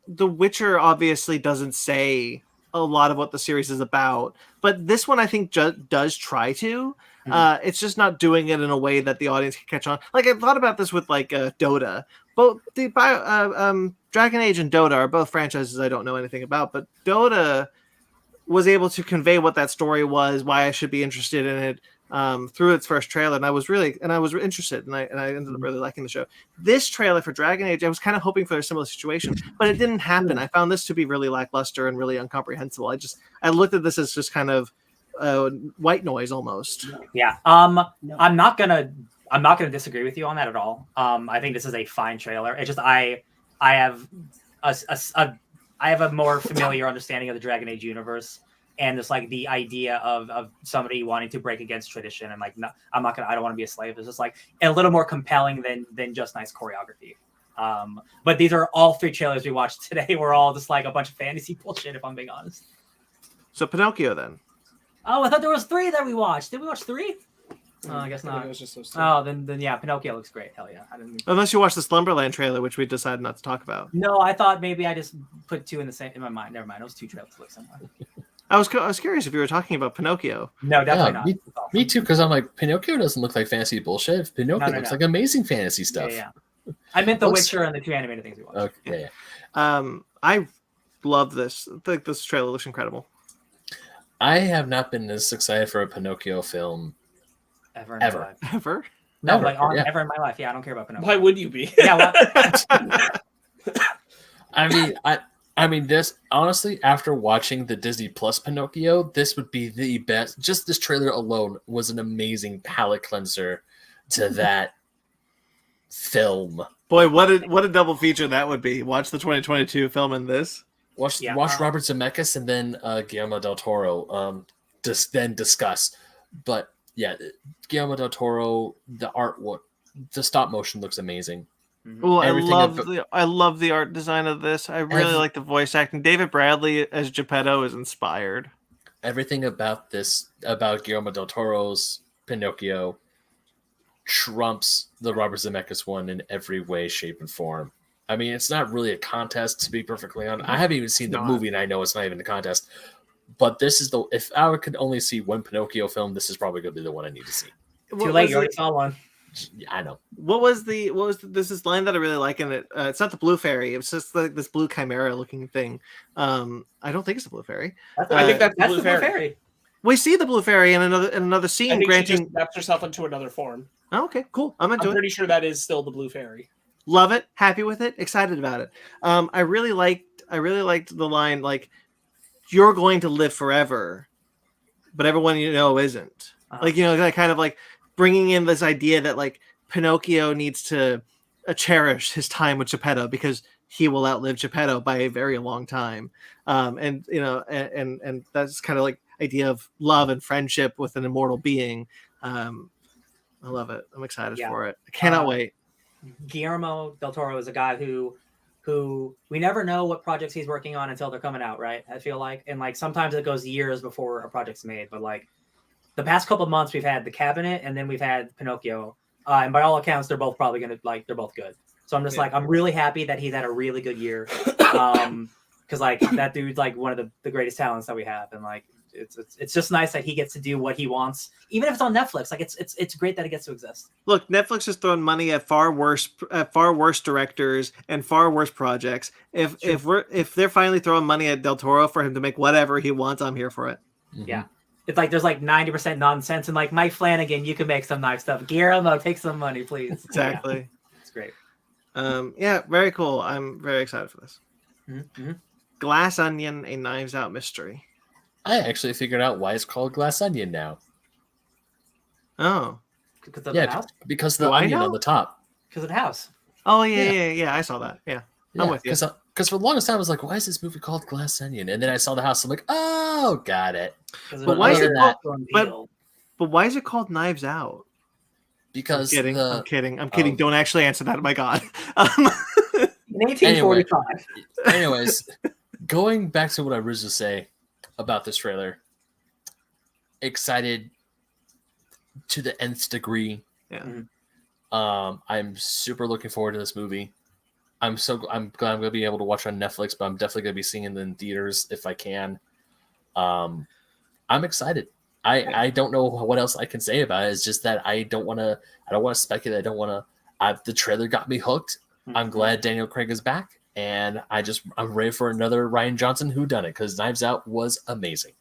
obviously doesn't say a lot of what the series is about, but this one I think does try to. It's just not doing it in a way that the audience can catch on. Like I thought about this with like Dota. Both Dragon Age and Dota are both franchises I don't know anything about, but Dota was able to convey what that story was, why I should be interested in it. Through its first trailer, and I was interested, and I ended up really liking the show. This trailer for Dragon Age, I was kind of hoping for a similar situation, but it didn't happen. I found this to be really lackluster and really incomprehensible. I looked at this as just kind of white noise almost. Yeah. I'm not gonna disagree with you on that at all. I think this is a fine trailer. It's just I have a more familiar understanding of the Dragon Age universe. And just like the idea of somebody wanting to break against tradition and like, no, I don't want to be a slave. It's just like a little more compelling than just nice choreography. But these are all three trailers we watched today. We're all just like a bunch of fantasy bullshit, if I'm being honest. So Pinocchio then. Oh, I thought there was three that we watched. Did we watch three? Oh, I guess not. It was just those two. Oh, then yeah, Pinocchio looks great. Hell yeah. Unless you watched the Slumberland trailer, which we decided not to talk about. No, I thought maybe I just put two in my mind. Never mind. It was two trailers that look similar. I was curious if you were talking about Pinocchio. No, definitely not. Me too, because I'm like, Pinocchio doesn't look like fantasy bullshit. Pinocchio looks like amazing fantasy stuff. Yeah. I meant The Witcher and the two animated things we watched. Okay. I love this. I think this trailer looks incredible. I have not been this excited for a Pinocchio film ever in my life. Ever? No, ever in my life. Yeah, I don't care about Pinocchio. Why would you be? Yeah, well, I mean, I mean, this honestly, after watching the Disney Plus Pinocchio, this would be the best. Just this trailer alone was an amazing palate cleanser to that film. Boy, what a double feature that would be. Watch the 2022 film and this. Watch Robert Zemeckis and then Guillermo del Toro. Then discuss. But yeah, Guillermo del Toro, the stop motion looks amazing. Well, I love the art design of this. I really like the voice acting. David Bradley as Geppetto is inspired. Everything about Guillermo del Toro's Pinocchio trumps the Robert Zemeckis one in every way, shape, and form. I mean, it's not really a contest, to be perfectly honest. I haven't even seen the movie, and I know it's not even a contest. But this is if I could only see one Pinocchio film, this is probably going to be the one I need to see. Too late, you already saw one. Yeah, I know. What was this line that I really like in it? It's not the blue fairy. It's just like this blue chimera looking thing. I don't think it's the blue fairy. I think that's the blue fairy. We see the blue fairy in another scene. I think she just adapts herself into another form. Oh, okay, cool. I'm pretty sure that is still the blue fairy. Love it. Happy with it. Excited about it. I really liked the line like, "You're going to live forever, but everyone you know isn't." Like, you know, that kind of like bringing in this idea that like Pinocchio needs to cherish his time with Geppetto because he will outlive Geppetto by a very long time. And you know, and that's kind of like idea of love and friendship with an immortal being. I love it. I'm excited for it. I cannot wait. Guillermo del Toro is a guy who we never know what projects he's working on until they're coming out, right? I feel like, and like sometimes it goes years before a project's made, but like the past couple of months we've had The Cabinet and then we've had Pinocchio, and by all accounts they're both probably gonna they're both good. So I'm just like, I'm really happy that he's had a really good year, because like that dude's like one of the greatest talents that we have, and like it's just nice that he gets to do what he wants, even if it's on Netflix. Like it's great that it gets to exist. Look, Netflix has thrown money at far worse directors and far worse projects. If they're finally throwing money at Del Toro for him to make whatever he wants, I'm here for it. Mm-hmm. Yeah. It's like there's like 90% nonsense and like Mike Flanagan, you can make some nice stuff. Guillermo, take some money, please. Exactly. Yeah. It's great. Yeah, very cool. I'm very excited for this. Mm-hmm. Glass Onion, a Knives Out mystery. I actually figured out why it's called Glass Onion now. Oh. Because of the house? Because the onion on the top. Because of the house. Oh, yeah. I saw that. Yeah. I'm with you. Because for the longest time, I was like, why is this movie called Glass Onion? And then I saw the house. I'm like, oh, got it. But why is it but why is it called Knives Out? Because I'm kidding. Don't actually answer that. My God. In 1845. Anyways, going back to what I originally say about this trailer, excited to the nth degree. Yeah. I'm super looking forward to this movie. I'm glad I'm going to be able to watch it on Netflix, but I'm definitely going to be seeing it in theaters if I can. I'm excited. I don't know what else I can say about it. It's just that I don't want to speculate. The trailer got me hooked. Mm-hmm. I'm glad Daniel Craig is back, and I'm ready for another Rian Johnson whodunit because Knives Out was amazing.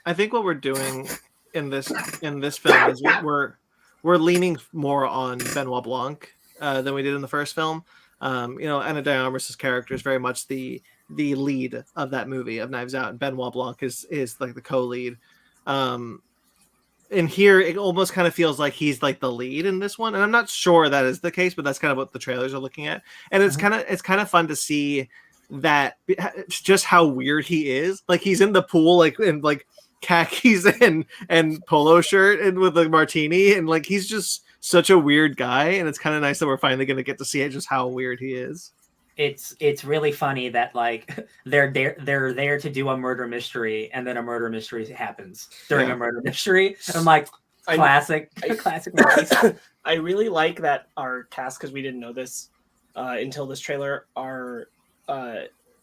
I think what we're doing in this film is we're leaning more on Benoit Blanc than we did in the first film. Ana de Armas' character is very much the lead of that movie of Knives Out, and Benoit Blanc is like the co-lead. And here it almost kind of feels like he's like the lead in this one, and I'm not sure that is the case, but that's kind of what the trailers are looking at, and it's kind of fun to see that just how weird he is. Like he's in the pool, like in like khakis and polo shirt and with a martini, and like he's just such a weird guy, and it's kind of nice that we're finally going to get to see just how weird he is. It's really funny that like they're there to do a murder mystery, and then a murder mystery happens during a murder mystery. And I'm like, classic. I really like that our cast, because we didn't know this until this trailer, are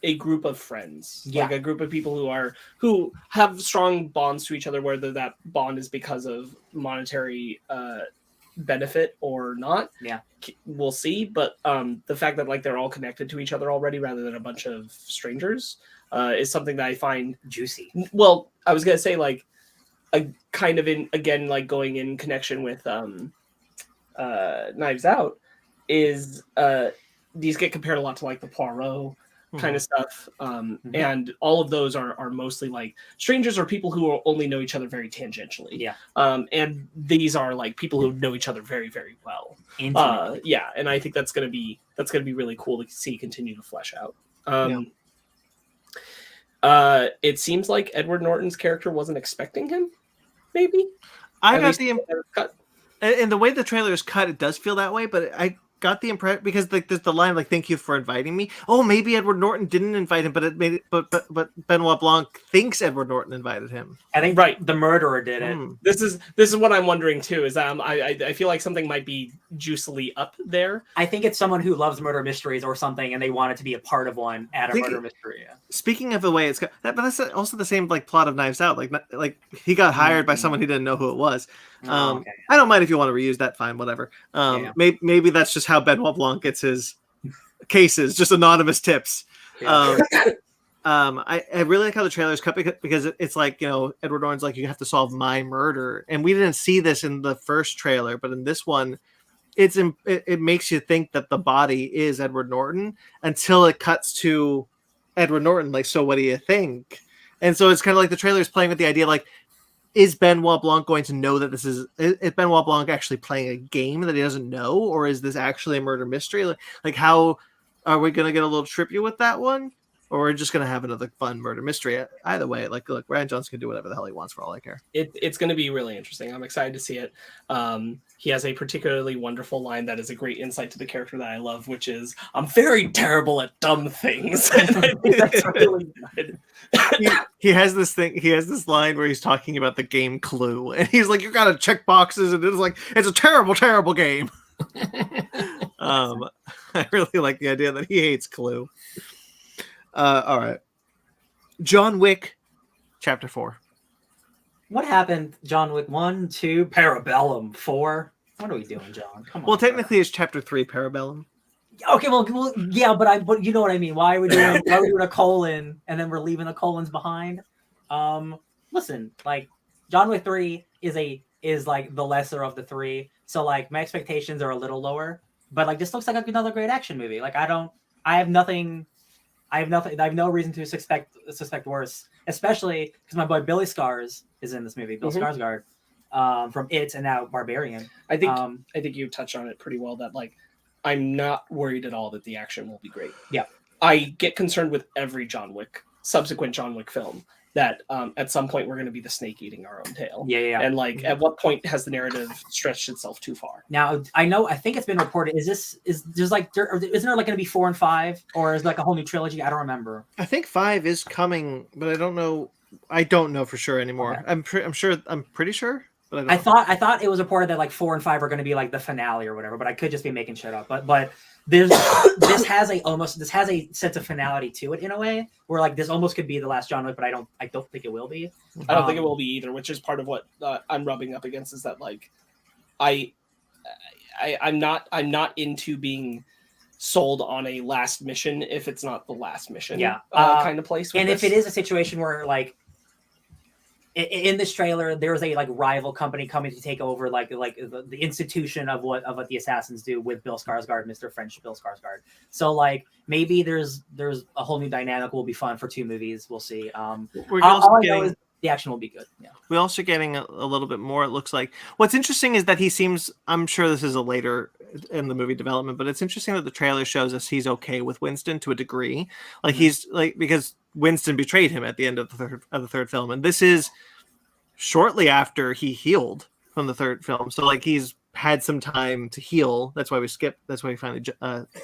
a group of friends, like a group of people who have strong bonds to each other, whether that bond is because of monetary benefit or not, we'll see. But the fact that like they're all connected to each other already rather than a bunch of strangers is something that I find juicy. Well, I was gonna say like a kind of like going in connection with Knives Out is these get compared a lot to like the Poirot kind of stuff. And all of those are mostly like strangers or people who only know each other very tangentially. Yeah. And these are like people who know each other very, very well. Yeah, and I think that's gonna be really cool to see continue to flesh out. It seems like Edward Norton's character wasn't expecting him. Maybe I got the cut. And the way the trailer is cut, it does feel that way. But I got the impression because like there's the line like "Thank you for inviting me." Oh, maybe Edward Norton didn't invite him, but it made it. But Benoit Blanc thinks Edward Norton invited him. I think the murderer did it. This is what I'm wondering too. Is I feel like something might be juicily up there. I think it's someone who loves murder mysteries or something, and they wanted to be a part of one at a murder mystery. Yeah. Speaking of the way it's got, but that's also the same like plot of Knives Out. Like he got hired by someone he didn't know who it was. Okay. I don't mind if you want to reuse that. Fine, whatever. Maybe that's just how Benoit Blanc gets his cases, just anonymous tips. I really like how the trailer's cut because it's like, you know, Edward Norton's like, you have to solve my murder, and we didn't see this in the first trailer, but in this one, it makes you think that the body is Edward Norton until it cuts to Edward Norton. Like, so what do you think? And so it's kind of like the trailer is playing with the idea, like, is Benoit Blanc going to know that this is Benoit Blanc actually playing a game that he doesn't know, or is this actually a murder mystery? Like how are we going to get a little trippy with that one, or we're just going to have another fun murder mystery? Either way, like, look, Ryan Johnson can do whatever the hell he wants for all I care. It's going to be really interesting. I'm excited to see it. He has a particularly wonderful line that is a great insight to the character that I love, which is, "I'm very terrible at dumb things." And I think that's really good. He has this thing. He has this line where he's talking about the game Clue, and he's like, "You got to check boxes," and it's like, it's a terrible, terrible game. I really like the idea that he hates Clue. All right, John Wick, Chapter 4. What happened? John Wick 1, 2, Parabellum 4. What are we doing, John? Come on. Well, technically, it's Chapter 3, Parabellum. Okay, well, yeah, but you know what I mean. Why are we doing a colon and then we're leaving the colons behind? Listen, like John Wick 3 is like the lesser of the three, so like my expectations are a little lower. But like this looks like another great action movie. Like I have no reason to suspect worse, especially because my boy Billy Scars is in this movie. Bill Skarsgård, from It and now Barbarian. I think you touched on it pretty well. That like I'm not worried at all that the action will be great. Yeah, I get concerned with every subsequent John Wick film that at some point we're going to be the snake eating our own tail. Yeah. And like, at what point has the narrative stretched itself too far? Now, I think it's been reported. Isn't there like going to be 4 and 5, or is like a whole new trilogy? I don't remember. I think 5 is coming, but I don't know. I don't know for sure anymore. Okay. I'm pretty sure. But I thought it was reported that like 4 and 5 are going to be like the finale or whatever, but I could just be making shit up. But this has a sense of finality to it in a way where like this almost could be the last John Wick, but I don't think it will be. I don't think it will be either, which is part of what I'm rubbing up against is that like I'm not into being sold on a last mission if it's not the last mission. Kind of place. And if it is a situation where like in this trailer, there's a like rival company coming to take over like the institution of what the assassins do with Bill Skarsgård, Mr. French Bill Skarsgård. So like maybe there's a whole new dynamic. Will be fun for 2 movies. We'll see. We're also getting the action will be good. Yeah. We're also getting a little bit more. It looks like what's interesting is that he seems. I'm sure this is a later in the movie development, but it's interesting that the trailer shows us he's okay with Winston to a degree. Like he's like because Winston betrayed him at the end of the third film, and this is shortly after he healed from the third film. So like he's had some time to heal. That's why we skipped. That's why we finally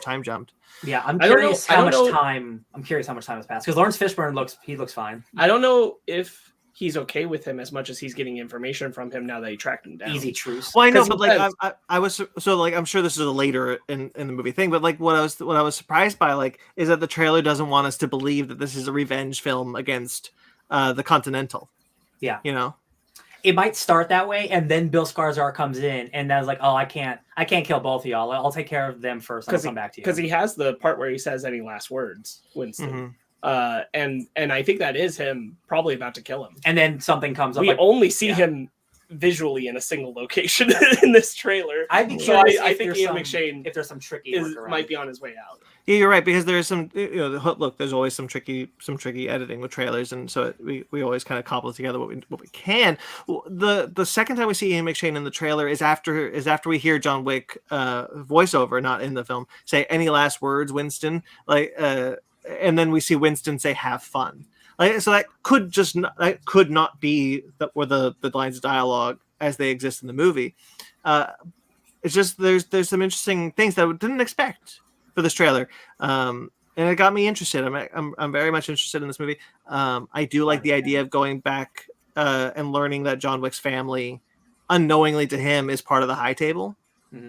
time jumped. Yeah, I'm curious how much time has passed because Lawrence Fishburne looks fine. I don't know if he's okay with him as much as he's getting information from him now that he tracked him down. Easy truce. Well, I know, but like I was so like I'm sure this is a later in the movie thing, but like what I was surprised by like is that the trailer doesn't want us to believe that this is a revenge film against the Continental. Yeah, you know, it might start that way, and then Bill Skarsgård comes in, and then like, oh, I can't kill both of y'all. I'll take care of them first. I'll come back to you because he has the part where he says any last words, Winston. And I think that is him probably about to kill him. And then something comes up. We only see him visually in a single location in this trailer. I'd be curious I think Ian McShane if there's some tricky might be on his way out. Yeah, you're right, because there's some, look, there's always some tricky editing with trailers, and so we always kind of cobble together what we can. The second time we see Ian McShane in the trailer is after we hear John Wick voiceover, not in the film, say any last words, Winston, and then we see Winston say "have fun." So that could not be the lines of dialogue as they exist in the movie. It's just there's some interesting things that I didn't expect for this trailer, and it got me interested. I'm very much interested in this movie. I do like the idea of going back and learning that John Wick's family, unknowingly to him, is part of the High Table. Mm-hmm.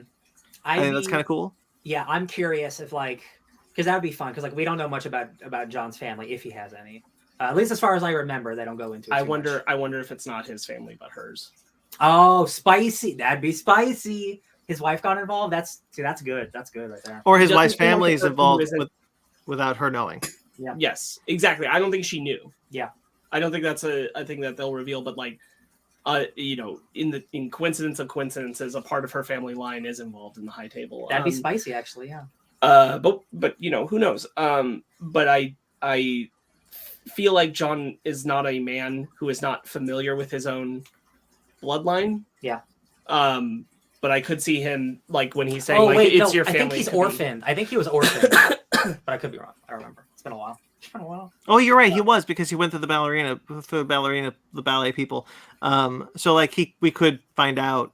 I think that's kind of cool. Yeah, I'm curious if because that would be fun, because we don't know much about John's family, if he has any. At least as far as I remember, they don't go into it. I wonder if it's not his family but hers. Oh, spicy! That'd be spicy. His wife got involved. That's good. That's good right there. Or his wife's family is involved without her knowing. Yeah. Yes, exactly. I don't think she knew. Yeah. I don't think that's a thing that they'll reveal. But in coincidence of coincidences, a part of her family line is involved in the High Table. That'd be spicy, actually. Yeah. But who knows? But I feel like John is not a man who is not familiar with his own bloodline. Yeah. But I could see him when he's saying your family. I think he's orphaned. I think he was orphaned, but I could be wrong. I remember. It's been a while. Oh, you're right. He was, because he went through the ballet people. So we could find out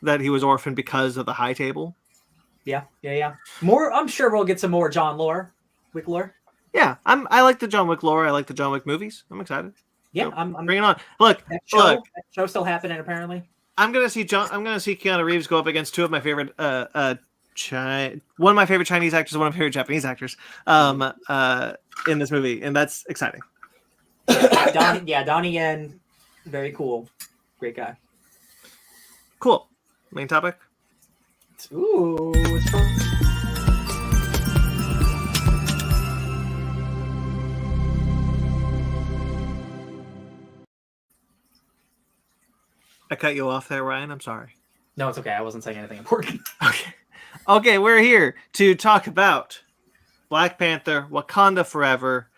that he was orphaned because of the High Table. Yeah. More. I'm sure we'll get some more John Wick lore. Yeah, I like the John Wick lore. I like the John Wick movies. I'm excited. Yeah, so, I'm bring it on. Look, that show's still happening apparently. I'm gonna see Keanu Reeves go up against two of my favorite one of my favorite Chinese actors, one of my favorite Japanese actors in this movie, and that's exciting. Donnie Yen, very cool, great guy. Cool. Main topic. Ooh. I cut you off there, Ryan. I'm sorry. No, it's okay. I wasn't saying anything important. Okay, we're here to talk about Black Panther, Wakanda Forever.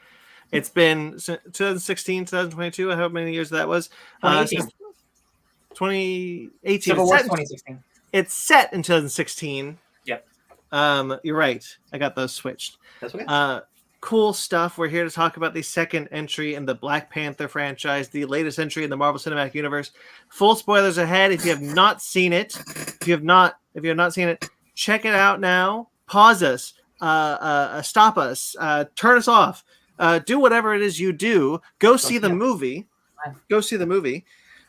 It's been 2016, 2022, how many years that was? 2018. Civil War 2016. It's set in 2016. Yep. You're right. I got those switched. That's okay. Cool stuff. We're here to talk about the second entry in the Black Panther franchise, the latest entry in the Marvel Cinematic Universe. Full spoilers ahead. If you have not seen it, check it out now. Pause us. Stop us. Turn us off. Do whatever it is you do. Go see the movie.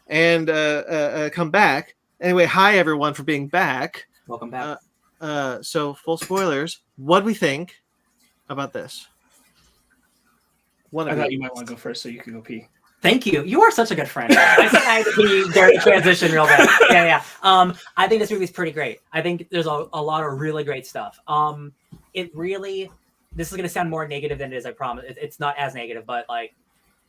And come back. Anyway, hi everyone for being back. Welcome back. So full spoilers. What do we think about this? I thought you might want to go first so you could go pee. Thank you. You are such a good friend. I think I had to pee during the transition real bad. Yeah. I think this movie's pretty great. I think there's a lot of really great stuff. This is going to sound more negative than it is, I promise. It's not as negative, but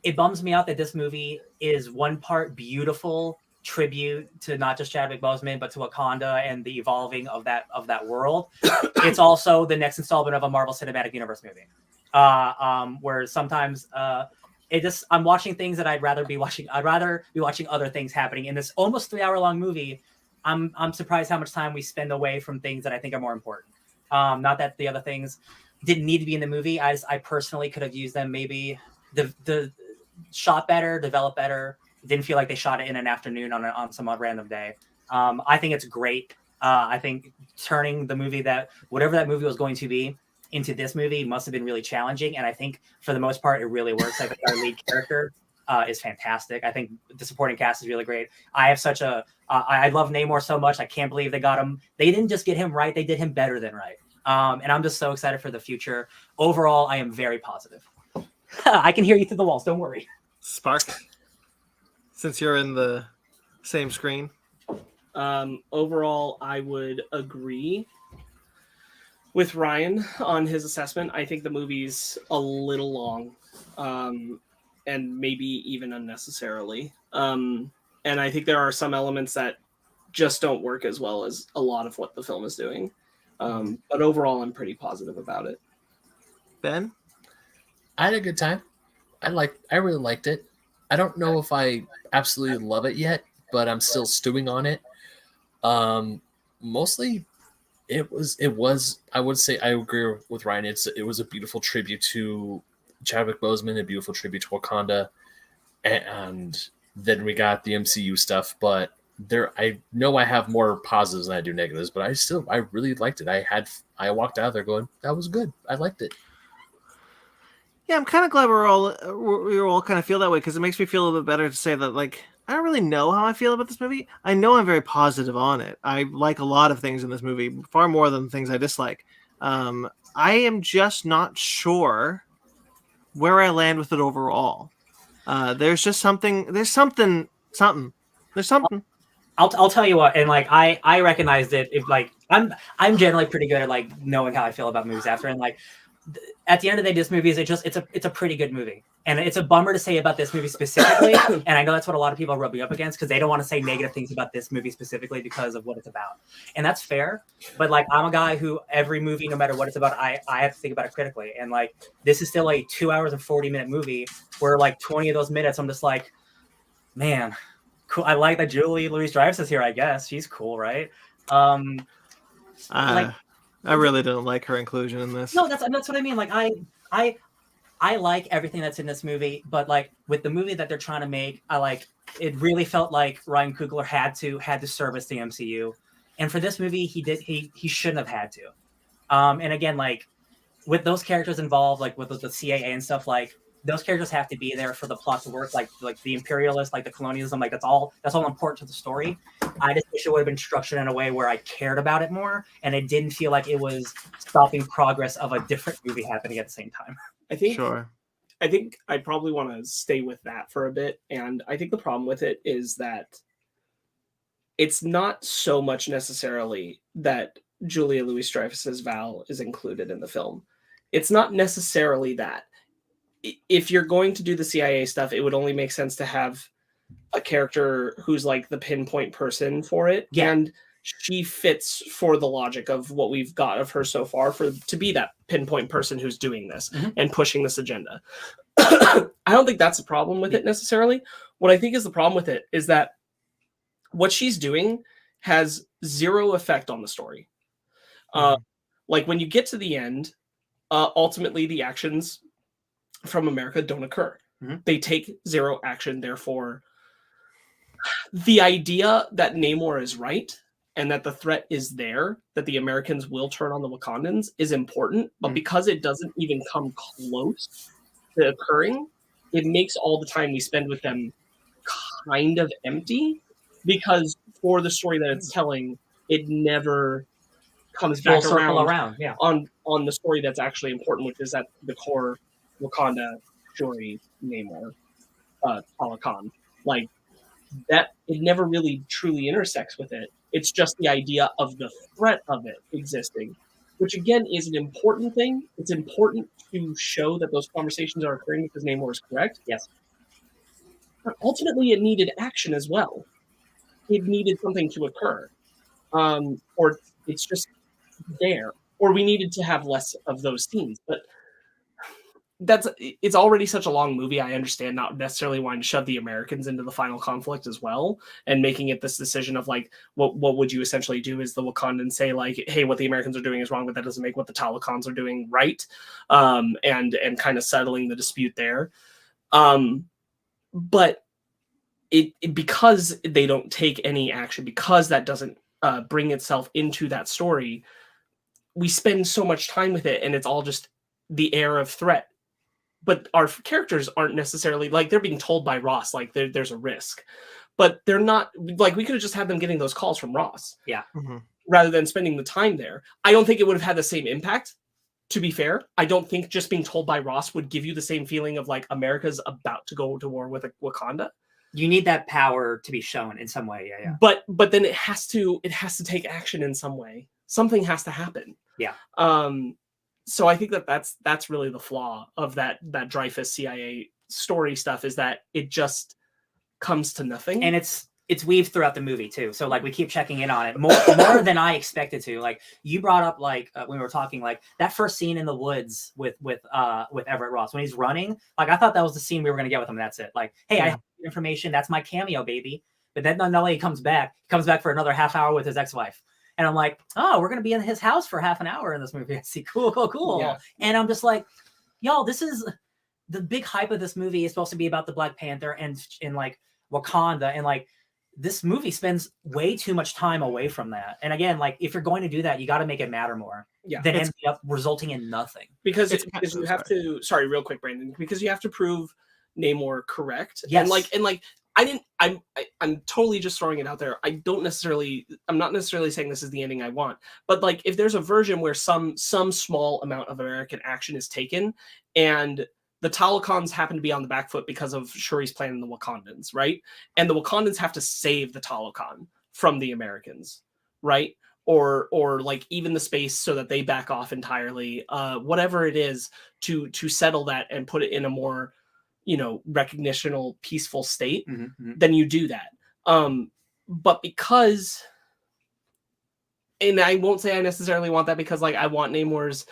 it bums me out that this movie is one part beautiful tribute to not just Chadwick Boseman, but to Wakanda and the evolving of that world. It's also the next installment of a Marvel Cinematic Universe movie. Where sometimes I'm watching things that I'd rather be watching other things happening in this almost 3-hour long movie. I'm surprised how much time we spend away from things that I think are more important. Not that the other things didn't need to be in the movie. I personally could have used them maybe the shot better, developed better. Didn't feel like they shot it in an afternoon on some random day. I think it's great. I think turning the movie whatever that movie was going to be into this movie must have been really challenging, and I think for the most part it really works. I think our lead character is fantastic. I think the supporting cast is really great. I have I love Namor so much. I can't believe they got him. They didn't just get him right; they did him better than right. And I'm just so excited for the future. Overall, I am very positive. I can hear you through the walls. Don't worry. Spark, since you're in the same screen. Overall, I would agree with Ryan on his assessment. I think the movie's a little long, and maybe even unnecessarily. And I think there are some elements that just don't work as well as a lot of what the film is doing. But overall, I'm pretty positive about it. Ben? I had a good time. I really liked it. I don't know if I absolutely love it yet, but I'm still stewing on it. Mostly it was I would say I agree with Ryan. It was a beautiful tribute to Chadwick Boseman, a beautiful tribute to Wakanda, and then we got the MCU stuff, but I know I have more positives than I do negatives, but I really liked it. I walked out there going, that was good. I liked it. Yeah, I'm kind of glad we all kind of feel that way, because it makes me feel a little bit better to say that, like, I don't really know how I feel about this movie. I know I'm very positive on it. I like a lot of things in this movie, far more than things I dislike. I am just not sure where I land with it overall. There's just something. There's something. I'll tell you what, and like I recognized it. If like I'm generally pretty good at like knowing how I feel about movies after, and like at the end of the day, this movie is it's a pretty good movie, and it's a bummer to say about this movie specifically. And I know that's what a lot of people are rubbing up against, because they don't want to say negative things about this movie specifically because of what it's about, and that's fair. But like, I'm a guy who every movie, no matter what it's about, I have to think about it critically, and like this is still a 2 hours and 40-minute movie where like 20 of those minutes I'm just like, man, cool. I like that Julie Louis-Dreyfus is here. I guess she's cool, right? I really don't like her inclusion in this. No, that's what I mean. Like I like everything that's in this movie, but like with the movie that they're trying to make, it really felt like Ryan Coogler had to service the MCU, and for this movie he shouldn't have had to. And again, like with those characters involved, like with the CAA and stuff, like those characters have to be there for the plot to work. Like the imperialists, like the colonialism, like that's all important to the story. I just wish it would have been structured in a way where I cared about it more, and it didn't feel like it was stopping progress of a different movie happening at the same time. I think Sure. I think I probably want to stay with that for a bit. And I think the problem with it is that it's not so much necessarily that Julia Louis-Dreyfus's Val is included in the film. It's not necessarily that. If you're going to do the CIA stuff, it would only make sense to have a character who's like the pinpoint person for it. Yeah. And she fits for the logic of what we've got of her so far to be that pinpoint person who's doing this and pushing this agenda. I don't think that's a problem with it necessarily. What I think is the problem with it is that what she's doing has zero effect on the story. Like when you get to the end, ultimately the actions from America don't occur. They take zero action. Therefore, the idea that Namor is right and that the threat is there, that the Americans will turn on the Wakandans, is important. But because it doesn't even come close to occurring, it makes all the time we spend with them kind of empty, because for the story that it's telling, it never comes back around yeah, on the story that's actually important, which is that the core Wakanda story, Namor, Talakan. Like that, it never really truly intersects with it. It's just the idea of the threat of it existing, which again is an important thing. It's important to show that those conversations are occurring because Namor is correct. Yes. But ultimately, it needed action as well. It needed something to occur. Or it's just there. Or we needed to have less of those scenes. But it's already such a long movie. I understand not necessarily wanting to shove the Americans into the final conflict as well, and making it this decision of like, what would you essentially do? Is the Wakandans say like, hey, what the Americans are doing is wrong, but that doesn't make what the Talakans are doing right, and kind of settling the dispute there. But it because they don't take any action, because that doesn't bring itself into that story, we spend so much time with it, and it's all just the air of threat. But our characters aren't necessarily like, they're being told by Ross like there's a risk, but they're not. Like, we could have just had them getting those calls from Ross, rather than spending the time there. I don't think it would have had the same impact. To be fair, I don't think just being told by Ross would give you the same feeling of like America's about to go to war with Wakanda. You need that power to be shown in some way. Yeah. But then it has to take action in some way. Something has to happen. Yeah. So I think that's really the flaw of that Dreyfus CIA story stuff, is that it just comes to nothing. And it's it's weaved throughout the movie too. So like we keep checking in on it more than I expected to. Like you brought up like when we were talking, like that first scene in the woods with Everett Ross when he's running. Like I thought that was the scene we were gonna get with him. That's it. Like, hey, I have information. That's my cameo, baby. But then not only he comes back for another half hour with his ex-wife. And I'm like, oh, we're gonna be in his house for half an hour in this movie. I see, cool. Yeah. And I'm just like, y'all, this is the big hype of this movie is supposed to be about the Black Panther and like Wakanda, and like this movie spends way too much time away from that. And again, like if you're going to do that, you got to make it matter more. Yeah, than ending up resulting in nothing. Because you have to. Sorry, real quick, Brandon. Because you have to prove Namor correct. Yes. And like I'm totally just throwing it out there. I'm not necessarily saying this is the ending I want, but like if there's a version where some small amount of American action is taken and the Talokans happen to be on the back foot because of Shuri's plan and the Wakandans, right? And the Wakandans have to save the Talokan from the Americans, right? Or like even the space so that they back off entirely, whatever it is to settle that and put it in a more, recognitional, peaceful state, then you do that. But because, and I won't say I necessarily want that because like I want Namor's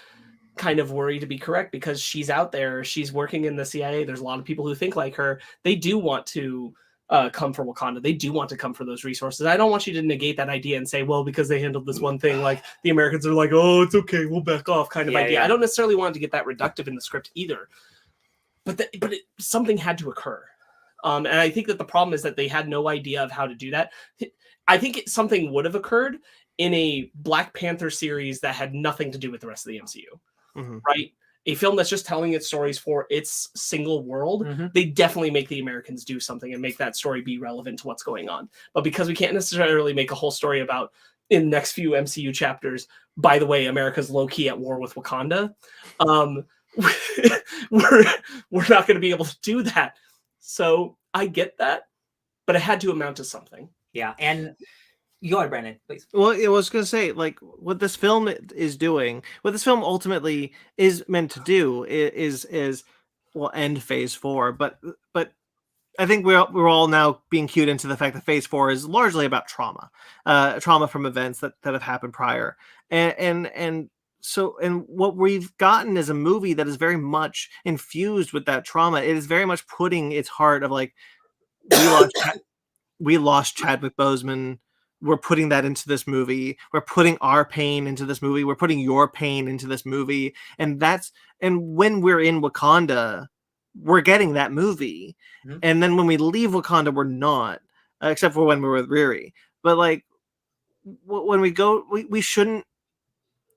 kind of worry to be correct because she's out there, she's working in the CIA. There's a lot of people who think like her. They do want to come for Wakanda. They do want to come for those resources. I don't want you to negate that idea and say, well, because they handled this one thing, like the Americans are like, oh, it's okay, we'll back off kind of idea. Yeah. I don't necessarily want to get that reductive in the script either. But something had to occur. And I think that the problem is that they had no idea of how to do that. I think something would have occurred in a Black Panther series that had nothing to do with the rest of the MCU. Right? A film that's just telling its stories for its single world, they definitely make the Americans do something and make that story be relevant to what's going on. But because we can't necessarily make a whole story about, in the next few MCU chapters, by the way, America's low-key at war with Wakanda, we're not going to be able to do that. So I get that, but it had to amount to something. Yeah, and go ahead, Brandon, please. Well, I was going to say, like, what this film is doing, what this film ultimately is meant to do is end Phase 4. But I think we're all now being cued into the fact that Phase 4 is largely about trauma from events that have happened prior, and what we've gotten is a movie that is very much infused with that trauma. It is very much putting its heart of like, we lost Chadwick Boseman. We're putting that into this movie. We're putting our pain into this movie. We're putting your pain into this movie. And when we're in Wakanda, we're getting that movie. And then when we leave Wakanda, we're not, except for when we're with Riri. But like when we go, we shouldn't,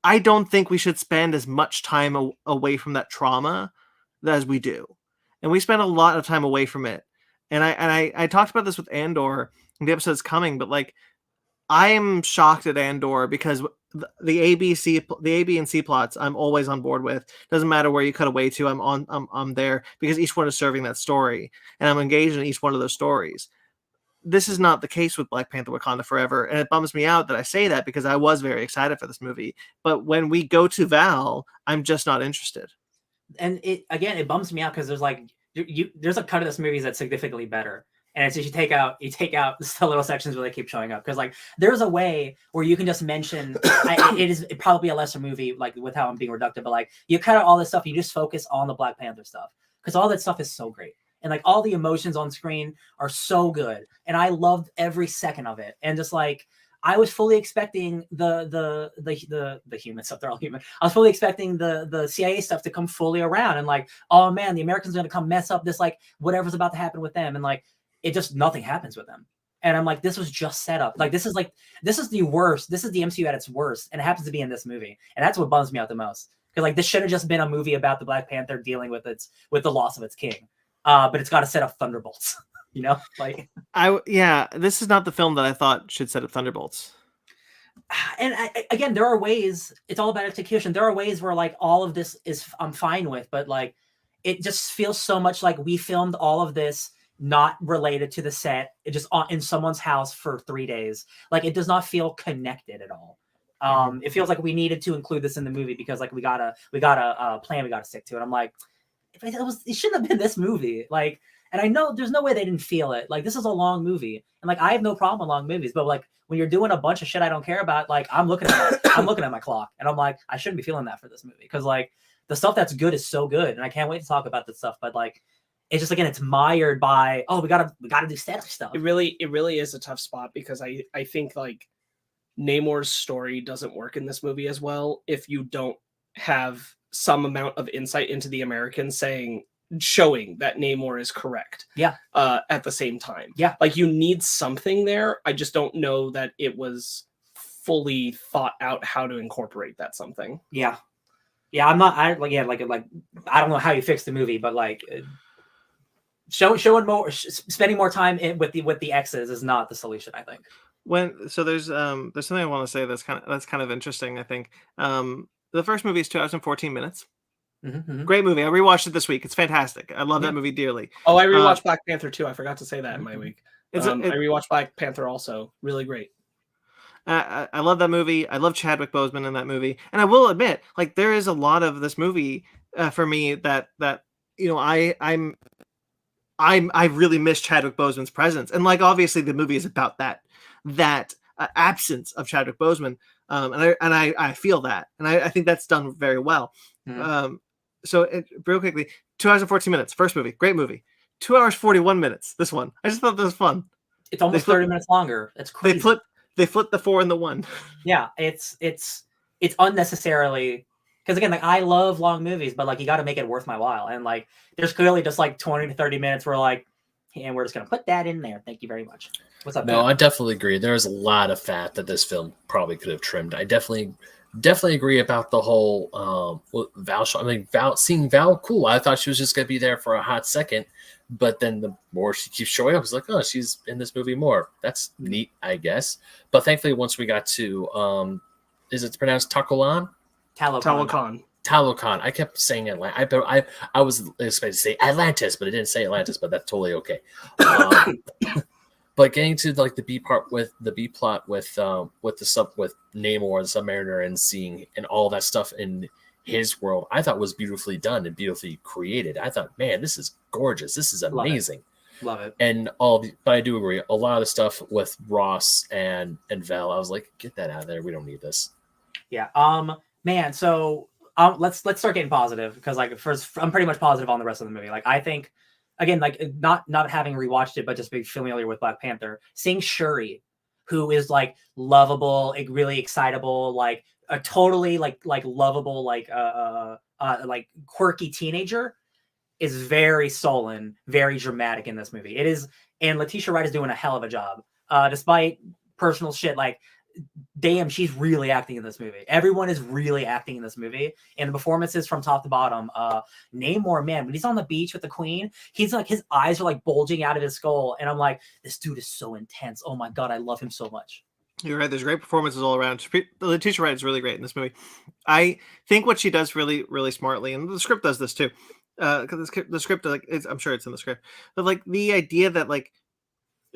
I don't think we should spend as much time away from that trauma as we do. And we spend a lot of time away from it. And I talked about this with Andor, and the episode's coming, but like, I'm shocked at Andor because the A, B, and C plots I'm always on board with. Doesn't matter where you cut away to, I'm there because each one is serving that story, and I'm engaged in each one of those stories. This is not the case with Black Panther: Wakanda Forever, and it bums me out that I say that because I was very excited for this movie. But when we go to Val, I'm just not interested. And it bums me out because there's like there's a cut of this movie that's significantly better. And it's just you take out the little sections where they keep showing up because like there's a way where you can just mention it is probably a lesser movie like with how I'm being reductive, but like you cut out all this stuff, you just focus on the Black Panther stuff because all that stuff is so great and like all the emotions on screen are so good and I loved every second of it and just like I was fully expecting the human stuff. They're all human. I was fully expecting the CIA stuff to come fully around and like, oh man, the Americans are gonna come mess up this like whatever's about to happen with them and like. It just nothing happens with them. And I'm like, this was just set up. Like, this is the worst. This is the MCU at its worst. And it happens to be in this movie. And that's what bums me out the most. Because like this should have just been a movie about the Black Panther dealing with the loss of its king. But it's got to set up Thunderbolts. Like this is not the film that I thought should set up Thunderbolts. And again, there are ways, it's all about execution. There are ways where like all of this is I'm fine with, but like it just feels so much like we filmed all of this not related to the set, it just in someone's house for 3 days. Like it does not feel connected at all. It feels like we needed to include this in the movie because like we got a plan we got to stick to. And I'm like, it shouldn't have been this movie. Like, And I know there's no way they didn't feel it. Like, this is a long movie, and like I have no problem with long movies, but like when you're doing a bunch of shit I don't care about, like I'm looking at my clock, and I'm like, I shouldn't be feeling that for this movie, because like the stuff that's good is so good, and I can't wait to talk about this stuff. But like, it's just, again, it's mired by, oh, we gotta do setup stuff. It really is a tough spot, because I think like Namor's story doesn't work in this movie as well if you don't have some amount of insight into the Americans showing that Namor is correct. Yeah. At the same time. Yeah. Like, you need something there. I just don't know that it was fully thought out how to incorporate that something. Yeah. Yeah, I don't know how you fix the movie, but like showing more, spending more time with the X's is not the solution, I think. There's something I want to say that's kind of interesting, I think. The first movie is 2 hours and 14 minutes. Mm-hmm. Great movie. I rewatched it this week. It's fantastic. I love that movie dearly. Oh, I rewatched Black Panther too. I forgot to say that in my Mm-hmm. week. I rewatched Black Panther also. Really great. I love that movie. I love Chadwick Boseman in that movie, and I will admit, like, there is a lot of this movie for me that you know I really miss Chadwick Boseman's presence, and like obviously the movie is about that absence of Chadwick Boseman, and I feel that, and I think that's done very well. Mm-hmm. Real quickly, 2 hours and 14 minutes. First movie, great movie. 2 hours 41 minutes. This one, I just thought this was fun. It's almost 30 minutes longer. That's crazy. They flipped the 4 and the 1. Yeah, it's unnecessarily, because again, like I love long movies, but like you got to make it worth my while, and like there's clearly just like 20 to 30 minutes where like, and we're just gonna put that in there. Thank you very much. What's up? No, man? I definitely agree. There's a lot of fat that this film probably could have trimmed. I definitely agree about the whole Val shot. I mean, seeing Val, cool. I thought she was just gonna be there for a hot second, but then the more she keeps showing up, it's like, oh, she's in this movie more. That's neat, I guess. But thankfully, once we got to, is it pronounced Talokan? Talokan. I kept saying Atlantis. I was expecting to say Atlantis, but it didn't say Atlantis. But that's totally okay. But getting to like the B plot with Namor and Submariner and seeing and all that stuff in his world, I thought was beautifully done and beautifully created. I thought, man, this is gorgeous. This is amazing. Love it. And but I do agree. A lot of stuff with Ross and Val, I was like, get that out of there. We don't need this. Yeah. Man. So let's start getting positive, because like first, I'm pretty much positive on the rest of the movie. Like I think, again, like not having rewatched it, but just being familiar with Black Panther, seeing Shuri, who is like lovable, like really excitable, like a totally like lovable, like quirky teenager, is very sullen, very dramatic in this movie. It is, and Letitia Wright is doing a hell of a job, despite personal shit. Like, damn, she's really acting in this movie. Everyone is really acting in this movie, and the performances from top to bottom. Namor, man, when he's on the beach with the Queen, he's like, his eyes are like bulging out of his skull, and I'm like, this dude is so intense. Oh my god, I love him so much. You're right. There's great performances all around. Letitia Wright is really great in this movie. I think what she does really, really smartly, and the script does this too. Because the script, like, I'm sure it's in the script, but like the idea that like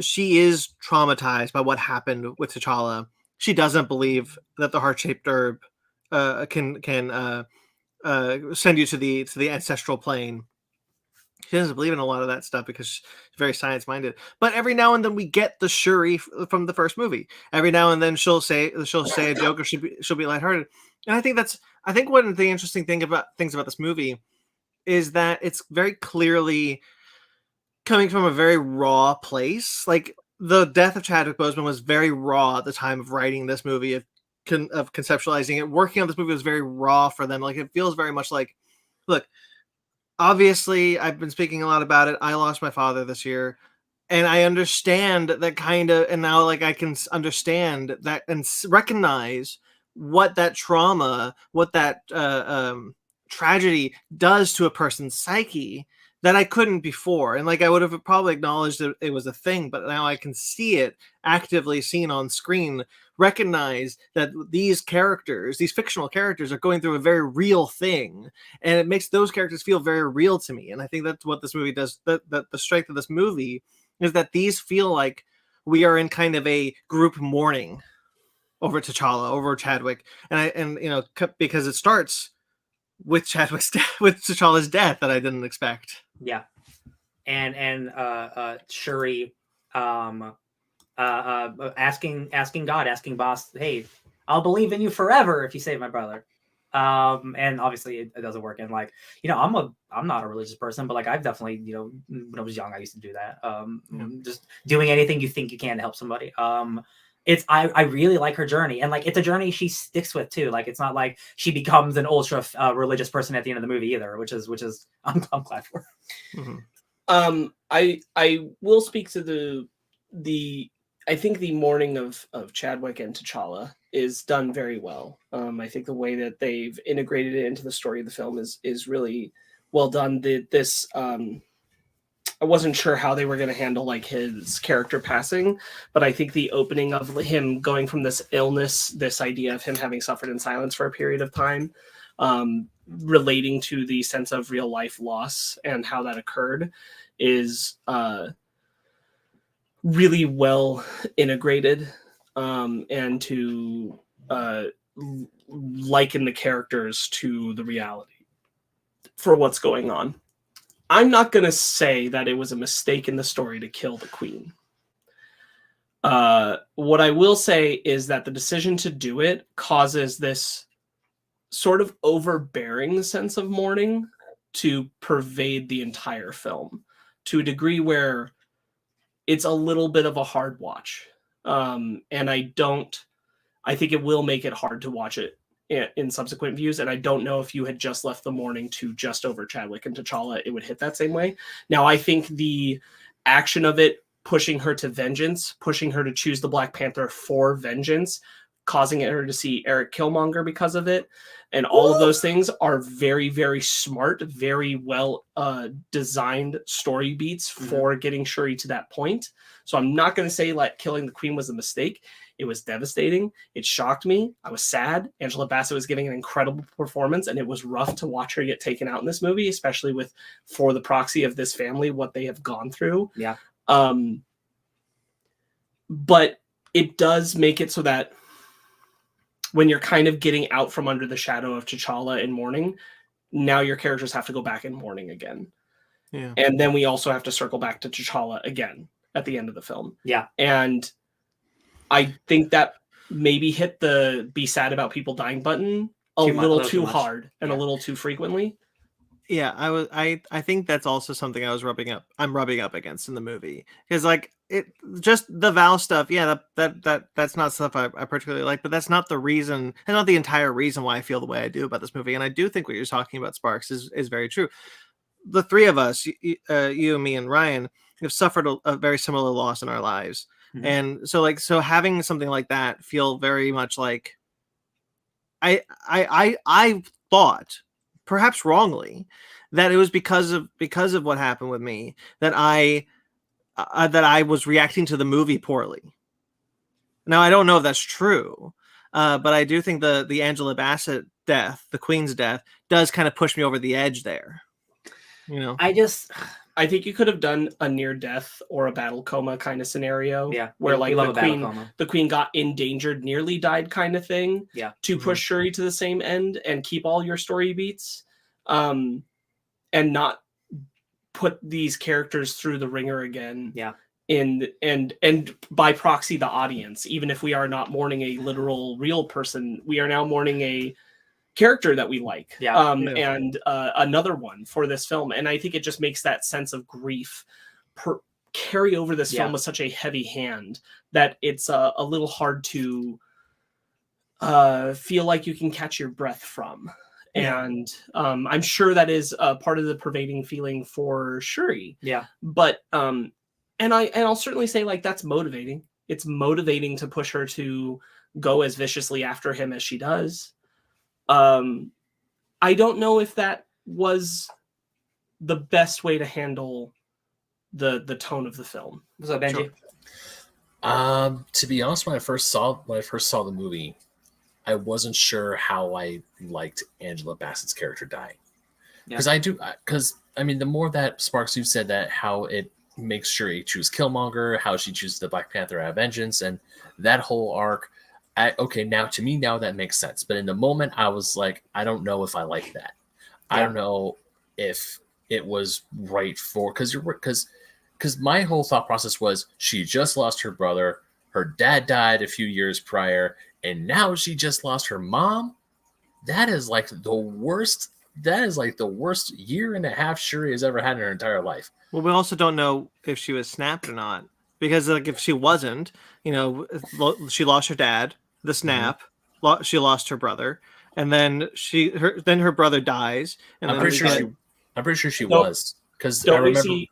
she is traumatized by what happened with T'Challa. She doesn't believe that the heart-shaped herb can send you to the ancestral plane. She doesn't believe in a lot of that stuff because she's very science-minded. But every now and then we get the Shuri from the first movie. Every now and then she'll say a joke, or she'll be lighthearted. And I think one of the interesting things about this movie is that it's very clearly coming from a very raw place. Like, the death of Chadwick Boseman was very raw at the time of writing this movie, of conceptualizing it. Working on this movie was very raw for them. Like, it feels very much like, look, obviously I've been speaking a lot about it. I lost my father this year, and I understand that kind of, and now like I can understand that and recognize what that trauma, what that tragedy does to a person's psyche, that I couldn't before. And like, I would have probably acknowledged that it was a thing, but now I can see it actively seen on screen, recognize that these characters, these fictional characters, are going through a very real thing. And it makes those characters feel very real to me. And I think that's what this movie does. That the strength of this movie is that these feel like we are in kind of a group mourning over T'Challa, over Chadwick. And you know, because it starts with Chadwick's death, with T'Challa's death, that I didn't expect. Yeah. Shuri asking God, asking Boss, hey, I'll believe in you forever if you save my brother. And obviously it doesn't work. And like, I'm not a religious person, but like I've definitely, when I was young, I used to do that. Just doing anything you think you can to help somebody. I really like her journey, and like it's a journey she sticks with too. Like it's not like she becomes an ultra religious person at the end of the movie either, which is I'm glad for. I will speak to the I think the mourning of Chadwick and T'Challa is done very well. I think the way that they've integrated it into the story of the film is really well done. I wasn't sure how they were going to handle like his character passing, but I think the opening of him going from this illness, this idea of him having suffered in silence for a period of time, relating to the sense of real life loss and how that occurred is really well integrated, and to liken the characters to the reality for what's going on. I'm not going to say that it was a mistake in the story to kill the queen. What I will say is that the decision to do it causes this sort of overbearing sense of mourning to pervade the entire film to a degree where it's a little bit of a hard watch. And I think it will make it hard to watch it in subsequent views, and I don't know if you had just left the mourning to just over Chadwick and T'Challa, it would hit that same way. Now, I think the action of it, pushing her to vengeance, pushing her to choose the Black Panther for vengeance, causing her to see Eric Killmonger because of it, and all of those things are very, very smart, very well designed story beats for getting Shuri to that point. So I'm not going to say like killing the queen was a mistake. It was devastating. It shocked me. I was sad. Angela Bassett was giving an incredible performance, and it was rough to watch her get taken out in this movie, especially for the proxy of this family, what they have gone through. Yeah. But it does make it so that when you're kind of getting out from under the shadow of T'Challa in mourning, now your characters have to go back in mourning again. Yeah. And then we also have to circle back to T'Challa again at the end of the film. Yeah. And I think that maybe hit the be sad about people dying button a little too hard and a little too frequently. Yeah, I think that's also something I'm rubbing up against in the movie. Because like it just the Val stuff, yeah, that's not stuff I particularly like, but that's not the reason and not the entire reason why I feel the way I do about this movie. And I do think what you're talking about, Sparks, is very true. The three of us, you, me, and Ryan, have suffered a very similar loss in our lives. Mm-hmm. And so having something like that feel very much like I thought, perhaps wrongly, that it was because of what happened with me that I was reacting to the movie poorly. Now I don't know if that's true, but I do think the Angela Bassett death, the Queen's death, does kind of push me over the edge there. I think you could have done a near death or a battle coma kind of scenario. Yeah. Where like the queen got endangered, nearly died kind of thing. Yeah. To push Shuri to the same end and keep all your story beats. And not put these characters through the ringer again. Yeah. And by proxy the audience, even if we are not mourning a literal real person, we are now mourning a character that we like. And another one for this film, and I think it just makes that sense of grief carry over this film with such a heavy hand that it's a little hard to feel like you can catch your breath from. And I'm sure that is part of the pervading feeling for Shuri. But and I'll certainly say like that's motivating. It's motivating to push her to go as viciously after him as she does. I don't know if that was the best way to handle the tone of the film. What's up, Benji? To be honest, when I first saw the movie, I wasn't sure how I liked Angela Bassett's character dying. Because I mean, the more that Sparks, you said that how it makes Shuri choose Killmonger, how she chooses the Black Panther out of vengeance, and that whole arc. Now that makes sense. But in the moment, I was like, I don't know if I like that. I don't know if it was right for because my whole thought process was she just lost her brother, her dad died a few years prior, and now she just lost her mom. That is like the worst. That is like the worst year and a half Shuri has ever had in her entire life. Well, we also don't know if she was snapped or not, because like if she wasn't, she lost her dad, the snap, she lost her brother, and then her brother dies, and I'm pretty sure she Nope. was, because I Don't we remember.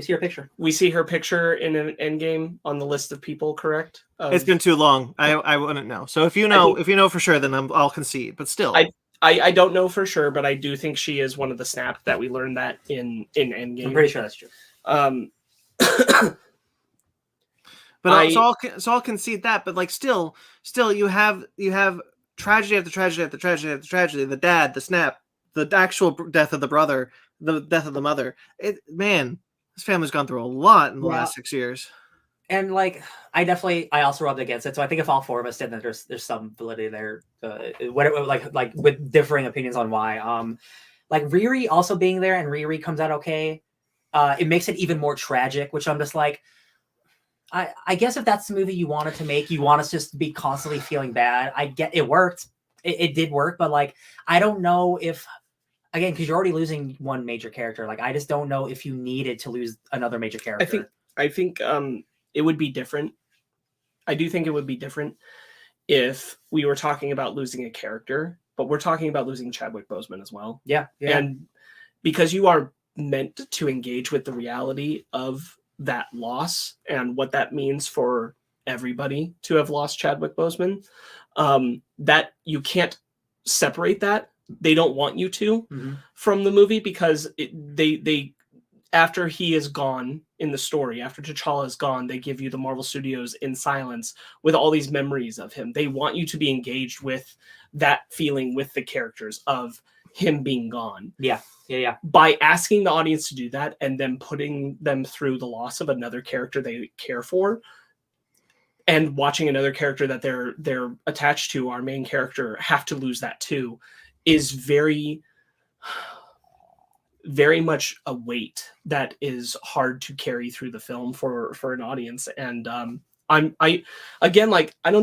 see her picture? We see her picture in an Endgame on the list of people, correct? It's been too long. I wouldn't know. So if you know for sure, then I'll concede. But still, I don't know for sure, but I do think she is one of the snap that we learned that in Endgame. I'm pretty sure that's true. But I'll concede that. But like still, you have tragedy after tragedy after tragedy after tragedy. The dad, the snap, the actual death of the brother, the death of the mother. This family's gone through a lot in the last 6 years. And like, I also rubbed against it. So I think if all four of us did, then there's some validity there. Like with differing opinions on why. Like Riri also being there and Riri comes out okay. It makes it even more tragic, which I'm just like, I guess if that's the movie you wanted to make, you want us just to be constantly feeling bad. I get it worked. It did work, but like, I don't know if, again, because you're already losing one major character. Like, I just don't know if you needed to lose another major character. I think it would be different. I do think it would be different if we were talking about losing a character, but we're talking about losing Chadwick Boseman as well. Yeah. And because you are meant to engage with the reality of that loss and what that means for everybody to have lost Chadwick Boseman, that you can't separate that. They don't want you to from the movie, because they after he is gone in the story, after T'Challa is gone, they give you the Marvel Studios in silence with all these memories of him. They want you to be engaged with that feeling with the characters of him being gone. Yeah. By asking the audience to do that and then putting them through the loss of another character they care for, and watching another character that they're attached to, our main character, have to lose that too, is very, very much a weight that is hard to carry through the film for an audience. And I don't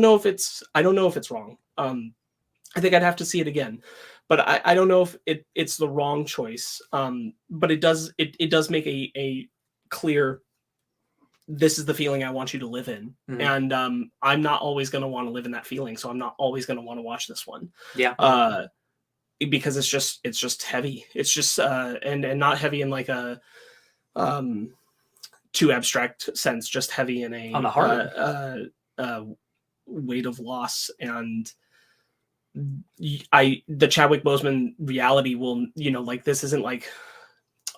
know if it's wrong. I think I'd have to see it again, but I don't know if it's the wrong choice. But it does make a clear, this is the feeling I want you to live in. And I'm not always going to want to live in that feeling, so I'm not always going to want to watch this one. Yeah. Because it's just heavy. It's just and not heavy in like a too abstract sense, just heavy in a on the heart weight of loss. And the Chadwick Boseman reality will, like, this isn't like,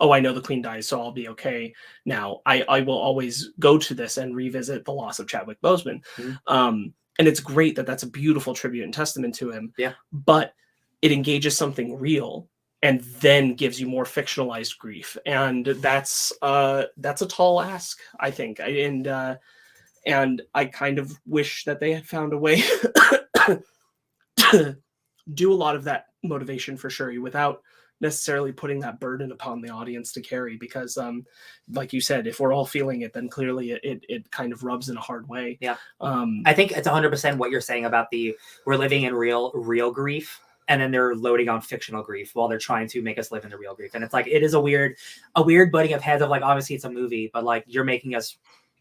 oh, I know the Queen dies, so I'll be okay now. I will always go to this and revisit the loss of Chadwick Boseman. And it's great that that's a beautiful tribute and testament to him. Yeah. But it engages something real and then gives you more fictionalized grief. And that's a tall ask, I think. And I kind of wish that they had found a way to do a lot of that motivation for Shuri without necessarily putting that burden upon the audience to carry, because like you said, if we're all feeling it, then clearly it kind of rubs in a hard way. Yeah. I think it's 100% what you're saying about we're living in real grief, and then they're loading on fictional grief while they're trying to make us live in the real grief. And it's like, it is a weird butting of heads of like, obviously it's a movie, but like, you're making us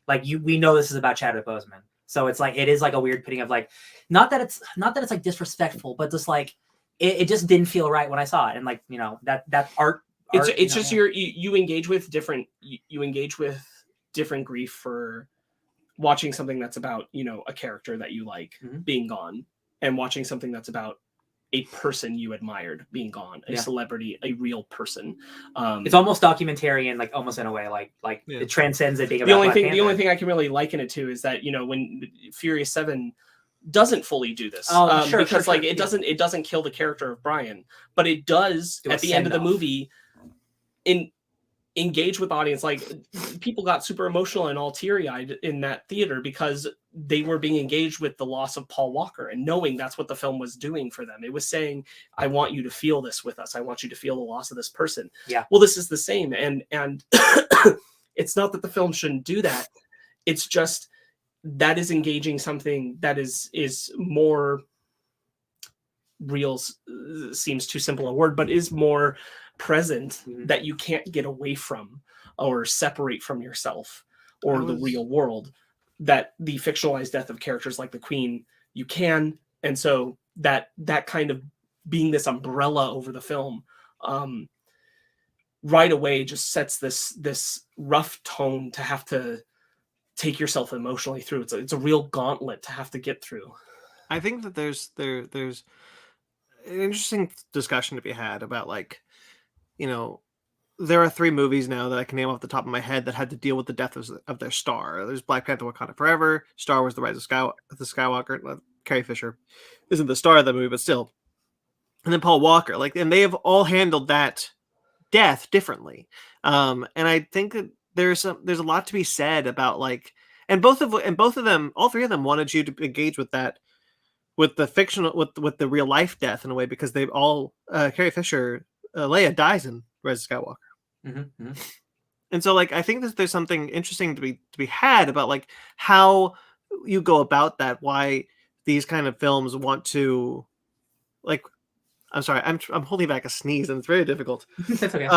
like, we know this is about Chadwick Boseman. So it's like, it is like a weird pitting of like, not that it's like disrespectful, but just like, it just didn't feel right when I saw it. And like, that art, it's just you engage with different grief for watching something that's about, a character that you like being gone, and watching something that's about a person you admired being gone, a celebrity, a real person. It's almost documentary and like almost in a way, like it transcends it being about Black Panther. The only thing I can really liken it to is that, when Furious 7 doesn't fully do this, because it doesn't kill the character of Brian, but it does at the end of the movie. engage with audience. Like, people got super emotional and all teary-eyed in that theater because they were being engaged with the loss of Paul Walker and knowing that's what the film was doing for them. It was saying, I want you to feel this with us. I want you to feel the loss of this person. Yeah. Well, this is the same. And it's not that the film shouldn't do that. It's just that is engaging something that is more real, seems too simple a word, but is more present, that you can't get away from or separate from yourself or the real world. That the fictionalized death of characters like the Queen, you can. And so that kind of being this umbrella over the film right away just sets this rough tone to have to take yourself emotionally through. It's a real gauntlet to have to get through. I think that there's an interesting discussion to be had about, like, you know, there are 3 movies now that I can name off the top of my head that had to deal with the death of their star. There's Black Panther: Wakanda Forever, Star Wars: The Rise of the Skywalker. Carrie Fisher isn't the star of that movie, but still. And then Paul Walker, like, and they have all handled that death differently. And I think that there's a lot to be said about, like, and both of them, all 3 of them wanted you to engage with that, with the fictional, with the real life death in a way, because they've all Carrie Fisher, Leia dies in Rise of Skywalker. And so, like, I think that there's something interesting to be had about, like, how you go about that, why these kind of films want to, like, I'm sorry, I'm holding back a sneeze and it's very difficult. That's okay.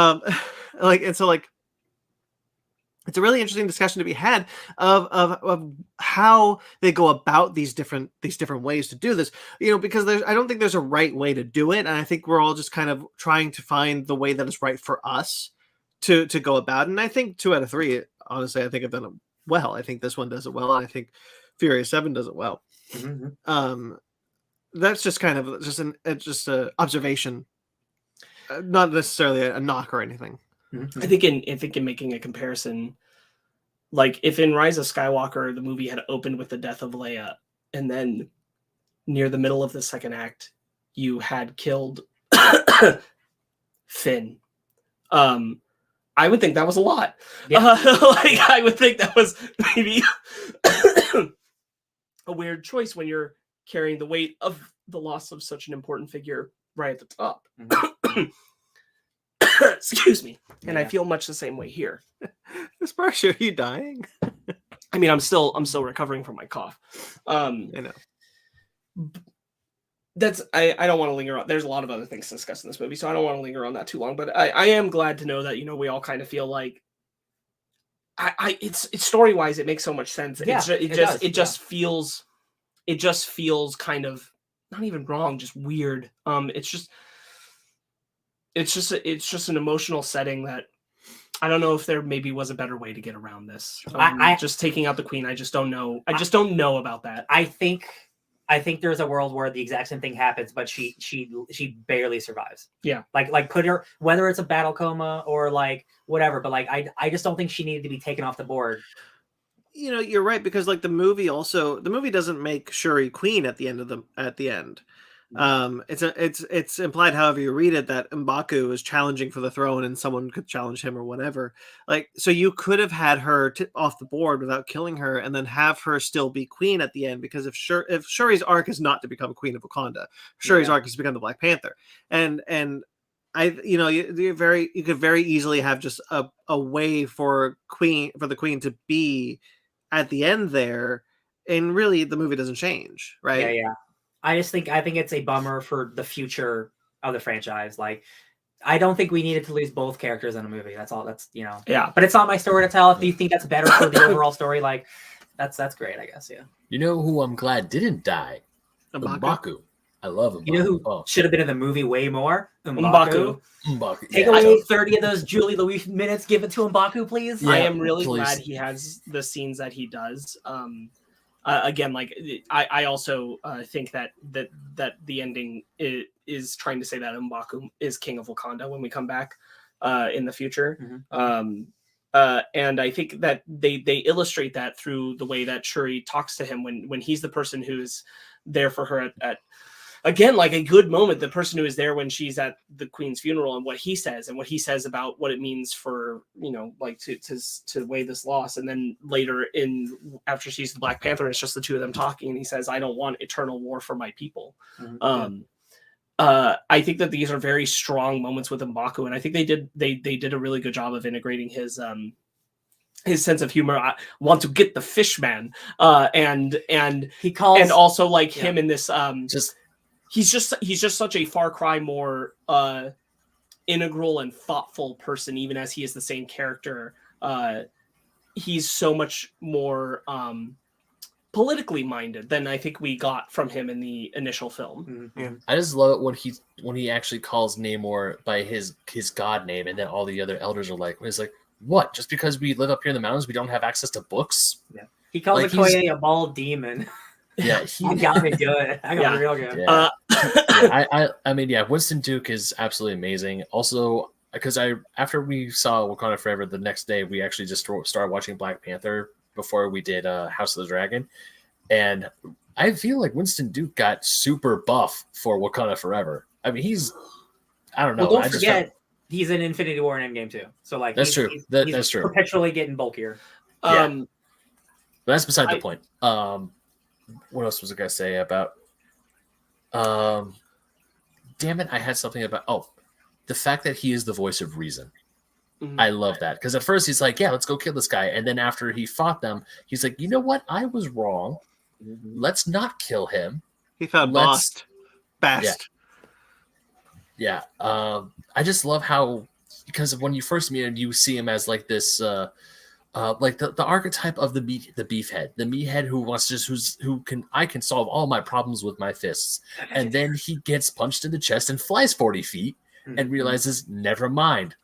Like, and so, like, it's a really interesting discussion to be had of how they go about these different ways to do this, you know, because I don't think there's a right way to do it, and I think we're all just kind of trying to find the way that is right for us to go about it. And I think 2 out of 3, honestly, I think have done it well. I think this one does it well, and I think Furious 7 does it well. That's just kind of just an observation, not necessarily a knock or anything. I think in making a comparison, like, if in Rise of Skywalker the movie had opened with the death of Leia, and then near the middle of the second act you had killed Finn, I would think that was a lot. Yeah. Like, I would think that was maybe a weird choice when you're carrying the weight of the loss of such an important figure right at the top. Excuse me. And I feel much the same way here. Sparsh, are you dying? I mean, I'm still recovering from my cough. I know. I don't want to linger on. There's a lot of other things to discuss in this movie, so I don't want to linger on that too long. But I am glad to know that, you know, we all kind of feel like it's story wise, it makes so much sense. Yeah, it just feels kind of not even wrong, just weird. It's just an emotional setting that I don't know if there maybe was a better way to get around this. Just taking out the Queen, I just don't know. I just don't know about that. I think there's a world where the exact same thing happens, but she barely survives. Yeah. Like put her, whether it's a battle coma or like whatever, but like I just don't think she needed to be taken off the board. You know, you're right, because like the movie doesn't make Shuri queen at the end. It's implied, however you read it, that M'Baku is challenging for the throne and someone could challenge him or whatever. Like, so you could have had her off the board without killing her and then have her still be queen at the end, because if Shuri's arc is not to become queen of Wakanda, Shuri's arc is to become the Black Panther. And you could very easily have just a way for the queen to be at the end there, and really the movie doesn't change, right? Yeah. I think it's a bummer for the future of the franchise. Like, I don't think we needed to lose both characters in a movie. That's all. That's, you know. Yeah. But it's not my story to tell. If you think that's better for the overall story, like, that's great, I guess. Yeah. You know who I'm glad didn't die? M'Baku. I love M'Baku. You know who should have been in the movie way more? M'Baku. Take away 30 of those Julie Louis minutes. Give it to M'Baku, please. Yeah, I am really glad he has the scenes that he does. Again, like, I also think that the ending is trying to say that M'Baku is king of Wakanda when we come back in the future. And I think that they illustrate that through the way that Shuri talks to him when he's the person who's there for her at again, like a good moment, the person who is there when she's at the queen's funeral and what he says about what it means for, like to weigh this loss. And then later after she's the Black Panther, it's just the two of them talking. And he says, I don't want eternal war for my people. Mm-hmm. I think that these are very strong moments with M'Baku. And I think they did a really good job of integrating his sense of humor. I want to get the fish man. And he calls, and also like him in this, he's just such a far cry more integral and thoughtful person, even as he is the same character. He's so much more politically minded than I think we got from him in the initial film. Mm-hmm. Yeah. I just love it when he actually calls Namor by his god name, and then all the other elders are like, it's like, what? Just because we live up here in the mountains, we don't have access to books? Yeah. He calls Okoye a bald demon. Yeah, he got me good. I got me real good. Yeah. I mean, Winston Duke is absolutely amazing. Also, because after we saw Wakanda Forever, the next day we actually just started watching Black Panther before we did House of the Dragon, and I feel like Winston Duke got super buff for Wakanda Forever. I mean, I don't know. Well, don't forget, he's in Infinity War and Endgame too. So like, that's true. That's true. Perpetually getting bulkier. But that's beside the point. What else was I gonna say about? Damn it! I had something about the fact that he is the voice of reason. Mm-hmm. I love that, because at first he's like, "Yeah, let's go kill this guy," and then after he fought them, he's like, "You know what? I was wrong. Mm-hmm. Let's not kill him." He felt lost. Best. Yeah. I just love how, because when you first meet him, you see him as like this, like the archetype of the meathead who wants I can solve all my problems with my fists, and then he gets punched in the chest and flies 40 feet and realizes, never mind.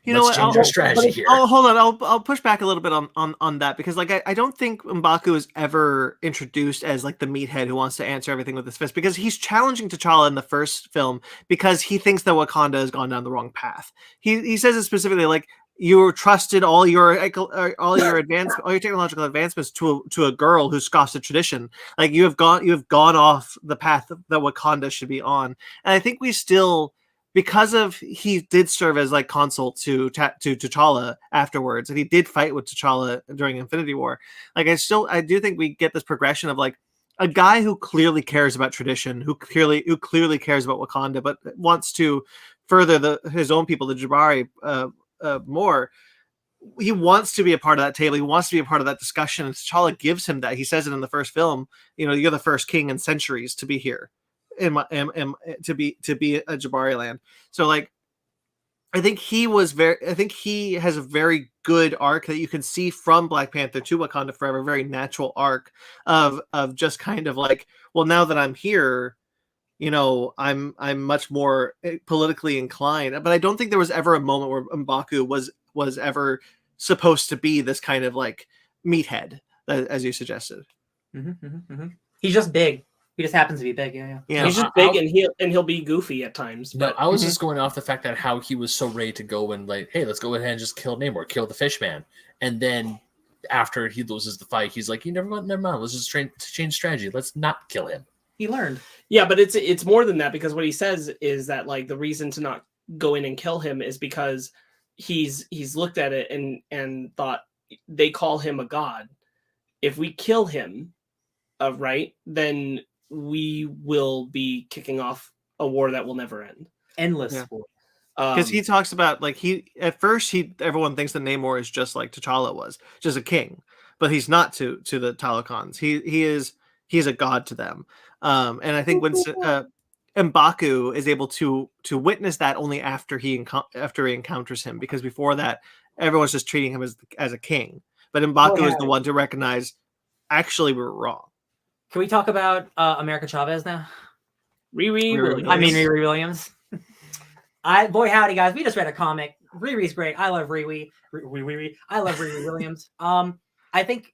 Let's change our strategy here. Oh, hold on. I'll push back a little bit on that, because like I don't think M'Baku is ever introduced as like the meathead who wants to answer everything with his fist, because he's challenging T'Challa in the first film because he thinks that Wakanda has gone down the wrong path. He says it specifically, like, you trusted all your technological advancements to a girl who scoffs at tradition. Like, you have gone off the path that Wakanda should be on. And I think we still, because of he did serve as like consult to T'Challa afterwards, and he did fight with T'Challa during Infinity War. Like, I do think we get this progression of like a guy who clearly cares about tradition, who clearly cares about Wakanda, but wants to further his own people, the Jabari, more. He wants to be a part of that table. He wants to be a part of that discussion. And T'Challa gives him that. He says it in the first film. You're the first king in centuries to be here, to be a Jabari land. So like, I think he has a very good arc that you can see from Black Panther to Wakanda Forever. Very natural arc of just kind of like, well, now that I'm here, I'm much more politically inclined. But I don't think there was ever a moment where M'Baku was ever supposed to be this kind of like meathead, as you suggested. Mm-hmm, mm-hmm, mm-hmm. He's just big. He just happens to be big. Yeah. He's just big, and he'll be goofy at times. But I was just going off the fact that how he was so ready to go and like, hey, let's go ahead and just kill Namor, kill the fish man, and then after he loses the fight, he's like, never mind. Let's just change strategy. Let's not kill him. He learned. Yeah, but it's more than that, because what he says is that like the reason to not go in and kill him is because he's looked at it and thought they call him a god. If we kill him, right, then we will be kicking off a war that will never end. Endless war. Because he talks about like everyone thinks that Namor is just like T'Challa was, just a king, but he's not to the Talokans. He is a god to them. And I think when M'Baku is able to witness that only after he encounters him, because before that everyone's just treating him as a king. But M'Baku is the one to recognize, actually, we were wrong. Can we talk about America Chavez now? Riri Williams. Boy howdy guys, we just read a comic. Riri's great. I love Riri. I love Riri Williams. I think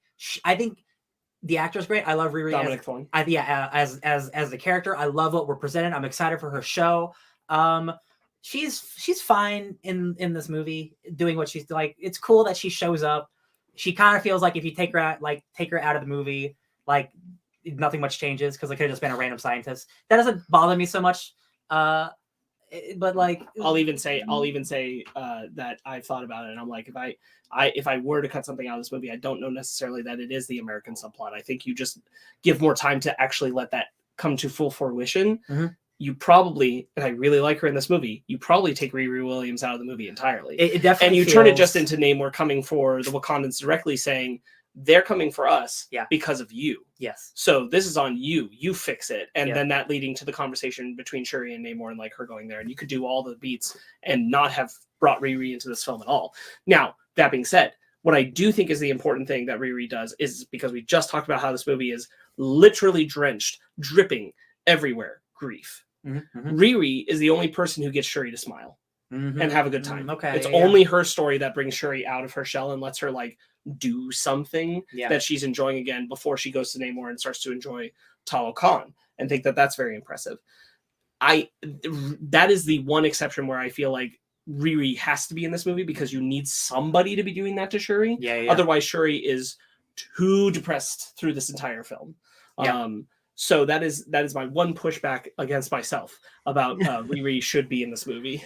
the actor's great. I love Riri. Dominic Thorne. As the character, I love what we're presented. I'm excited for her show. She's fine in this movie doing what she's like. It's cool that she shows up. She kind of feels like if you take her out of the movie, like nothing much changes because it could have just been a random scientist. That doesn't bother me so much. But like, I'll even say that I've thought about it, and I'm like, if I were to cut something out of this movie, I don't know necessarily that it is the American subplot. I think you just give more time to actually let that come to full fruition. Mm-hmm. You probably, and I really like her in this movie, you probably take Riri Williams out of the movie entirely. It definitely, and you turn it just into Namor coming for the Wakandans directly, saying they're coming for us because of you. Yes. So this is on you. You fix it. And Yeah. then that leading to the conversation between Shuri and Namor and like her going there. And you could do all the beats and not have brought Riri into this film at all. Now, that being said, what I do think is the important thing that Riri does is, because we just talked about how this movie is literally drenched, dripping everywhere, grief. Mm-hmm. Riri is the only person who gets Shuri to smile Mm-hmm. and have a good time. Okay. It's only her story that brings Shuri out of her shell and lets her like do something that she's enjoying again before she goes to Namor and starts to enjoy Talokan, and think that that's very impressive. That is the one exception where I feel like Riri has to be in this movie, because you need somebody to be doing that to Shuri. Otherwise, Shuri is too depressed through this entire film. So that is my one pushback against myself about Riri should be in this movie,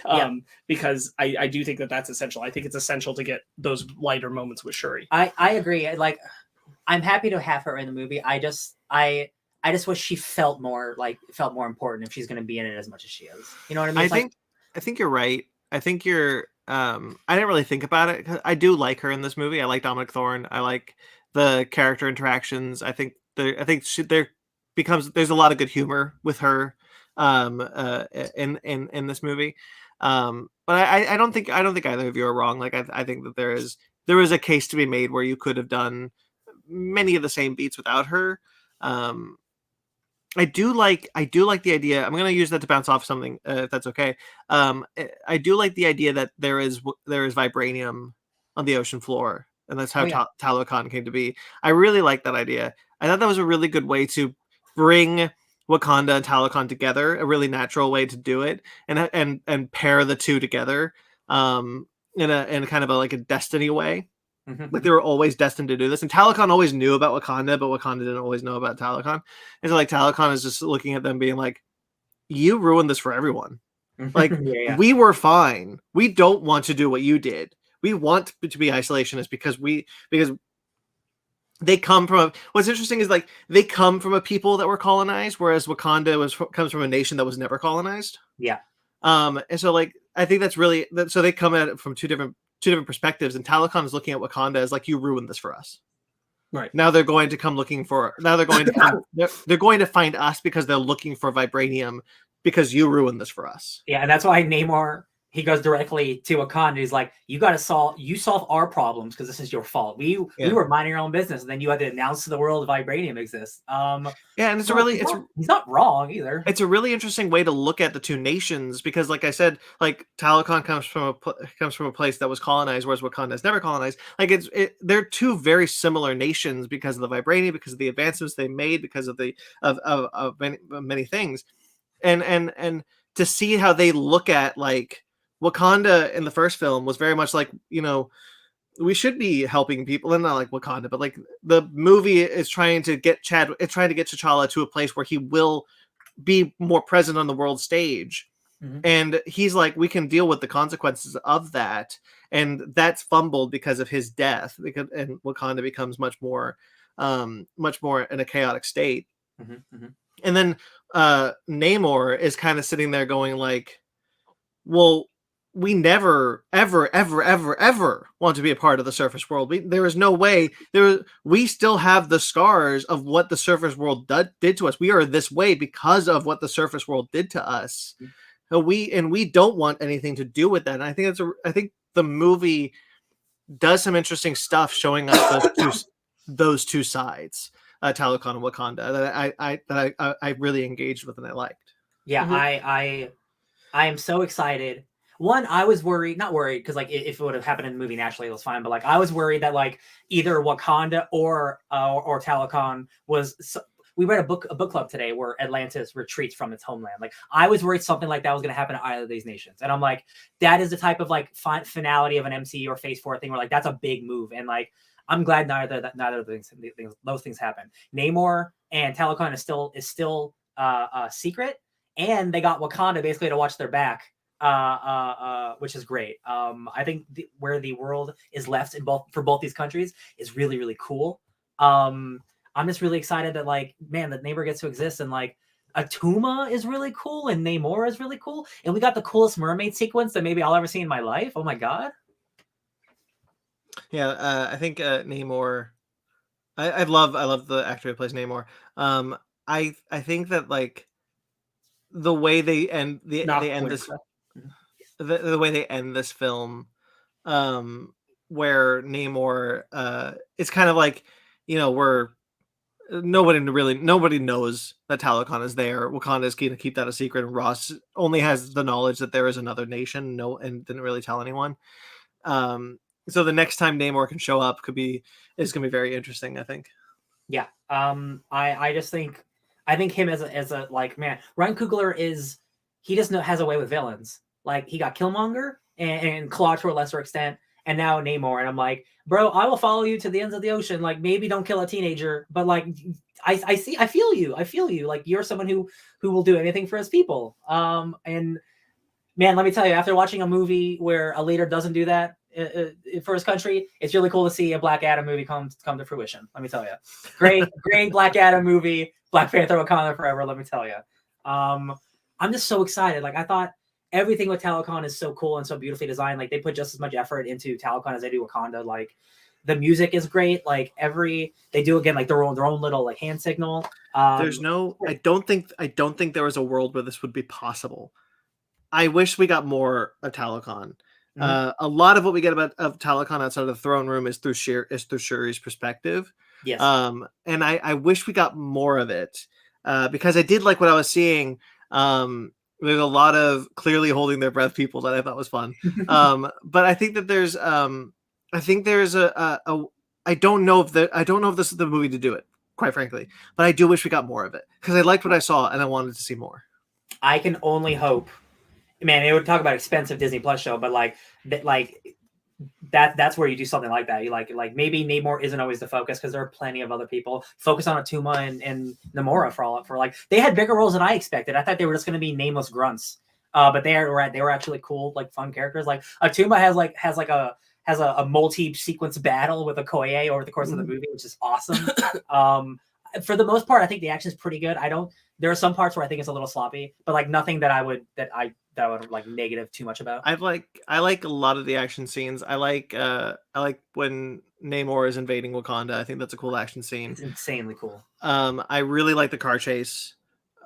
because I do think that that's essential. I think it's essential to get those lighter moments with Shuri. I agree. Like, I'm happy to have her in the movie. I just wish she felt more important if she's going to be in it as much as she is. You know what I mean? I think you're right. I think you're. I didn't really think about it, 'cause I do like her in this movie. I like Dominic Thorne. I like the character interactions. I think there's a lot of good humor with her in this movie. But I don't think either of you are wrong. Like, I think that there is a case to be made where you could have done many of the same beats without her. I do like the idea. I'm going to use that to bounce off something, if that's okay. I do like the idea that there is vibranium on the ocean floor, and that's how Talokan came to be. I really like that idea. I thought that was a really good way to bring Wakanda and Talokan together, a really natural way to do it, and pair the two together in a kind of like a destiny way. Mm-hmm. Like, they were always destined to do this, and Talokan always knew about Wakanda, but Wakanda didn't always know about Talokan. And so, like, Talokan is just looking at them being like, you ruined this for everyone. Like, we were fine. We don't want to do what you did. We want to be isolationists because they come from what's interesting is, like, they come from a people that were colonized, whereas Wakanda comes from a nation that was never colonized. And so, like, I think that's really so they come at it from two different perspectives, and Talokan is looking at Wakanda as like, you ruined this for us. Right. Now they're going to come looking for. Now they're going to they're going to find us because they're looking for vibranium because you ruined this for us. Yeah, and that's why Namor, he goes directly to Wakanda. He's like, you got to solve our problems because this is your fault. We were minding our own business, and then you had to announce to the world vibranium exists. And he's not wrong either. It's a really interesting way to look at the two nations, because, like I said, like, Talokan comes from a place that was colonized, whereas Wakanda is never colonized. Like, they're two very similar nations because of the vibranium, because of the advancements they made, because of many things, and to see how they look at, like, Wakanda in the first film was very much like, you know, we should be helping people, and not like Wakanda, but like the movie is trying to get T'Challa to a place where he will be more present on the world stage. Mm-hmm. And he's like, we can deal with the consequences of that. And that's fumbled because of his death, and Wakanda becomes much more in a chaotic state. Mm-hmm. Mm-hmm. And then Namor is kind of sitting there going like, well, we never, ever, ever, ever, ever want to be a part of the surface world. There is no way. We still have the scars of what the surface world did to us. We are this way because of what the surface world did to us. Mm-hmm. We don't want anything to do with that. And I think the movie does some interesting stuff showing us those two sides, Talokan and Wakanda, that I really engaged with and I liked. Yeah, mm-hmm. I am so excited. One, I was not worried, because like if it would have happened in the movie naturally, it was fine. But like I was worried that like either Wakanda or Talokan was. We read a book club today where Atlantis retreats from its homeland. Like I was worried something like that was going to happen to either of these nations, and I'm like, that is the type of like finality of an MCU or Phase 4 thing where like that's a big move, and like I'm glad neither of those things happen. Namor and Talokan is still secret, and they got Wakanda basically to watch their back, which is great. I think where the world is left for both these countries is really, really cool. I'm just really excited that that Namor gets to exist, and Atuma is really cool, and Namor is really cool, and we got the coolest mermaid sequence that maybe I'll ever see in my life. Oh my god! Yeah, I think Namor. I love the actor who plays Namor. I think that the way they end the way they end this film, where Namor, it's kind of where nobody knows that Talokan is there. Wakanda is going to keep that a secret, and Ross only has the knowledge that there is another nation. And didn't really tell anyone. So the next time Namor can show up is going to be very interesting, I think. Yeah. I just think him as a man, Ryan Coogler has a way with villains. He got Killmonger and Claw to a lesser extent, and now Namor, and I'm like, bro, I will follow you to the ends of the ocean. Maybe don't kill a teenager, but I feel you. You're someone who will do anything for his people. And man, let me tell you, after watching a movie where a leader doesn't do that for his country, it's really cool to see a Black Adam movie come to fruition. Let me tell you, great Black Adam movie, Black Panther Wakanda forever. Let me tell you, I'm just so excited. I thought everything with Talokan is so cool and so beautifully designed. They put just as much effort into Talokan as they do Wakanda. The music is great. They do again their own little hand signal. There's no. I don't think there was a world where this would be possible. I wish we got more of Talokan. Mm-hmm. A lot of what we get of Talokan outside of the throne room is through Shuri's perspective. Yes. And I wish we got more of it, because I did like what I was seeing. There's a lot of clearly holding their breath people that I thought was fun. But I think that there's I don't know if this is the movie to do it, quite frankly. But I do wish we got more of it, because I liked what I saw and I wanted to see more. I can only hope. Man, they would talk about expensive Disney Plus show, but that's where you do something like that. You maybe Namor isn't always the focus, because there are plenty of other people. Focus on Atuma and Namora for they had bigger roles than I expected. I thought they were just going to be nameless grunts, but they were actually cool, fun characters. Atuma has a multi-sequence battle with Okoye over the course of the movie, which is awesome. For the most part, I think the action is pretty good. There are some parts where I think it's a little sloppy, but nothing that I would negative too much about. I like a lot of the action scenes. I like when Namor is invading Wakanda. I think that's a cool action scene. It's insanely cool. I really like the car chase.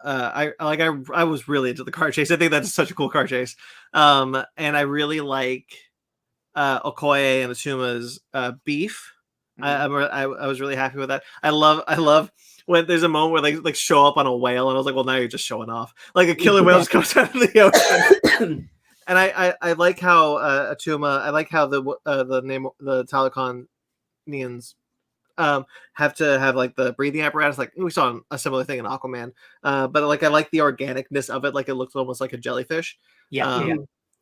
I was really into the car chase. I think that's such a cool car chase. And I really like Okoye and Atuma's beef. Mm-hmm. I was really happy with that. I love when there's a moment where they show up on a whale, and I was like, well, now you're just showing off. A killer whale just comes out of the ocean. And I like how Atuma. I like how the Talokanians have to have the breathing apparatus. We saw a similar thing in Aquaman. But I like the organicness of it. It looks almost like a jellyfish. Yeah.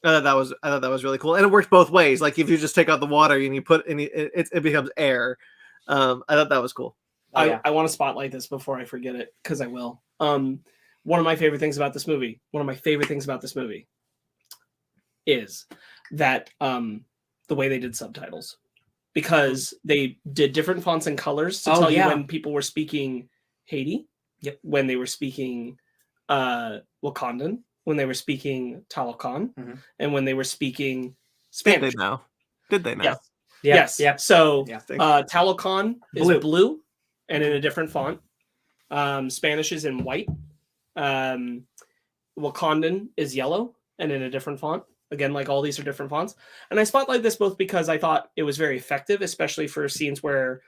I thought that was really cool, and it works both ways. If you just take out the water and you put it becomes air. I thought that was cool. I want to spotlight this before I forget it, because I will. One of my favorite things about this movie is that the way they did subtitles, because they did different fonts and colors to tell you when people were speaking Haiti, when they were speaking Wakandan, when they were speaking Talokan, mm-hmm. and when they were speaking Spanish. Did they know? Yes. Yep. So Talokan is blue and in a different font. Spanish is in white. Wakandan is yellow and in a different font. Again, all these are different fonts. And I spotlight this both because I thought it was very effective, especially for scenes where,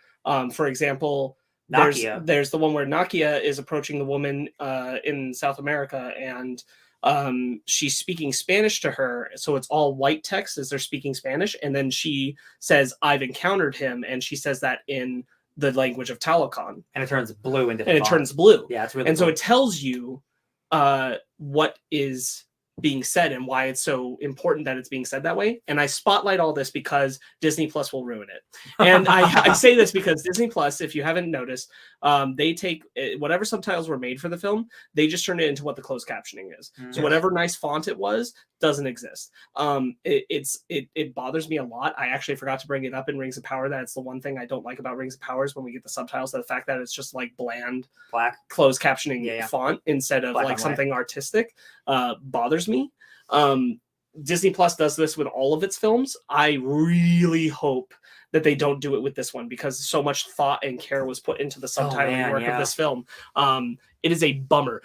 for example, there's the one where Nakia is approaching the woman in South America, and she's speaking Spanish to her. So it's all white text as they're speaking Spanish. And then she says, I've encountered him. And she says that in the language of Talokan. And it turns blue. It turns blue. Yeah, it's really And cool. So it tells you what is being said and why it's so important that it's being said that way. And I spotlight all this because Disney Plus will ruin it. And I say this because Disney Plus, if you haven't noticed, they take whatever subtitles were made for the film, they just turn it into what the closed captioning is. So whatever nice font it was doesn't exist. It bothers me a lot. I actually forgot to bring it up in Rings of Power. That's the one thing I don't like about Rings of Power is when we get the subtitles, the fact that it's just like bland black closed captioning font instead of black like something artistic bothers me. Disney Plus does this with all of its films. I really hope that they don't do it with this one because so much thought and care was put into the subtitling work of this film. It is a bummer.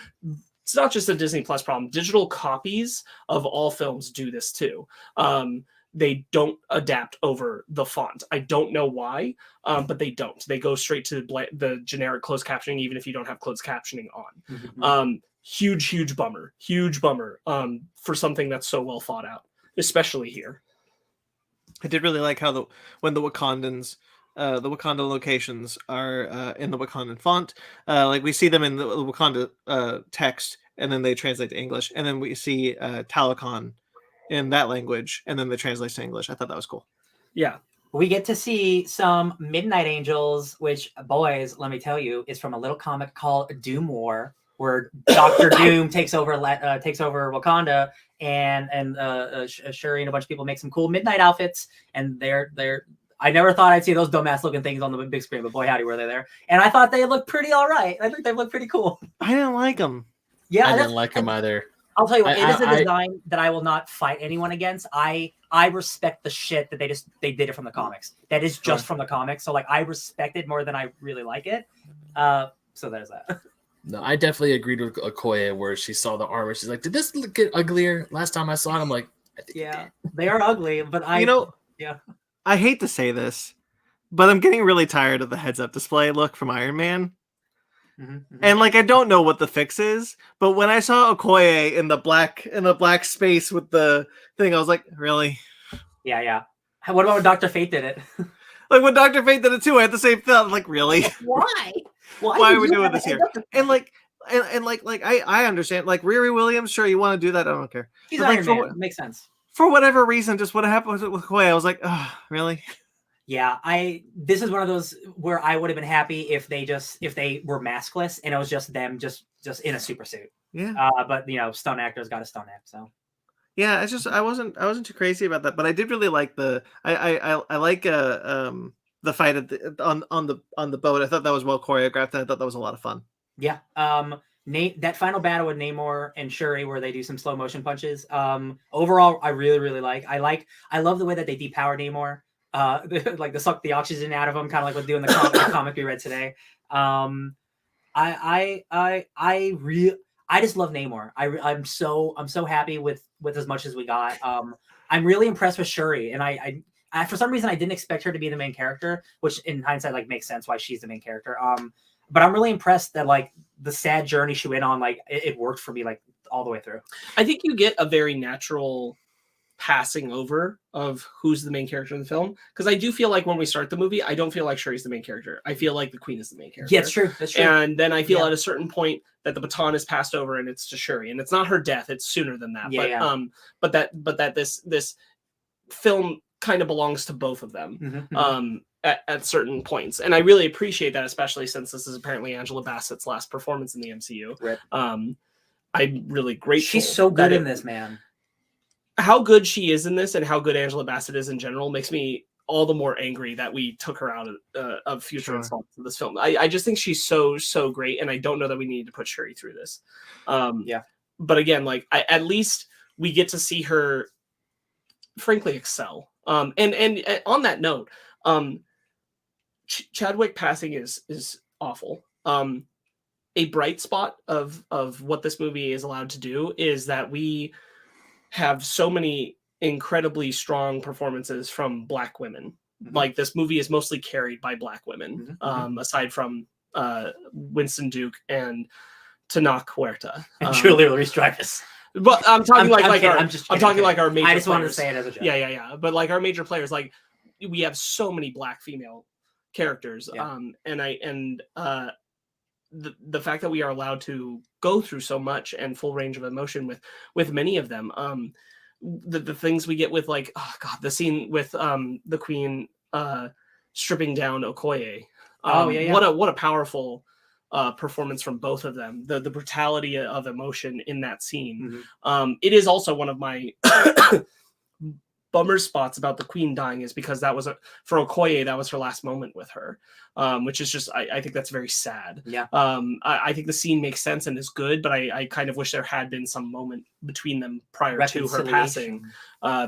It's not just a Disney Plus problem. Digital copies of all films do this too. They don't adapt over the font. I don't know why, but they don't. They go straight to the generic closed captioning, even if you don't have closed captioning on. Huge bummer for something that's so well thought out, especially here. I did really like how when the Wakandans, the Wakanda locations are in the Wakandan font, like we see them in the Wakanda text, and then they translate to English, and then we see Talakon in that language, and then they translate to English. I thought that was cool. Yeah. We get to see some Midnight Angels, which, boys, let me tell you, is from a little comic called Doom War, where Doctor Doom takes over Wakanda, and Shuri and a bunch of people make some cool midnight outfits, and they're. I never thought I'd see those dumbass looking things on the big screen, but boy howdy were they there. And I thought they looked pretty all right. I think they look pretty cool. I didn't like them. Yeah, I didn't like them either. I'll tell you what, it is a design that I will not fight anyone against. I respect the shit that they did it from the comics. That is just from the comics. So like I respect it more than I really like it. So there's that. No, I definitely agreed with Okoye where she saw the armor. She's like, did this get uglier last time I saw it? I'm like, I think it did. They are ugly, but I hate to say this, but I'm getting really tired of the heads-up display look from Iron Man. And like I don't know what the fix is, but when I saw Okoye in the black space with the thing, I was like, really? Yeah. What about when Dr. Fate did it? Like when Dr. Fate did it too, I had the same thought. I'm like, really? Why? Why are we doing this here? And I understand. Like Riri Williams, sure, you want to do that? I don't care. He's Iron Man. Makes sense. For whatever reason, just what happened with Okoye, I was like, oh, really? Yeah, this is one of those where I would have been happy if they were maskless and it was just them just in a super suit. Yeah. But stunt actors got to stunt act, so. Yeah, it's just I wasn't too crazy about that, but I did really like the fight on the boat. I thought that was well choreographed, and I thought that was a lot of fun. Yeah. That final battle with Namor and Shuri where they do some slow motion punches. Overall, I really, really like. I love the way that they depower Namor. Like they suck the oxygen out of him, kind of like what doing the comic we read today. I just love Namor. I'm so happy with as much as we got. I'm really impressed with Shuri, and I for some reason I didn't expect her to be the main character, which in hindsight like makes sense why she's the main character. But I'm really impressed that like the sad journey she went on, like it worked for me like all the way through. I think you get a very natural passing over of who's the main character in the film, because I do feel like when we start the movie, I don't feel like Shuri's the main character. I feel like the Queen is the main character. Yeah, it's true. That's true. And then I feel at a certain point that the baton is passed over and it's to Shuri, and it's not her death; it's sooner than that. But that this film kind of belongs to both of them. At certain points, and I really appreciate that, especially since this is apparently Angela Bassett's last performance in the MCU. Right. I'm really grateful. She's so good in this, man. How good she is in this, and how good Angela Bassett is in general, makes me all the more angry that we took her out of future installments of this film. I just think she's so great, and I don't know that we need to put Shuri through this. But again, like at least we get to see her, frankly, excel. And on that note, Chadwick passing is awful. A bright spot of what this movie is allowed to do is that we have so many incredibly strong performances from Black women. Like this movie is mostly carried by Black women, aside from Winston Duke and Tenoch Huerta and Julia Louis-Dreyfus. But I'm talking like our major. I just wanted wanted to say it as a joke. Yeah. But like our major players, like we have so many Black female characters. the fact that we are allowed to go through so much and full range of emotion with many of them. The things we get with, like, oh god, the scene with the Queen stripping down Okoye. What a powerful performance from both of them. The brutality of emotion in that scene. It is also one of my bummer spots about the Queen dying, is because that was for Okoye, that was her last moment with her, which is just, I think that's very sad. I think the scene makes sense and is good, but I kind of wish there had been some moment between them prior to her passing,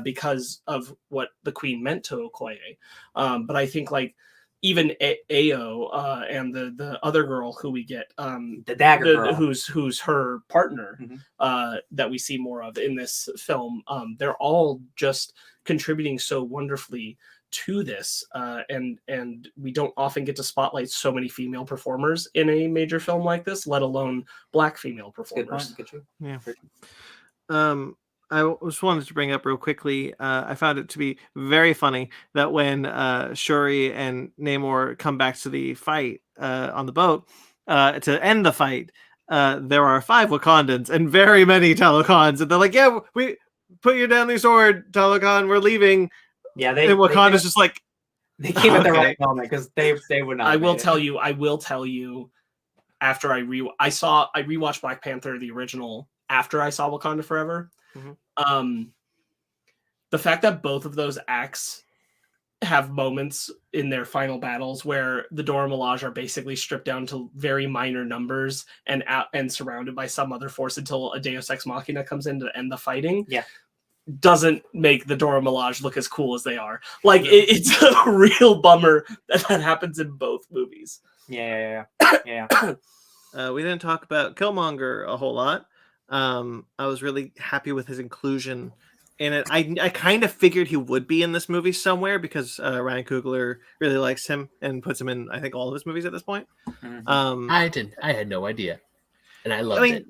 because of what the Queen meant to Okoye. But I think, like, even Ao and the other girl who we get, the dagger girl, who's her partner, that we see more of in this film, they're all just contributing so wonderfully to this, and we don't often get to spotlight so many female performers in a major film like this, let alone Black female performers. Yeah. I just wanted to bring up real quickly, I found it to be very funny that when Shuri and Namor come back to the fight on the boat to end the fight, there are 5 Wakandans and very many Talokans, and they're like, yeah, we put you down the sword, Talokan, we're leaving. And Wakanda's just like, they came at the right moment, because they would not. I will tell you, after I rewatched Black Panther, the original, after I saw Wakanda Forever. The fact that both of those acts have moments in their final battles where the Dora Milaje are basically stripped down to very minor numbers and surrounded by some other force until a Deus Ex Machina comes in to end the fighting. Doesn't make the Dora Milaje look as cool as they are. Like, it's a real bummer that happens in both movies. Yeah. We didn't talk about Killmonger a whole lot. I was really happy with his inclusion in it. I kind of figured he would be in this movie somewhere, because Ryan Coogler really likes him and puts him in, I think, all of his movies at this point. I had no idea, and I loved it.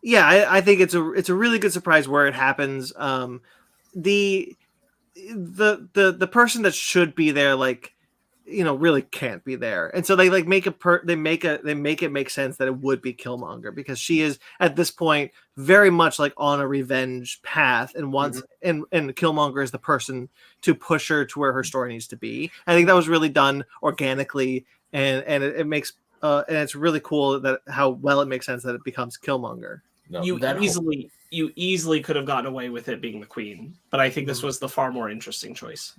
Yeah, I think it's a really good surprise where it happens. The person that should be there, like, really can't be there, and so they like make it make sense that it would be Killmonger, because she is at this point very much like on a revenge path, and wants and Killmonger is the person to push her to where her story needs to be. I think that was really done organically, and it makes and it's really cool that how well it makes sense that it becomes Killmonger. You easily could have gotten away with it being the Queen, but I think this was the far more interesting choice.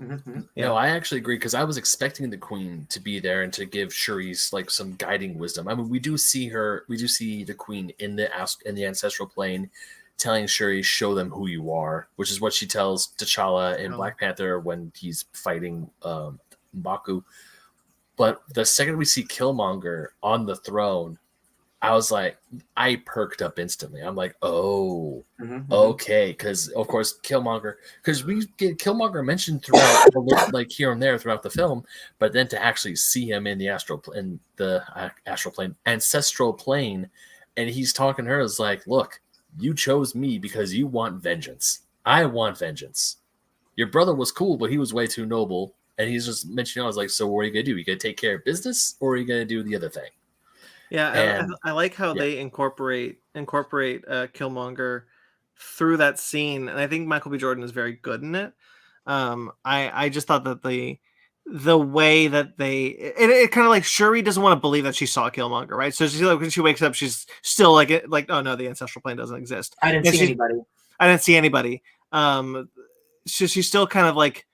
No, I actually agree, because I was expecting the Queen to be there and to give Shuri's like some guiding wisdom. I mean, we do see the Queen in the ancestral plane telling Shuri, show them who you are, which is what she tells T'Challa in Black Panther when he's fighting M'Baku. But the second we see Killmonger on the throne, I was like, I perked up instantly. I'm like, oh, okay, because of course Killmonger, because we get Killmonger mentioned throughout, like here and there throughout the film, but then to actually see him in the ancestral plane, and he's talking to her, is like, look, you chose me because you want vengeance. I want vengeance. Your brother was cool, but he was way too noble, and he's just mentioning. I was like, so what are you gonna do? You gonna take care of business, or are you gonna do the other thing? Yeah, I like how they incorporate Killmonger through that scene, and I think Michael B. Jordan is very good in it. I just thought that the way that it kind of like Shuri doesn't want to believe that she saw Killmonger, right? So she's like, when she wakes up, she's still like oh no, the ancestral plane doesn't exist. I didn't see anybody. She's still kind of like,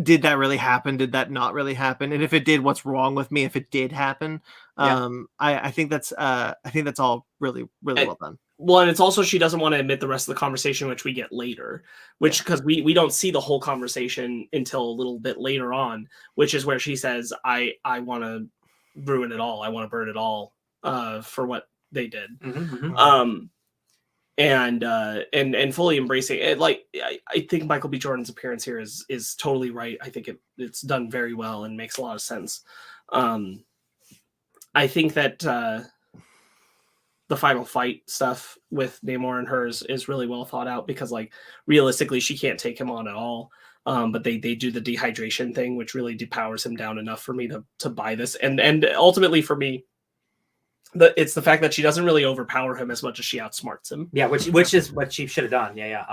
did that really happen? Did that not really happen? And if it did, what's wrong with me if it did happen? I think that's all really well done. Well, and it's also, she doesn't want to admit the rest of the conversation, which we get later, because we don't see the whole conversation until a little bit later on, which is where she says, I want to ruin it all. I want to burn it all for what they did. And fully embracing it. Like, I think Michael B. Jordan's appearance here is totally right. I think it's done very well and makes a lot of sense. I think that the final fight stuff with Namor and hers is really well thought out, because like realistically she can't take him on at all. But they do the dehydration thing, which really depowers him down enough for me to buy this. And ultimately for me, it's the fact that she doesn't really overpower him as much as she outsmarts him. Yeah, which is what she should have done. Yeah.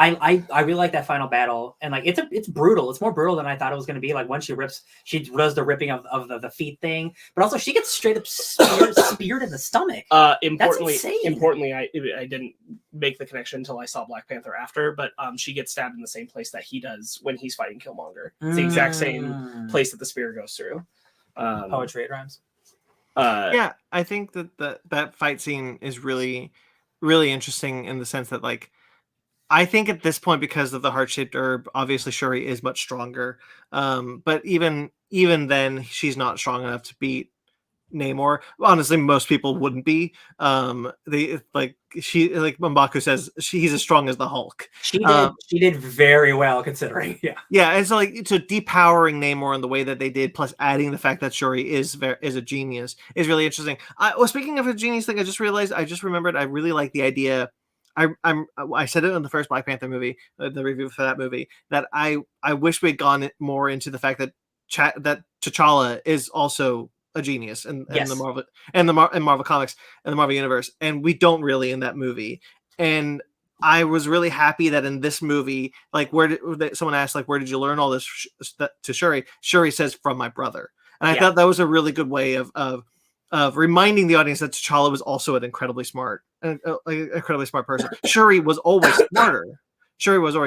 I really like that final battle, and like it's brutal. It's more brutal than I thought it was going to be. Like when she does the ripping of the feet thing, but also she gets straight up speared in the stomach. Importantly, I didn't make the connection until I saw Black Panther after, but she gets stabbed in the same place that he does when he's fighting Killmonger. It's the exact same place that the spear goes through. Poetry, it rhymes. Yeah, I think that fight scene is really, really interesting in the sense that, like, I think at this point, because of the heart-shaped herb, obviously Shuri is much stronger. But even then, she's not strong enough to beat Namor. Honestly, most people wouldn't be. M'Baku says, he's as strong as the Hulk. She did very well considering. Yeah, and so depowering Namor in the way that they did, plus adding the fact that Shuri is a genius, is really interesting. Speaking of a genius thing, I just remembered I really like the idea. I said it in the first Black Panther movie, the review for that movie, that I wish we'd gone more into the fact that T'Challa is also a genius in the Marvel Marvel comics and the Marvel universe, and we don't really in that movie. And I was really happy that in this movie, like, someone asked, like, where did you learn all this to Shuri? Shuri says, from my brother, and I thought that was a really good way of reminding the audience that T'Challa was also an incredibly smart person. Shuri was always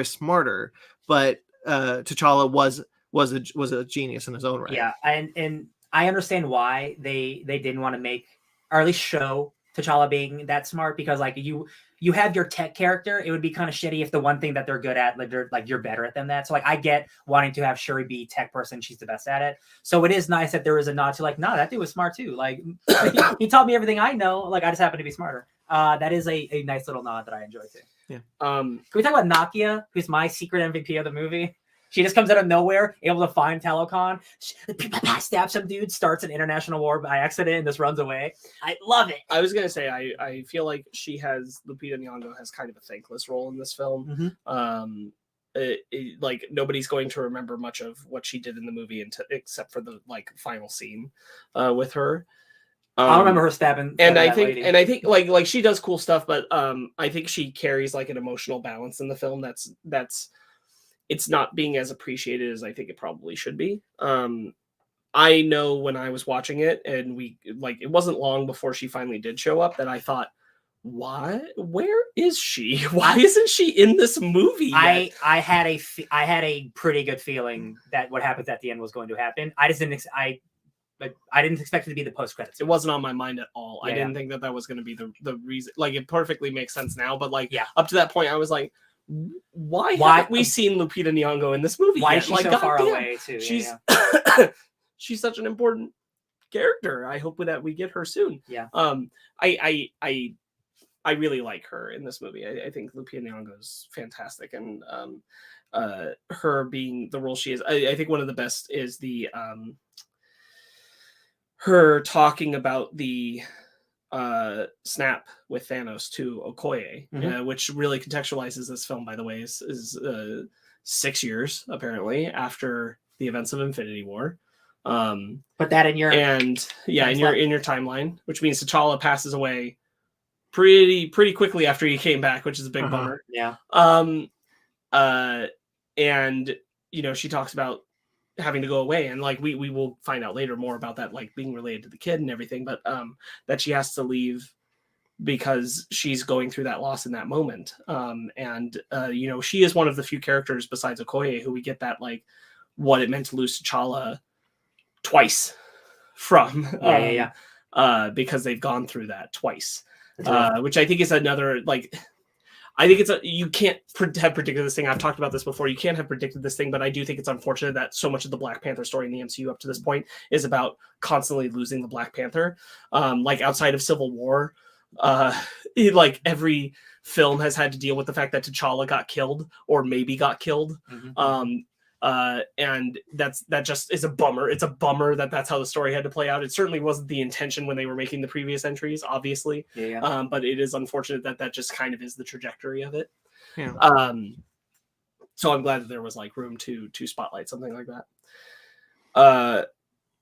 smarter. But T'Challa was a genius in his own right. Yeah, and I understand why they didn't want to make, or at least show, T'Challa being that smart, because like you have your tech character, it would be kind of shitty if the one thing that they're good at, you're better at them that. So like I get wanting to have Shuri be tech person, she's the best at it. So it is nice that there is a nod to like, nah, that dude was smart too. Like he taught me everything I know. Like I just happen to be smarter. That is a nice little nod that I enjoy too. Yeah. Can we talk about Nakia, who's my secret MVP of the movie? She just comes out of nowhere, able to find Talokan. Stabs some dude, starts an international war by accident, and just runs away. I love it. I was gonna say I feel like Lupita Nyong'o has kind of a thankless role in this film. Mm-hmm. Like nobody's going to remember much of what she did in the movie except for the final scene with her. I remember her stabbing. And I think like she does cool stuff, but I think she carries like an emotional balance in the film that's it's not being as appreciated as I think it probably should be. I know when I was watching it, and it wasn't long before she finally did show up, that I thought, why? Where is she? Why isn't she in this movie yet? I had a pretty good feeling that what happens at the end was going to happen. I just didn't. I didn't expect it to be the post credits. It wasn't on my mind at all. I didn't think that was going to be the reason. Like, it perfectly makes sense now, but up to that point, I was like, why haven't we seen Lupita Nyong'o in this movie? Why is she so far away too? She's such an important character. I hope that we get her soon. Yeah. I really like her in this movie. I think Lupita Nyong'o is fantastic, and her being the role she is. I think one of the best is the her talking about the snap with Thanos to Okoye, which really contextualizes this film, by the way, is 6 years apparently after the events of Infinity War. Put that in your in your timeline, which means T'Challa passes away pretty quickly after he came back, which is a big bummer. Yeah. And she talks about having to go away, and like we will find out later more about that, like being related to the kid and everything, but that she has to leave because she's going through that loss in that moment. She is one of the few characters besides Okoye who we get that, like, what it meant to lose T'Challa twice from. Because they've gone through that twice. Which I think is another, like, I think you can't have predicted this thing. I've talked about this before. You can't have predicted this thing, but I do think it's unfortunate that so much of the Black Panther story in the MCU up to this point is about constantly losing the Black Panther. Like outside of Civil War, like every film has had to deal with the fact that T'Challa got killed or maybe got killed. And that just is a bummer. It's a bummer that that's how the story had to play out. It certainly wasn't the intention when they were making the previous entries, obviously. But it is unfortunate that just kind of is the trajectory of it. So I'm glad that there was like room to spotlight something like that.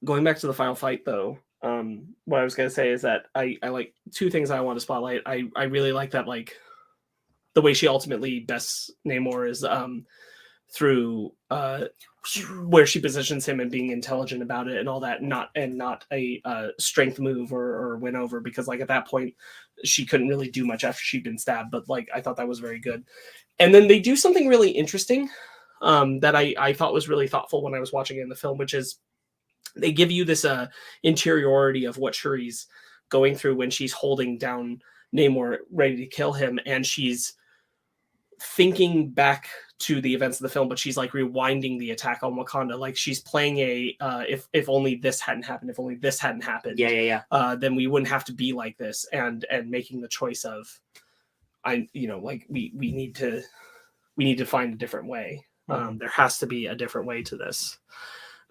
Going back to the final fight though, what I was gonna say is that I like two things I want to spotlight. I really like that, like the way she ultimately bests Namor is through where she positions him and being intelligent about it and all that, not a strength move or win over, because like at that point she couldn't really do much after she'd been stabbed. But like I thought that was very good. And then they do something really interesting that I thought was really thoughtful when I was watching it in the film, which is they give you this interiority of what Shuri's going through when she's holding down Namor ready to kill him, and she's thinking back to the events of the film, but she's like rewinding the attack on Wakanda. Like she's playing a if only this hadn't happened, if only this hadn't happened, then we wouldn't have to be like this, and making the choice of we need to find a different way. There has to be a different way to this.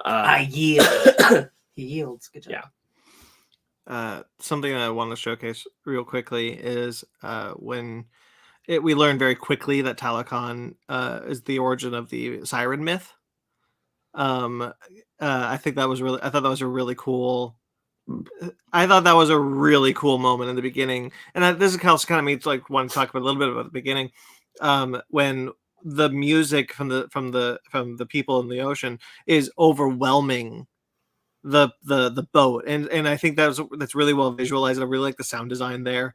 I yield. He yields. Good job. Yeah. Something that I want to showcase real quickly is when we learn very quickly that Talakon is the origin of the siren myth. I thought that was a really cool. I thought that was a really cool moment in the beginning, and this is also kind of me like want to talk about a little bit about the beginning, when the music from the people in the ocean is overwhelming the boat, and I think that's really well visualized. I really like the sound design there.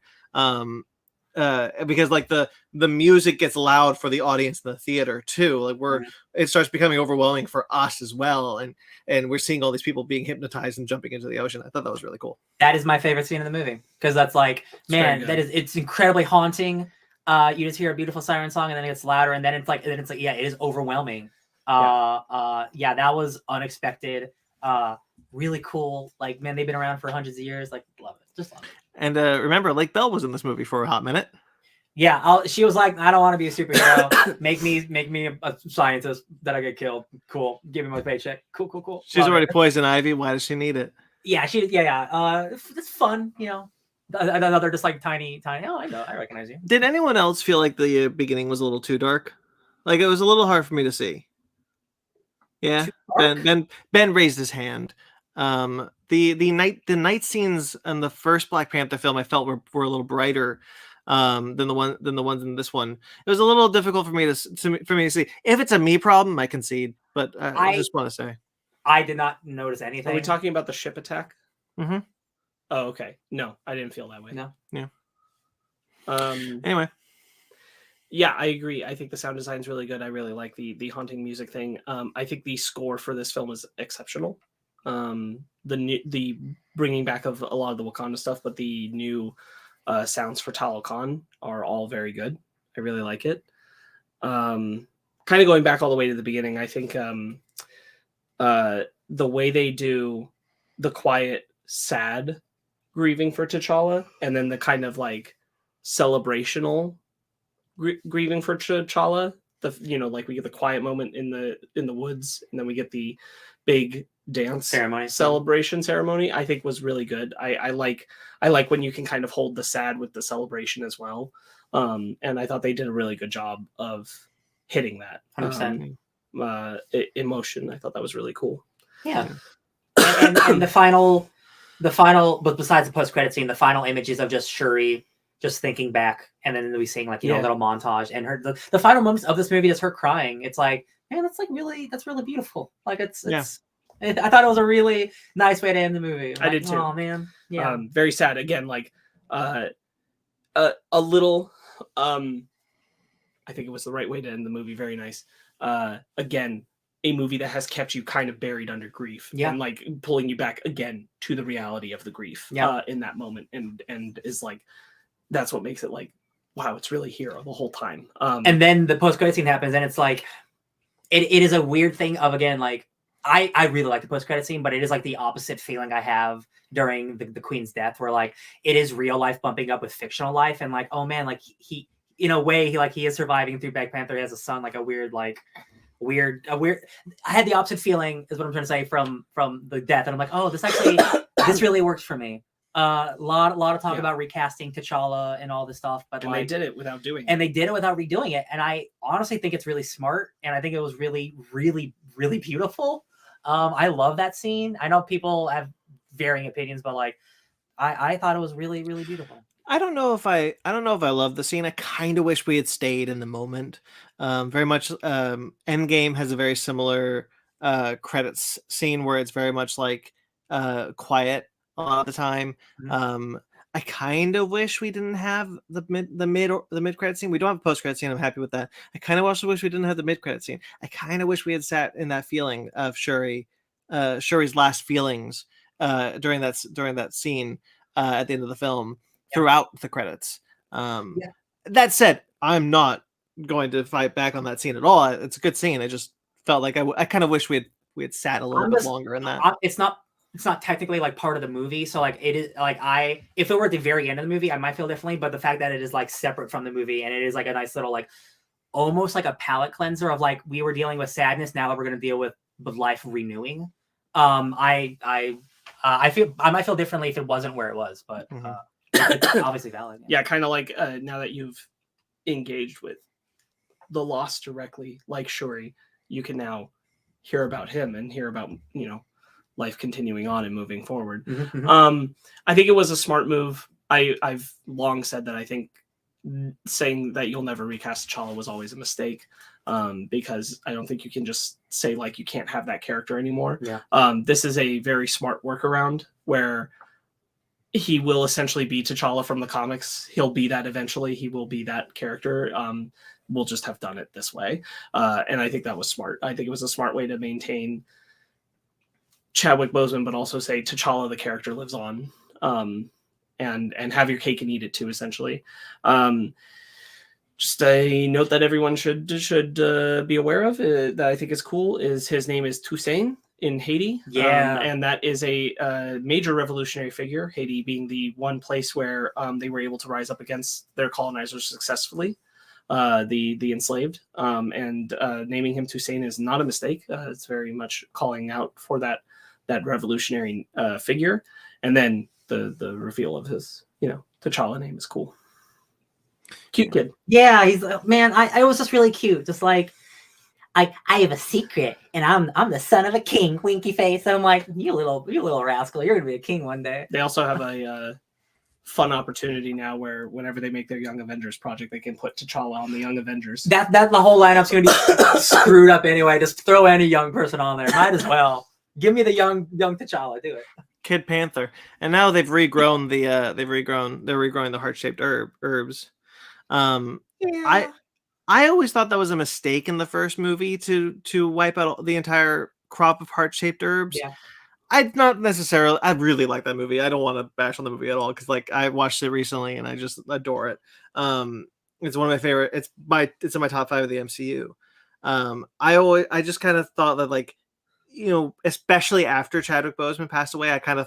Because like the music gets loud for the audience in the theater too. Like it starts becoming overwhelming for us as well, and we're seeing all these people being hypnotized and jumping into the ocean. I thought that was really cool. That is my favorite scene in the movie, because that's like, man, it's incredibly haunting. You just hear a beautiful siren song, and then it gets louder, and then it's like yeah, it is overwhelming. That was unexpected. Really cool. Like, man, they've been around for hundreds of years. Like, love it. Just love it. And remember, Lake Bell was in this movie for a hot minute. Yeah, she was like, I don't want to be a superhero. make me a scientist that I get killed. Cool. Give me my paycheck. Cool. She's already poison ivy. Why does she need it? Yeah, it's fun, you know. Another just like tiny. Oh, I know. I recognize you. Did anyone else feel like the beginning was a little too dark? Like it was a little hard for me to see. Yeah, Ben raised his hand. The night scenes in the first Black Panther film I felt were a little brighter than the ones in this one. It was a little difficult for me to see. If it's a me problem, I concede, but I just want to say I did not notice anything. Are we talking about the ship attack? Mm-hmm. Oh, okay. No, I didn't feel that way. No. Yeah. Anyway. Yeah, I agree. I think the sound design is really good. I really like the haunting music thing. I think the score for this film is exceptional. The bringing back of a lot of the Wakanda stuff, but the new sounds for Talakon are all very good. I really like it. Kind of going back all the way to the beginning, I think the way they do the quiet, sad grieving for T'Challa, and then the kind of like celebrational grieving for T'Challa. Like we get the quiet moment in the woods, and then we get the big dance celebration ceremony. I think was really good. I like when you can kind of hold the sad with the celebration as well. And I thought they did a really good job of hitting that 100% emotion. I thought that was really cool. Yeah. and the final, but besides the post-credit scene, the final images of just Shuri just thinking back, and then we seeing like a little montage, and her the final moments of this movie is her crying. It's like, man, that's really beautiful. Like it's I thought it was a really nice way to end the movie. I did too. Oh man, yeah. Very sad. Again, like a little. I think it was the right way to end the movie. Very nice. Again, a movie that has kept you kind of buried under grief, and like pulling you back again to the reality of the grief in that moment, and is like, that's what makes it like, wow, it's really here the whole time. And then the post-credit scene happens, and it's like, it is a weird thing of, again, like, I really like the post-credit scene, but it is like the opposite feeling I have during the Queen's death, where like it is real life bumping up with fictional life, and like, oh man, like he in a way he is surviving through Black Panther. He has a son, like a weird. I had the opposite feeling, is what I'm trying to say, from the death, and I'm like, oh, this really works for me. A lot of talk about recasting T'Challa and all this stuff, but they did it without doing it. And they did it without redoing it. And I honestly think it's really smart, and I think it was really, really, really beautiful. I love that scene. I know people have varying opinions, but like I thought it was really, really beautiful. I don't know if I love the scene. I kind of wish we had stayed in the moment. Very much. Endgame has a very similar credits scene where it's very much like quiet a lot of the time. Mhm. I kind of wish we didn't have the mid credit scene. We don't have a post credit scene. I'm happy with that. I kind of also wish we didn't have the mid credit scene. I kind of wish we had sat in that feeling of Shuri's last feelings during that scene at the end of the film throughout the credits. That said, I'm not going to fight back on that scene at all. It's a good scene. I just felt like I kind of wish we had sat a little bit longer in that. It's not technically like part of the movie, so like it is like if it were at the very end of the movie, I might feel differently. But the fact that it is like separate from the movie and it is like a nice little like almost like a palate cleanser of like we were dealing with sadness, now that we're going to deal with life renewing. I might feel differently if it wasn't where it was, but it's obviously valid. Yeah, kind of like now that you've engaged with the loss directly, like Shuri, you can now hear about him and hear about life continuing on and moving forward. I think it was a smart move. I've long said that I think saying that you'll never recast T'Challa was always a mistake, because I don't think you can just say like you can't have that character anymore. This is a very smart workaround where he will essentially be T'Challa from the comics. He'll be that eventually. He will be that character. We'll just have done it this way. And I think that was smart. I think it was a smart way to maintain Chadwick Boseman, but also say T'Challa, the character, lives on, and have your cake and eat it too, essentially. Just a note that everyone should be aware of that I think is cool is his name is Toussaint in Haiti. And that is a major revolutionary figure, Haiti being the one place where they were able to rise up against their colonizers successfully, the enslaved. And naming him Toussaint is not a mistake. It's very much calling out for that revolutionary figure. And then the reveal of his T'Challa name is cool. Cute kid. Yeah, he's man. I was just really cute. Just like I have a secret, and I'm the son of a king. Winky face. And I'm like, you little rascal. You're gonna be a king one day. They also have a fun opportunity now where whenever they make their Young Avengers project, they can put T'Challa on the Young Avengers. That the whole lineup's gonna be screwed up anyway. Just throw any young person on there. Might as well. Give me the young T'Challa. Do it. Kid Panther, and now they've regrown they're regrowing the heart-shaped herbs. I always thought that was a mistake in the first movie to wipe out the entire crop of heart-shaped herbs. I really like that movie. I don't want to bash on the movie at all because like I watched it recently and I just adore it. It's one of my favorite. It's in my top 5 of the MCU. I just kind of thought that like, especially after Chadwick Boseman passed away, I kind of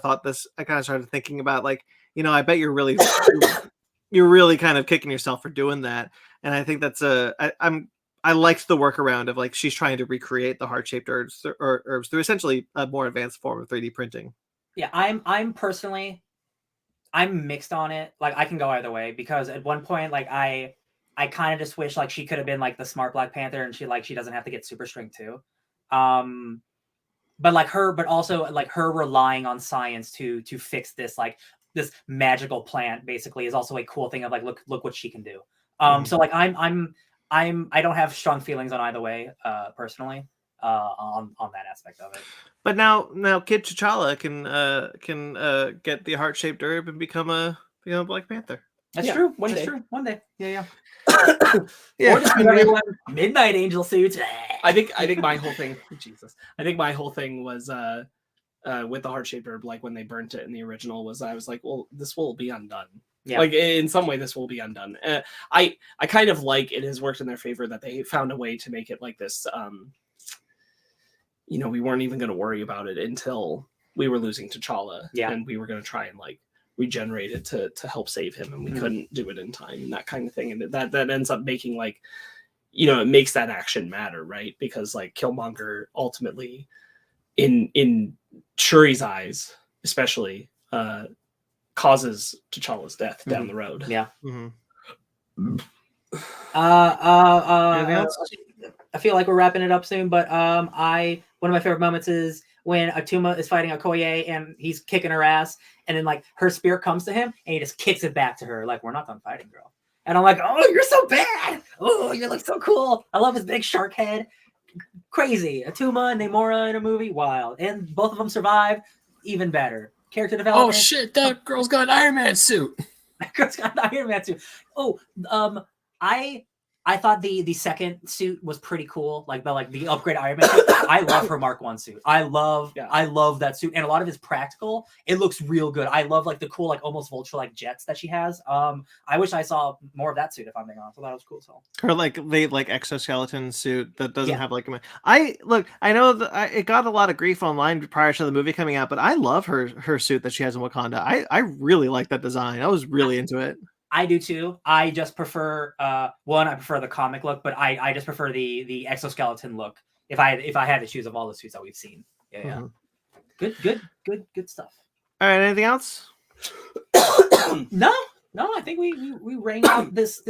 started thinking about like, I bet you're really kind of kicking yourself for doing that. And I think that's I liked the workaround of like, she's trying to recreate the heart-shaped herbs through essentially a more advanced form of 3D printing. Yeah. I'm personally, I'm mixed on it. Like I can go either way because at one point, like I kind of just wish like she could have been like the smart Black Panther and she doesn't have to get super strength too. But also like her relying on science to fix this this magical plant basically is also a cool thing of like look what she can do. So like I don't have strong feelings on either way personally on that aspect of it. But now Kid T'Challa can get the heart-shaped herb and become a Black Panther. That's true. One day. Yeah. Or just everyone Midnight Angel suits. I think my whole thing. Jesus. I think my whole thing was with the heart-shaped herb, like when they burnt it in the original, I was like, well, this will be undone. Yeah. Like in some way, this will be undone. I kind of like it has worked in their favor that they found a way to make it like this. We weren't even going to worry about it until we were losing T'Challa, and we were going to try and like regenerate it to help save him, and we couldn't do it in time, and that kind of thing. And that ends up making like, it makes that action matter, right? Because like Killmonger ultimately, in Shuri's eyes, especially, causes T'Challa's death down the road. Yeah. Anything I feel like we're wrapping it up soon, but one of my favorite moments is when Atuma is fighting Okoye and he's kicking her ass, and then like her spear comes to him and he just kicks it back to her like, we're not done fighting, girl. And I'm like, oh, you're so bad. Oh, you look so cool. I love his big shark head. Crazy. Atuma and Namora in a movie, wild. And both of them survive, even better. Character development. Oh shit, that girl's got an Iron Man suit. That girl's got an Iron Man suit. Oh, I thought the second suit was pretty cool, like the upgrade Iron Man suit. I love her Mark 1 suit. I love that suit, and a lot of it's practical. It looks real good. I love like the cool, like almost Vulture like jets that she has. I wish I saw more of that suit, if I'm being honest. So that was cool. So her the exoskeleton suit that doesn't have like I know that it got a lot of grief online prior to the movie coming out, but I love her suit that she has in Wakanda. I really like that design. I was really into it. I do too. I just prefer I prefer the comic look, but I just prefer the exoskeleton look. If I had to choose of all the suits that we've seen. Yeah. Mm-hmm. Good stuff. All right, anything else? No, I think we rang out this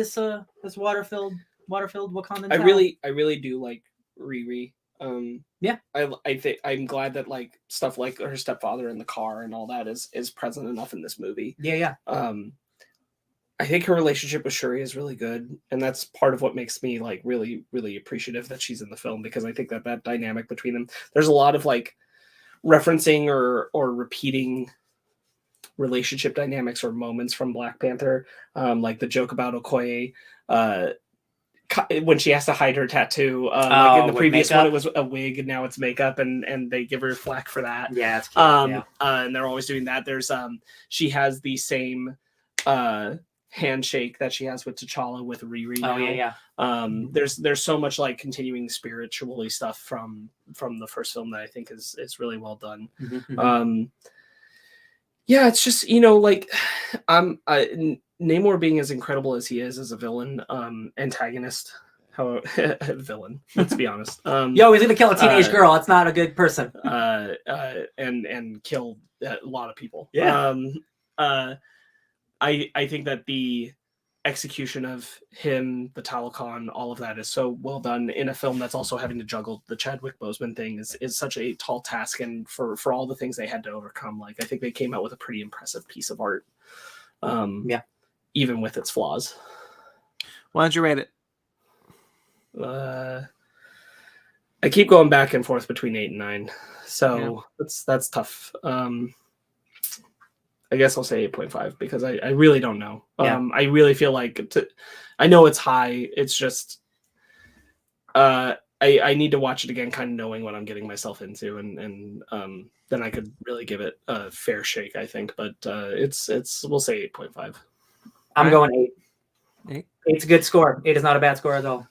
water-filled Wakandan town. I really do like Riri. I think I'm glad that like stuff like her stepfather in the car and all that is present enough in this movie. Yeah. I think her relationship with Shuri is really good, and that's part of what makes me like really, really appreciative that she's in the film, because I think that dynamic between them, there's a lot of like referencing or repeating relationship dynamics or moments from Black Panther, like the joke about Okoye when she has to hide her tattoo. Like in the previous one, it was a wig, and now it's makeup, and they give her flack for that. Yeah, it's cute. And they're always doing that. There's she has the same handshake that she has with T'Challa with Riri now. There's so much like continuing spiritually stuff from the first film that I think is really well done. Mm-hmm. It's just, like Namor being as incredible as he is as a villain, antagonist, villain, let's be honest. He's gonna kill a teenage girl. It's not a good person. And kill a lot of people. I think that the execution of him, the Talokan, all of that is so well done in a film that's also having to juggle the Chadwick Boseman thing is such a tall task, and for all the things they had to overcome, like I think they came out with a pretty impressive piece of art. Even with its flaws. Why don't you rate it? I keep going back and forth between 8 and 9, so that's tough. I guess I'll say 8.5 because I really don't know. I really feel like I know it's high. It's just I need to watch it again, kind of knowing what I'm getting myself into, and then I could really give it a fair shake, I think. But it's we'll say 8.5. I'm going 8. 8's a good score. 8 is not a bad score at all.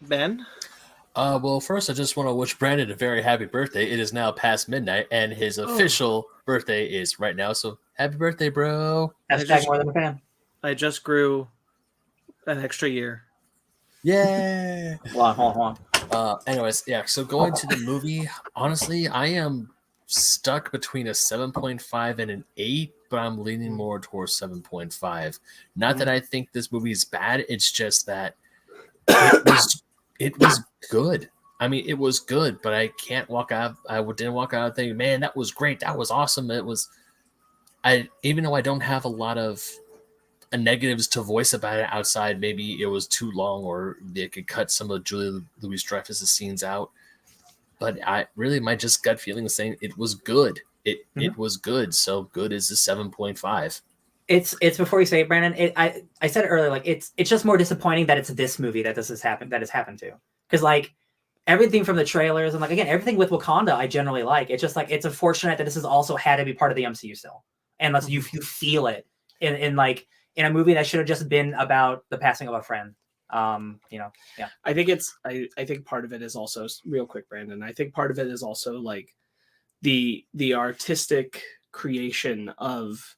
Ben? Well, first, I just want to wish Brandon a very happy birthday. It is now past midnight, and his official birthday is right now. So, happy birthday, bro! Hashtag more than a fan. I just grew an extra year. Yeah. Hold on. Anyways, so going to the movie, honestly, I am stuck between a 7.5 and an 8, but I'm leaning more towards 7.5. Not that I think this movie is bad. It's just that it was good. I mean, it was good, but I can't walk out. I didn't walk out thinking, man, that was great. That was awesome. Even though I don't have a lot of negatives to voice about it outside, maybe it was too long, or they could cut some of Julia Louis-Dreyfus' scenes out. But my just gut feeling is saying it was good. It was good. So good is a 7.5. It's before you say it, Brandon. I said it earlier. Like it's just more disappointing that it's this movie that this has happened to, because like everything from the trailers and like again everything with Wakanda I generally like. It's just like it's unfortunate that this has also had to be part of the MCU still, and you feel it in a movie that should have just been about the passing of a friend. I think part of it is also real quick, Brandon. I think part of it is also like the artistic creation of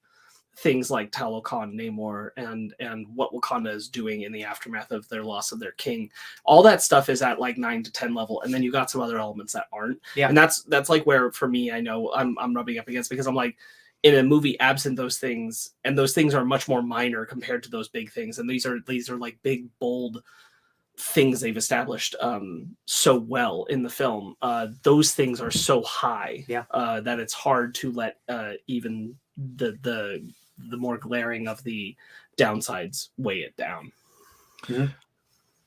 things like Talokan, Namor, and what Wakanda is doing in the aftermath of their loss of their king. All that stuff is at like 9 to 10 level, and then you got some other elements that aren't. Yeah, and that's like where for me I know I'm rubbing up against, because I'm like, in a movie absent those things, and those things are much more minor compared to those big things, and these are like big bold things they've established so well in the film. Those things are so high that it's hard to let even the more glaring of the downsides weigh it down. Mm-hmm.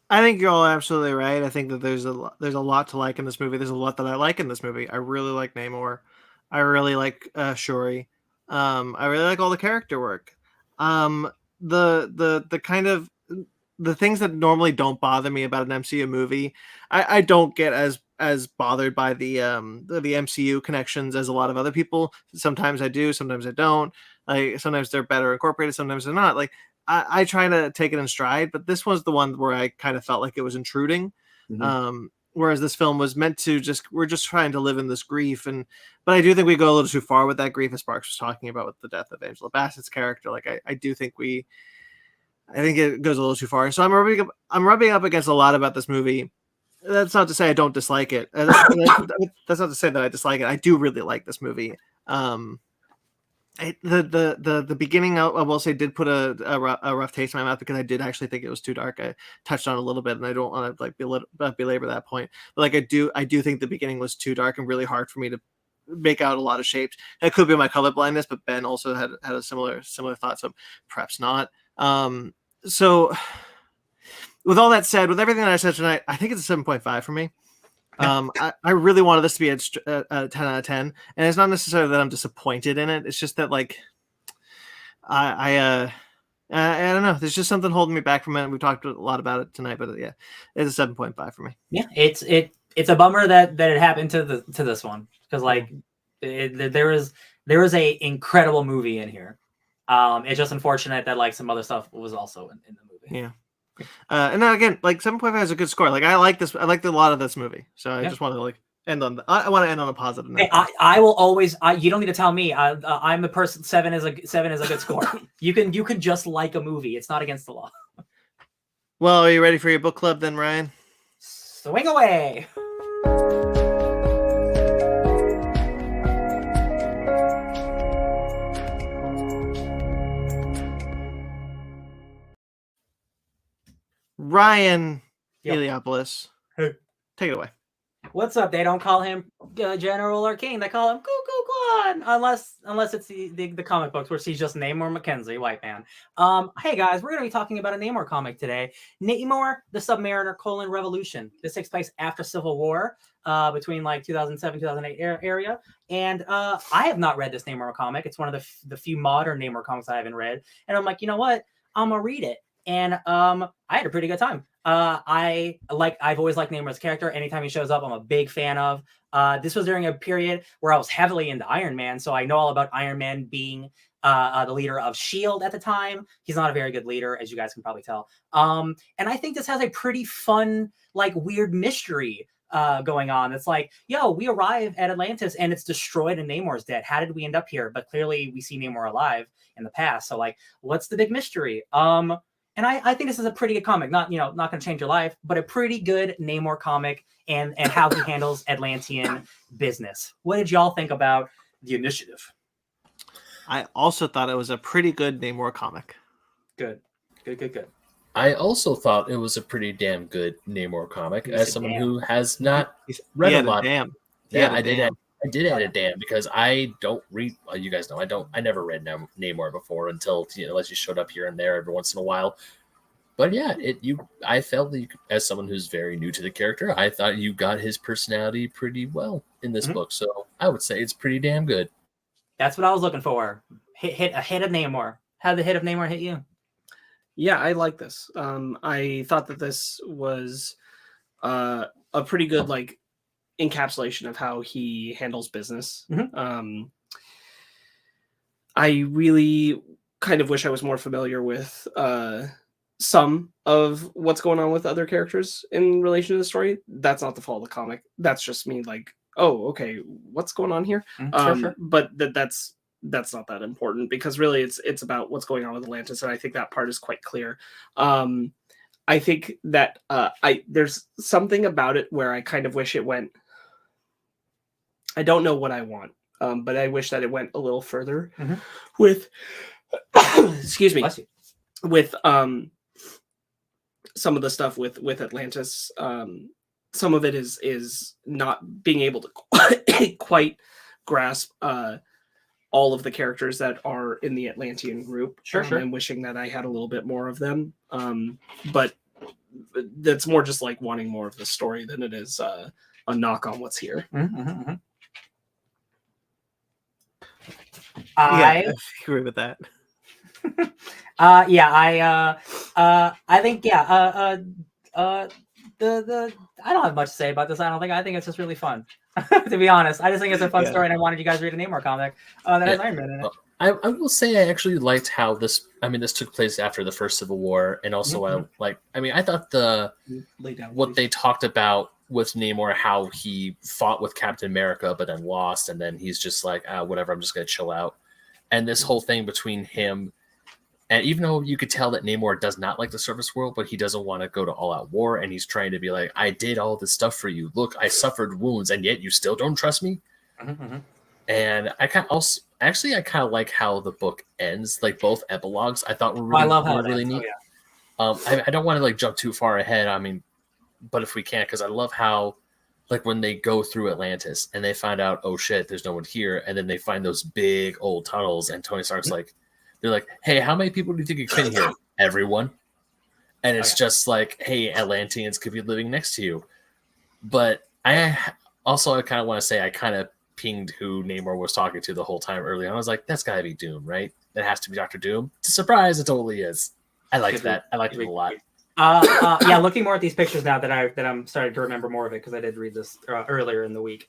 I think you're all absolutely right. I think that there's a lot to like in this movie. There's a lot that I like in this movie. I really like Namor. I really like Shuri. I really like all the character work. The kind of the things that normally don't bother me about an MCU movie, I don't get as bothered by the MCU connections as a lot of other people. Sometimes I do, sometimes I don't. Like sometimes they're better incorporated, sometimes they're not. Like I try to take it in stride, but this was the one where I kind of felt like it was intruding. Mm-hmm. Whereas this film was meant to we're just trying to live in this grief, but I do think we go a little too far with that grief, as Sparks was talking about with the death of Angela Bassett's character. Like I do think I think it goes a little too far. So I'm rubbing up against a lot about this movie. That's not to say I don't dislike it. That's not to say that I dislike it. I do really like this movie. The beginning, I will say, did put a rough taste in my mouth because I did actually think it was too dark. I touched on it a little bit, and I don't want to like belabor that point. But like I do think the beginning was too dark and really hard for me to make out a lot of shapes. It could be my color blindness, but Ben also had a similar thought, so perhaps not. So with all that said, with everything that I said tonight, I think it's a 7.5 for me. I really wanted this to be a 10 out of 10, and it's not necessarily that I'm disappointed in it. It's just that like I don't know. There's just something holding me back from it. We've talked a lot about it tonight, but yeah, it's a 7.5 for me. Yeah, it's a bummer that it happened to this one because like there is a incredible movie in here. It's just unfortunate that like some other stuff was also in the movie. Yeah. And then again, like 7.5 is a good score. Like I like this. I liked a lot of this movie. So I just want to like end on. I want to end on a positive note. I will always. You don't need to tell me. I'm the person. 7 is a good score. You can just like a movie. It's not against the law. Well, are you ready for your book club then, Ryan? Swing away. Ryan Heliopoulos, Hey. Take it away. What's up? They don't call him General or King. They call him Cuckoo Clan, unless it's the comic books where he's just Namor Mackenzie, white man. Hey guys, we're gonna be talking about a Namor comic today. Namor, the Submariner: Revolution. This takes place after Civil War, between like 2007, 2008 area. And I have not read this Namor comic. It's one of the few modern Namor comics I haven't read. And I'm like, you know what? I'm gonna read it. And I had a pretty good time. I've always liked Namor as a character. Anytime he shows up, I'm a big fan of. This was during a period where I was heavily into Iron Man, so I know all about Iron Man being the leader of S.H.I.E.L.D. at the time. He's not a very good leader, as you guys can probably tell. And I think this has a pretty fun, like, weird mystery going on. It's like, yo, we arrive at Atlantis and it's destroyed and Namor's dead. How did we end up here? But clearly we see Namor alive in the past. So, like, what's the big mystery? And I think this is a pretty good comic. Not going to change your life, but a pretty good Namor comic and how he handles Atlantean business. What did y'all think about the initiative? I also thought it was a pretty good Namor comic. Good. I also thought it was a pretty damn good Namor comic. As someone who has not read a lot. Damn. Yeah, I did add a damn because I don't read. You guys know I never read Namor before until unless you showed up here and there every once in a while. But yeah, I felt that as someone who's very new to the character, I thought you got his personality pretty well in this book. So I would say it's pretty damn good. That's what I was looking for. Hit a hit of Namor. How did the hit of Namor hit you? Yeah, I like this. I thought that this was a pretty good like encapsulation of how he handles business. I really kind of wish I was more familiar with some of what's going on with other characters in relation to the story. That's not the fault of the comic. That's just me like, oh, okay, what's going on here? Sure. But that's not that important because really it's about what's going on with Atlantis, and I think that part is quite clear. I think that there's something about it where I kind of wish it went. I don't know what I want, but I wish that it went a little further with, excuse me, with some of the stuff with Atlantis. Some of it is not being able to quite grasp all of the characters that are in the Atlantean group. Sure. And wishing that I had a little bit more of them. But that's more just like wanting more of the story than it is a knock on what's here. I agree with that. I think I don't have much to say about this. I think it's just really fun. To be honest, I just think it's a fun story, and I wanted you guys to read a Namor comic that has Iron Man in it. I will say I actually liked how this took place after the first Civil War, and also I thought what they talked about with Namor, how he fought with Captain America but then lost, and then he's just like, whatever, I'm just gonna chill out. And this whole thing between him, and even though you could tell that Namor does not like the surface world, but he doesn't want to go to all-out war, and he's trying to be like, I did all this stuff for you. Look, I suffered wounds, and yet you still don't trust me. And I kind of like how the book ends. Like both epilogues, I thought were really, I love how really neat. I don't want to jump too far ahead. I mean, but if we can, because I love how when they go through Atlantis and they find out, oh shit, there's no one here, and then they find those big old tunnels, and Tony Stark's they're like, hey, how many people do you think you fit in here? Everyone. And it's just like, hey, Atlanteans could be living next to you. But I kind of want to say I kind of pinged who Namor was talking to the whole time early on. I was like, that's got to be Doom, right? That has to be Dr. Doom. It's a surprise, it totally is. I liked that. I liked it a lot. Looking more at these pictures now that I'm starting to remember more of it because I did read this earlier in the week.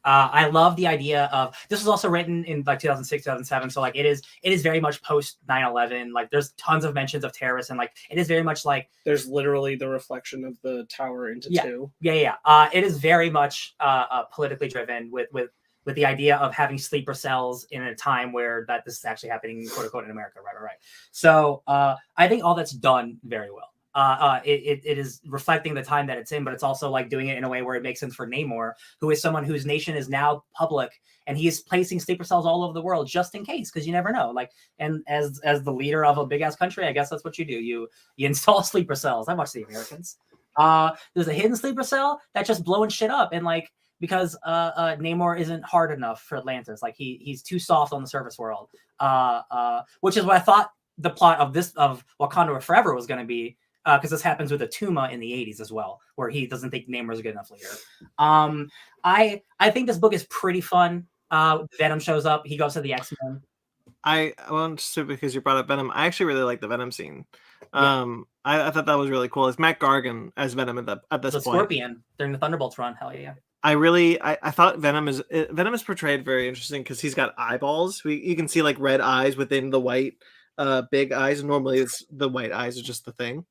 I love the idea of this was also written in 2006, 2007. So it is very much post 9/11. There's tons of mentions of terrorists, and it is very much there's literally the reflection of the tower into two. It is very much politically driven with the idea of having sleeper cells in a time where this is actually happening, quote unquote, in America. Right. So I think all that's done very well. It is reflecting the time that it's in, but it's also doing it in a way where it makes sense for Namor, who is someone whose nation is now public, and he is placing sleeper cells all over the world just in case, because you never know. And as the leader of a big ass country, I guess that's what you do. You install sleeper cells. I watch the Americans. There's a hidden sleeper cell that's just blowing shit up, and because Namor isn't hard enough for Atlantis. He's too soft on the surface world, which is what I thought the plot of Wakanda Forever was going to be. Because this happens with Atuma in the 80s as well, where he doesn't think Namor is a good enough leader. I think this book is pretty fun. Venom shows up. He goes to the X-Men. I want to, because you brought up Venom, I actually really like the Venom scene. I thought that was really cool. It's Matt Gargan as Venom at this point. Scorpion during the Thunderbolts run. Hell yeah. I thought Venom is portrayed very interesting because he's got eyeballs. You can see red eyes within the white big eyes. Normally it's the white eyes are just the thing.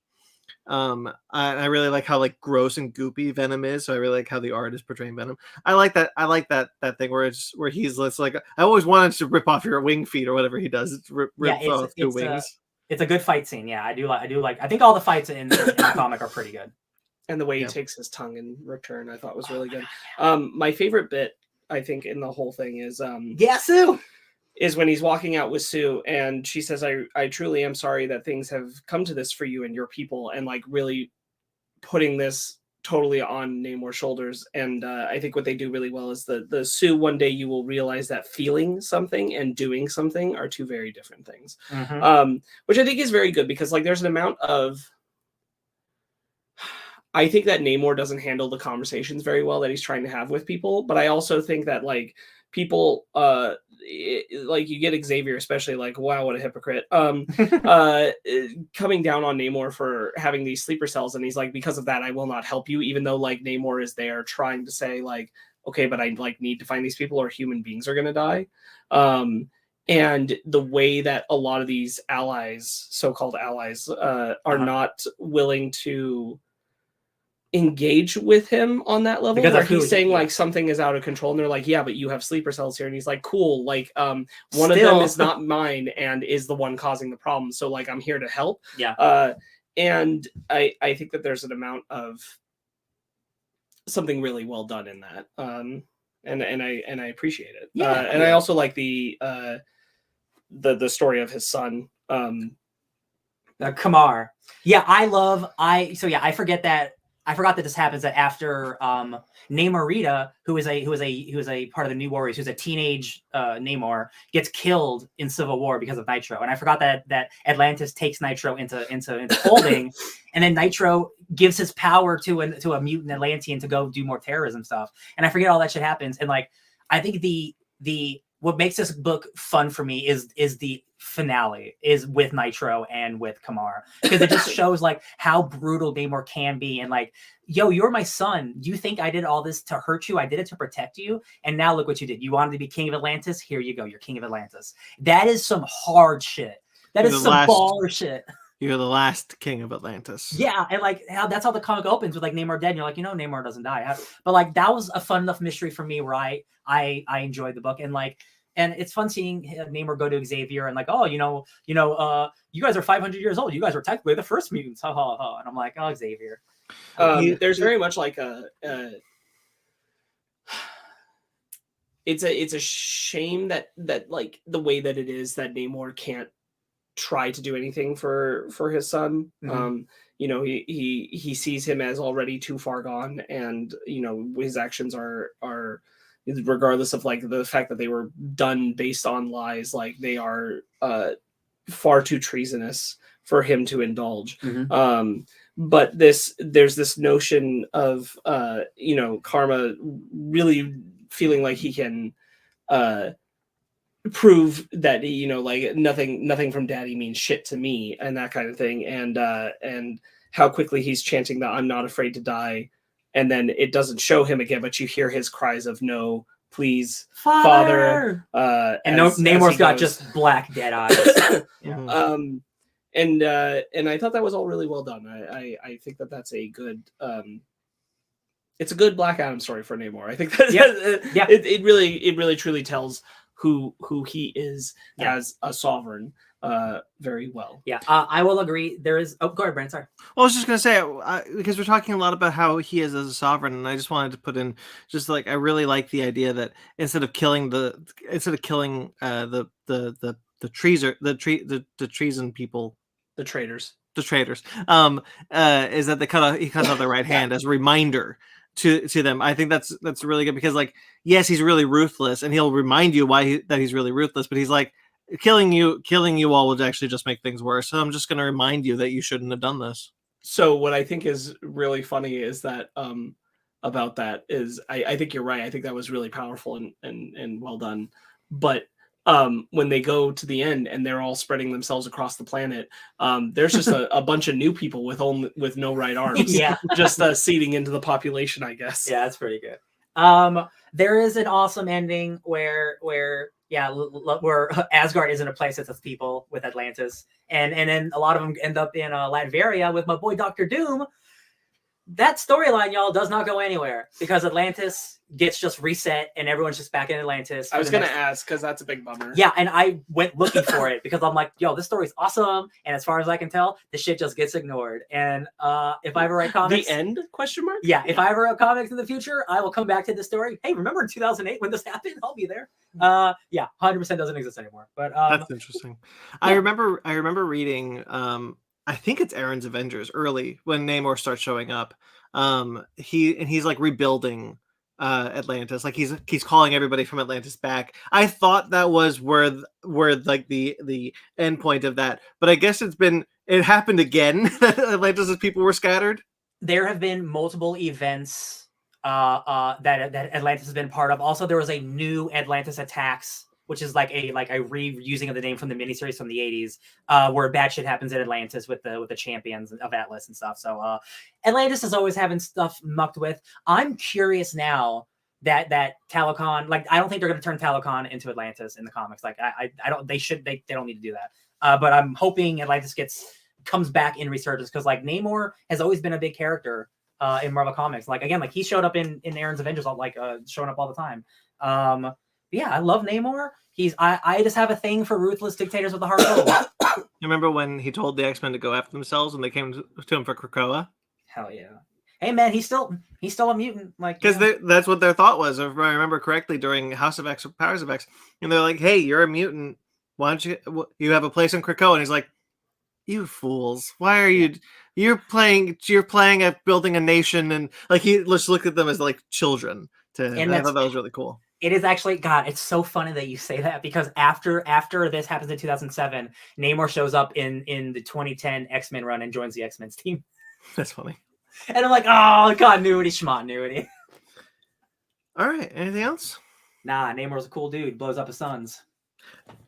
I really like how gross and goopy Venom is, so I really like how the art is portraying Venom. I like that thing where he's I always wanted to rip off your wing feet or whatever he does. It's rip off two wings. It's a good fight scene. Yeah, I do like. I think all the fights in the comic are pretty good. And the way he takes his tongue in return, I thought was really good. My favorite bit, I think, in the whole thing is Sue. Is when he's walking out with Sue, and she says, I truly am sorry that things have come to this for you and your people, and really putting this totally on Namor's shoulders. And I think what they do really well is the Sue, one day you will realize that feeling something and doing something are two very different things. Which I think is very good, because there's an amount of, I think that Namor doesn't handle the conversations very well that he's trying to have with people, but I also think that people you get Xavier, especially wow, what a hypocrite, coming down on Namor for having these sleeper cells, and he's because of that I will not help you, even though Namor is there trying to say okay, but I need to find these people or human beings are gonna die. And the way that a lot of these allies, so-called allies, are not willing to engage with him on that level, because where he's saying something is out of control, and they're yeah, but you have sleeper cells here, and he's cool, one of them is not mine and is the one causing the problem, so I'm here to help. And I think that there's an amount of something really well done in that, and I appreciate it. I also like the story of his son, Kamar. Yeah, I forgot that this happens that after Namorita, who is a part of the New Warriors, who's a teenage Namor, gets killed in Civil War because of Nitro. And I forgot that Atlantis takes Nitro into holding, and then Nitro gives his power to a mutant Atlantean to go do more terrorism stuff. And I forget all that shit happens. And like I think the what makes this book fun for me is the finale is with Nitro and with Kamar, because it just shows like how brutal Namor can be, and like, yo, you're my son. You think I did all this to hurt you? I did it to protect you, and now look what you did. You wanted to be king of Atlantis? Here you go. You're king of Atlantis. That is some hard shit. That is some baller shit. You're the last king of Atlantis. Yeah, and like that's how the comic opens with like Namor dead. And you're like, Namor doesn't die. But like that was a fun enough mystery for me where I enjoyed the book, and like. And it's fun seeing Namor go to Xavier and like, oh, you guys are 500 years old. You guys were technically the first mutants. Ha ha ha. And I'm like, oh, Xavier. There's very much like it's a shame that like the way that it is that Namor can't try to do anything for his son. Mm-hmm. He sees him as already too far gone, and his actions are regardless of like the fact that they were done based on lies, like they are far too treasonous for him to indulge. Mm-hmm. But there's this notion of Karma really feeling like he can prove that like nothing from daddy means shit to me, and that kind of thing, and how quickly he's chanting that I'm not afraid to die. And then it doesn't show him again, but you hear his cries of "No, please, Father." And Namor's got just black dead eyes. Yeah. And I thought that was all really well done. I think that's a good. It's a good Black Adam story for Namor. I think that it really truly tells who he is as a sovereign. Very well. Yeah, I will agree. There is. Oh, go ahead, Brent. Sorry. Well, I was just gonna say because we're talking a lot about how he is as a sovereign, and I just wanted to put in just like I really like the idea that instead of killing the treason people, the traitors, is that he cuts off their right hand as a reminder to them. I think that's really good because like yes, he's really ruthless, and he'll remind you that he's really ruthless, but he's like. Killing you all would actually just make things worse. So I'm just going to remind you that you shouldn't have done this. So what I think is really funny is that about that is I think you're right. I think that was really powerful and well done. But when they go to the end and they're all spreading themselves across the planet, there's just a bunch of new people with no right arms. Yeah, just seeding into the population, I guess. Yeah, that's pretty good. There is an awesome ending where Asgard isn't a place that has people with Atlantis, and then a lot of them end up in Latveria with my boy Dr. Doom. That storyline, y'all, does not go anywhere because Atlantis gets just reset and everyone's just back in Atlantis. I was going to ask because that's a big bummer. Yeah, and I went looking for it because I'm like, yo, this story's awesome. And as far as I can tell, the shit just gets ignored. And if I ever write comics... The end? Question mark? Yeah, if I ever write comics in the future, I will come back to this story. Hey, remember in 2008 when this happened? I'll be there. 100% doesn't exist anymore. But that's interesting. Yeah. I remember reading... I think it's Aaron's Avengers early when Namor starts showing up. He's like rebuilding Atlantis, like he's calling everybody from Atlantis back. I thought that was where like the end point of that, but I guess it happened again. Atlantis' people were scattered. There have been multiple events that Atlantis has been part of. Also, there was a new Atlantis attacks, which is like a reusing of the name from the miniseries from the 80s, where bad shit happens in Atlantis with the champions of Atlas and stuff. So Atlantis is always having stuff mucked with. I'm curious now that Talokan, like I don't think they're going to turn Talokan into Atlantis in the comics. Like I don't. They don't need to do that. But I'm hoping Atlantis comes back in Resurgence because like Namor has always been a big character in Marvel Comics. Like again, like he showed up in Aaron's Avengers, like showing up all the time. Yeah, I love Namor. I just have a thing for ruthless dictators with a heart of gold. You remember when he told the X-Men to go after themselves when they came to him for Krakoa? Hell yeah. Hey man, he's still a mutant. Like because that's what their thought was, if I remember correctly, during House of X or Powers of X. And they're like, "Hey, you're a mutant. Why don't you have a place in Krakoa?" And he's like, You fools! Why are you? You're playing at building a nation, and like he just looked at them as like children to him. And I thought that was really cool. It is actually, God, it's so funny that you say that, because after this happens in 2007, Namor shows up in the 2010 X-Men run and joins the X-Men's team. That's funny. And I'm like, oh, continuity, schmontinuity. All right. Anything else? Nah, Namor's a cool dude. Blows up his sons.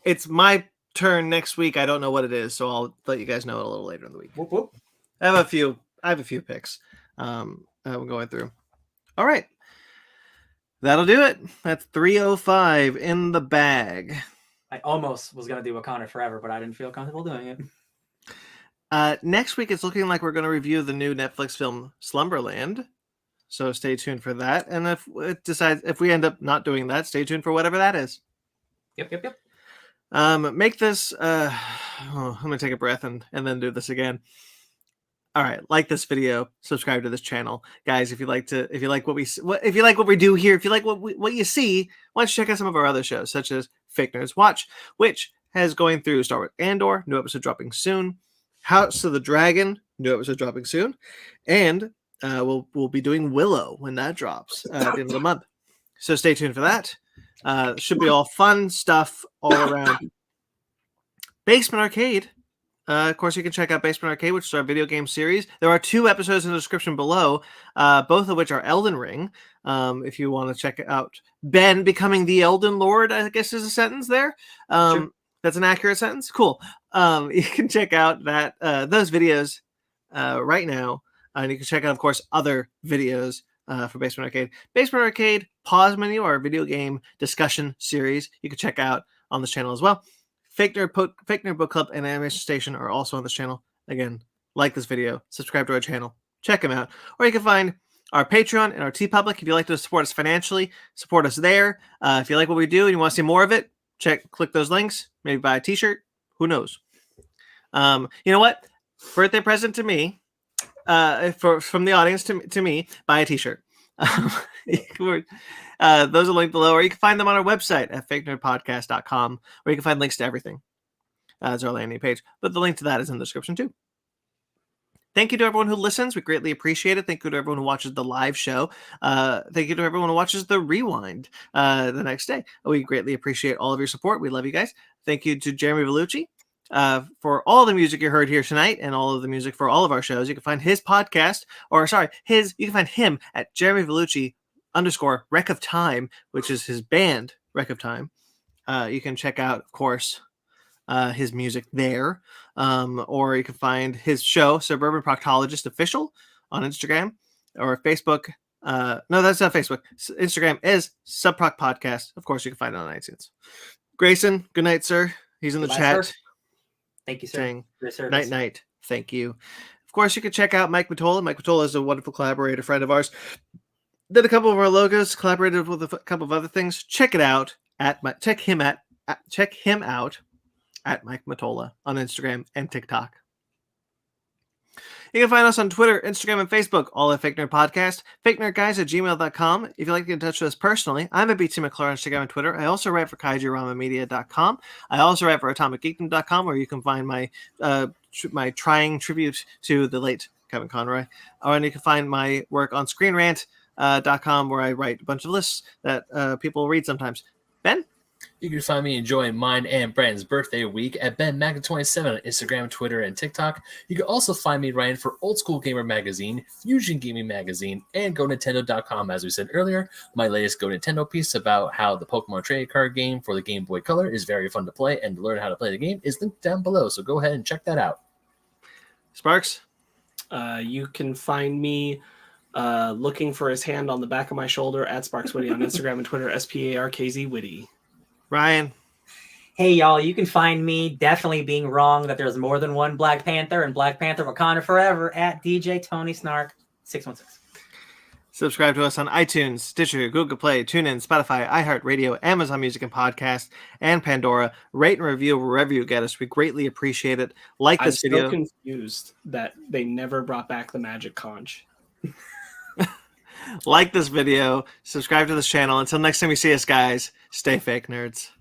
It's my turn next week. I don't know what it is, so I'll let you guys know it a little later in the week. Whoop, whoop. I have a few picks. I'm going through. All right. That'll do it. That's 305 in the bag. I almost was going to do Wakanda Forever, but I didn't feel comfortable doing it. Next week, it's looking like we're going to review the new Netflix film Slumberland. So stay tuned for that. And if we end up not doing that, stay tuned for whatever that is. Yep. Make this. I'm going to take a breath and then do this again. All right, like this video, subscribe to this channel, guys. If you like what we do here, if you like what you see, why don't you check out some of our other shows, such as Fake Nerds Watch, which has going through Star Wars Andor, new episode dropping soon, House of the Dragon, new episode dropping soon, and we'll be doing Willow when that drops at the end of the month. So stay tuned for that. Should be all fun stuff all around. Basement Arcade. Of course, you can check out Basement Arcade, which is our video game series. There are 2 episodes in the description below, both of which are Elden Ring. If you want to check out Ben becoming the Elden Lord, I guess is a sentence there. Sure. That's an accurate sentence. Cool. You can check out those videos right now. And you can check out, of course, other videos for Basement Arcade. Basement Arcade pause menu, our video game discussion series, you can check out on this channel as well. Fake Nerd Book Club and Animation Station are also on this channel. Again, like this video, subscribe to our channel, check them out. Or you can find our Patreon and our TeePublic. If you'd like to support us financially, support us there. If you like what we do and you want to see more of it, click those links. Maybe buy a t-shirt. Who knows? You know what? Birthday present to me, from the audience to me, buy a t-shirt. Those are linked below, or you can find them on our website at fakenerdpodcast.com, where you can find links to everything. That's our landing page, but the link to that is in the description too. Thank you to everyone who listens. We greatly appreciate it. Thank you to everyone who watches the live show. Thank you to everyone who watches the rewind the next day. We greatly appreciate all of your support. We love you guys. Thank you to Jeremy Vellucci for all the music you heard here tonight and all of the music for all of our shows. You can find his podcast, you can find him at Jeremy Vellucci _Wreck of Time, which is his band, Wreck of Time. You can check out, of course, his music there. Or you can find his show, Suburban Proctologist Official, on Instagram or Facebook. No, that's not Facebook. Instagram is Subproc Podcast. Of course, you can find it on iTunes. Grayson, good night, sir. He's in the chat. Sir. Thank you, sir. Saying night. Thank you. Of course, you can check out Mike Matola. Mike Matola is a wonderful collaborator, friend of ours. Did a couple of our logos, collaborated with a couple of other things. Check it out check him out at Mike Matola on Instagram and TikTok. You can find us on Twitter, Instagram, and Facebook, all at Fake Nerd Podcast, fakenerdguys@gmail.com. If you'd like to get in touch with us personally, I'm at BT McClure on Instagram and Twitter. I also write for KaijuRamaMedia.com. I also write for AtomicGeekdom.com, where you can find my trying tribute to the late Kevin Conroy. And you can find my work on ScreenRant.com, where I write a bunch of lists that people read sometimes. Ben? You can find me enjoying mine and Brandon's birthday week at BenMaga27 on Instagram, Twitter, and TikTok. You can also find me writing for Old School Gamer Magazine, Fusion Gaming Magazine, and GoNintendo.com. As we said earlier, my latest Go Nintendo piece about how the Pokemon trading card game for the Game Boy Color is very fun to play, and to learn how to play the game is linked down below. So go ahead and check that out. Sparks? You can find me looking for his hand on the back of my shoulder at SparksWitty on Instagram and Twitter, SparkzWitty. Ryan? Hey, y'all, you can find me definitely being wrong that there's more than one Black Panther and Black Panther Wakanda Forever at DJ Tony Snark 616. Subscribe to us on iTunes, Stitcher, Google Play, TuneIn, Spotify, iHeartRadio, Amazon Music and Podcast, and Pandora. Rate and review wherever you get us. We greatly appreciate it. Like this video. I'm so confused that they never brought back the magic conch. Like this video. Subscribe to this channel. Until next time you see us, guys, stay fake nerds.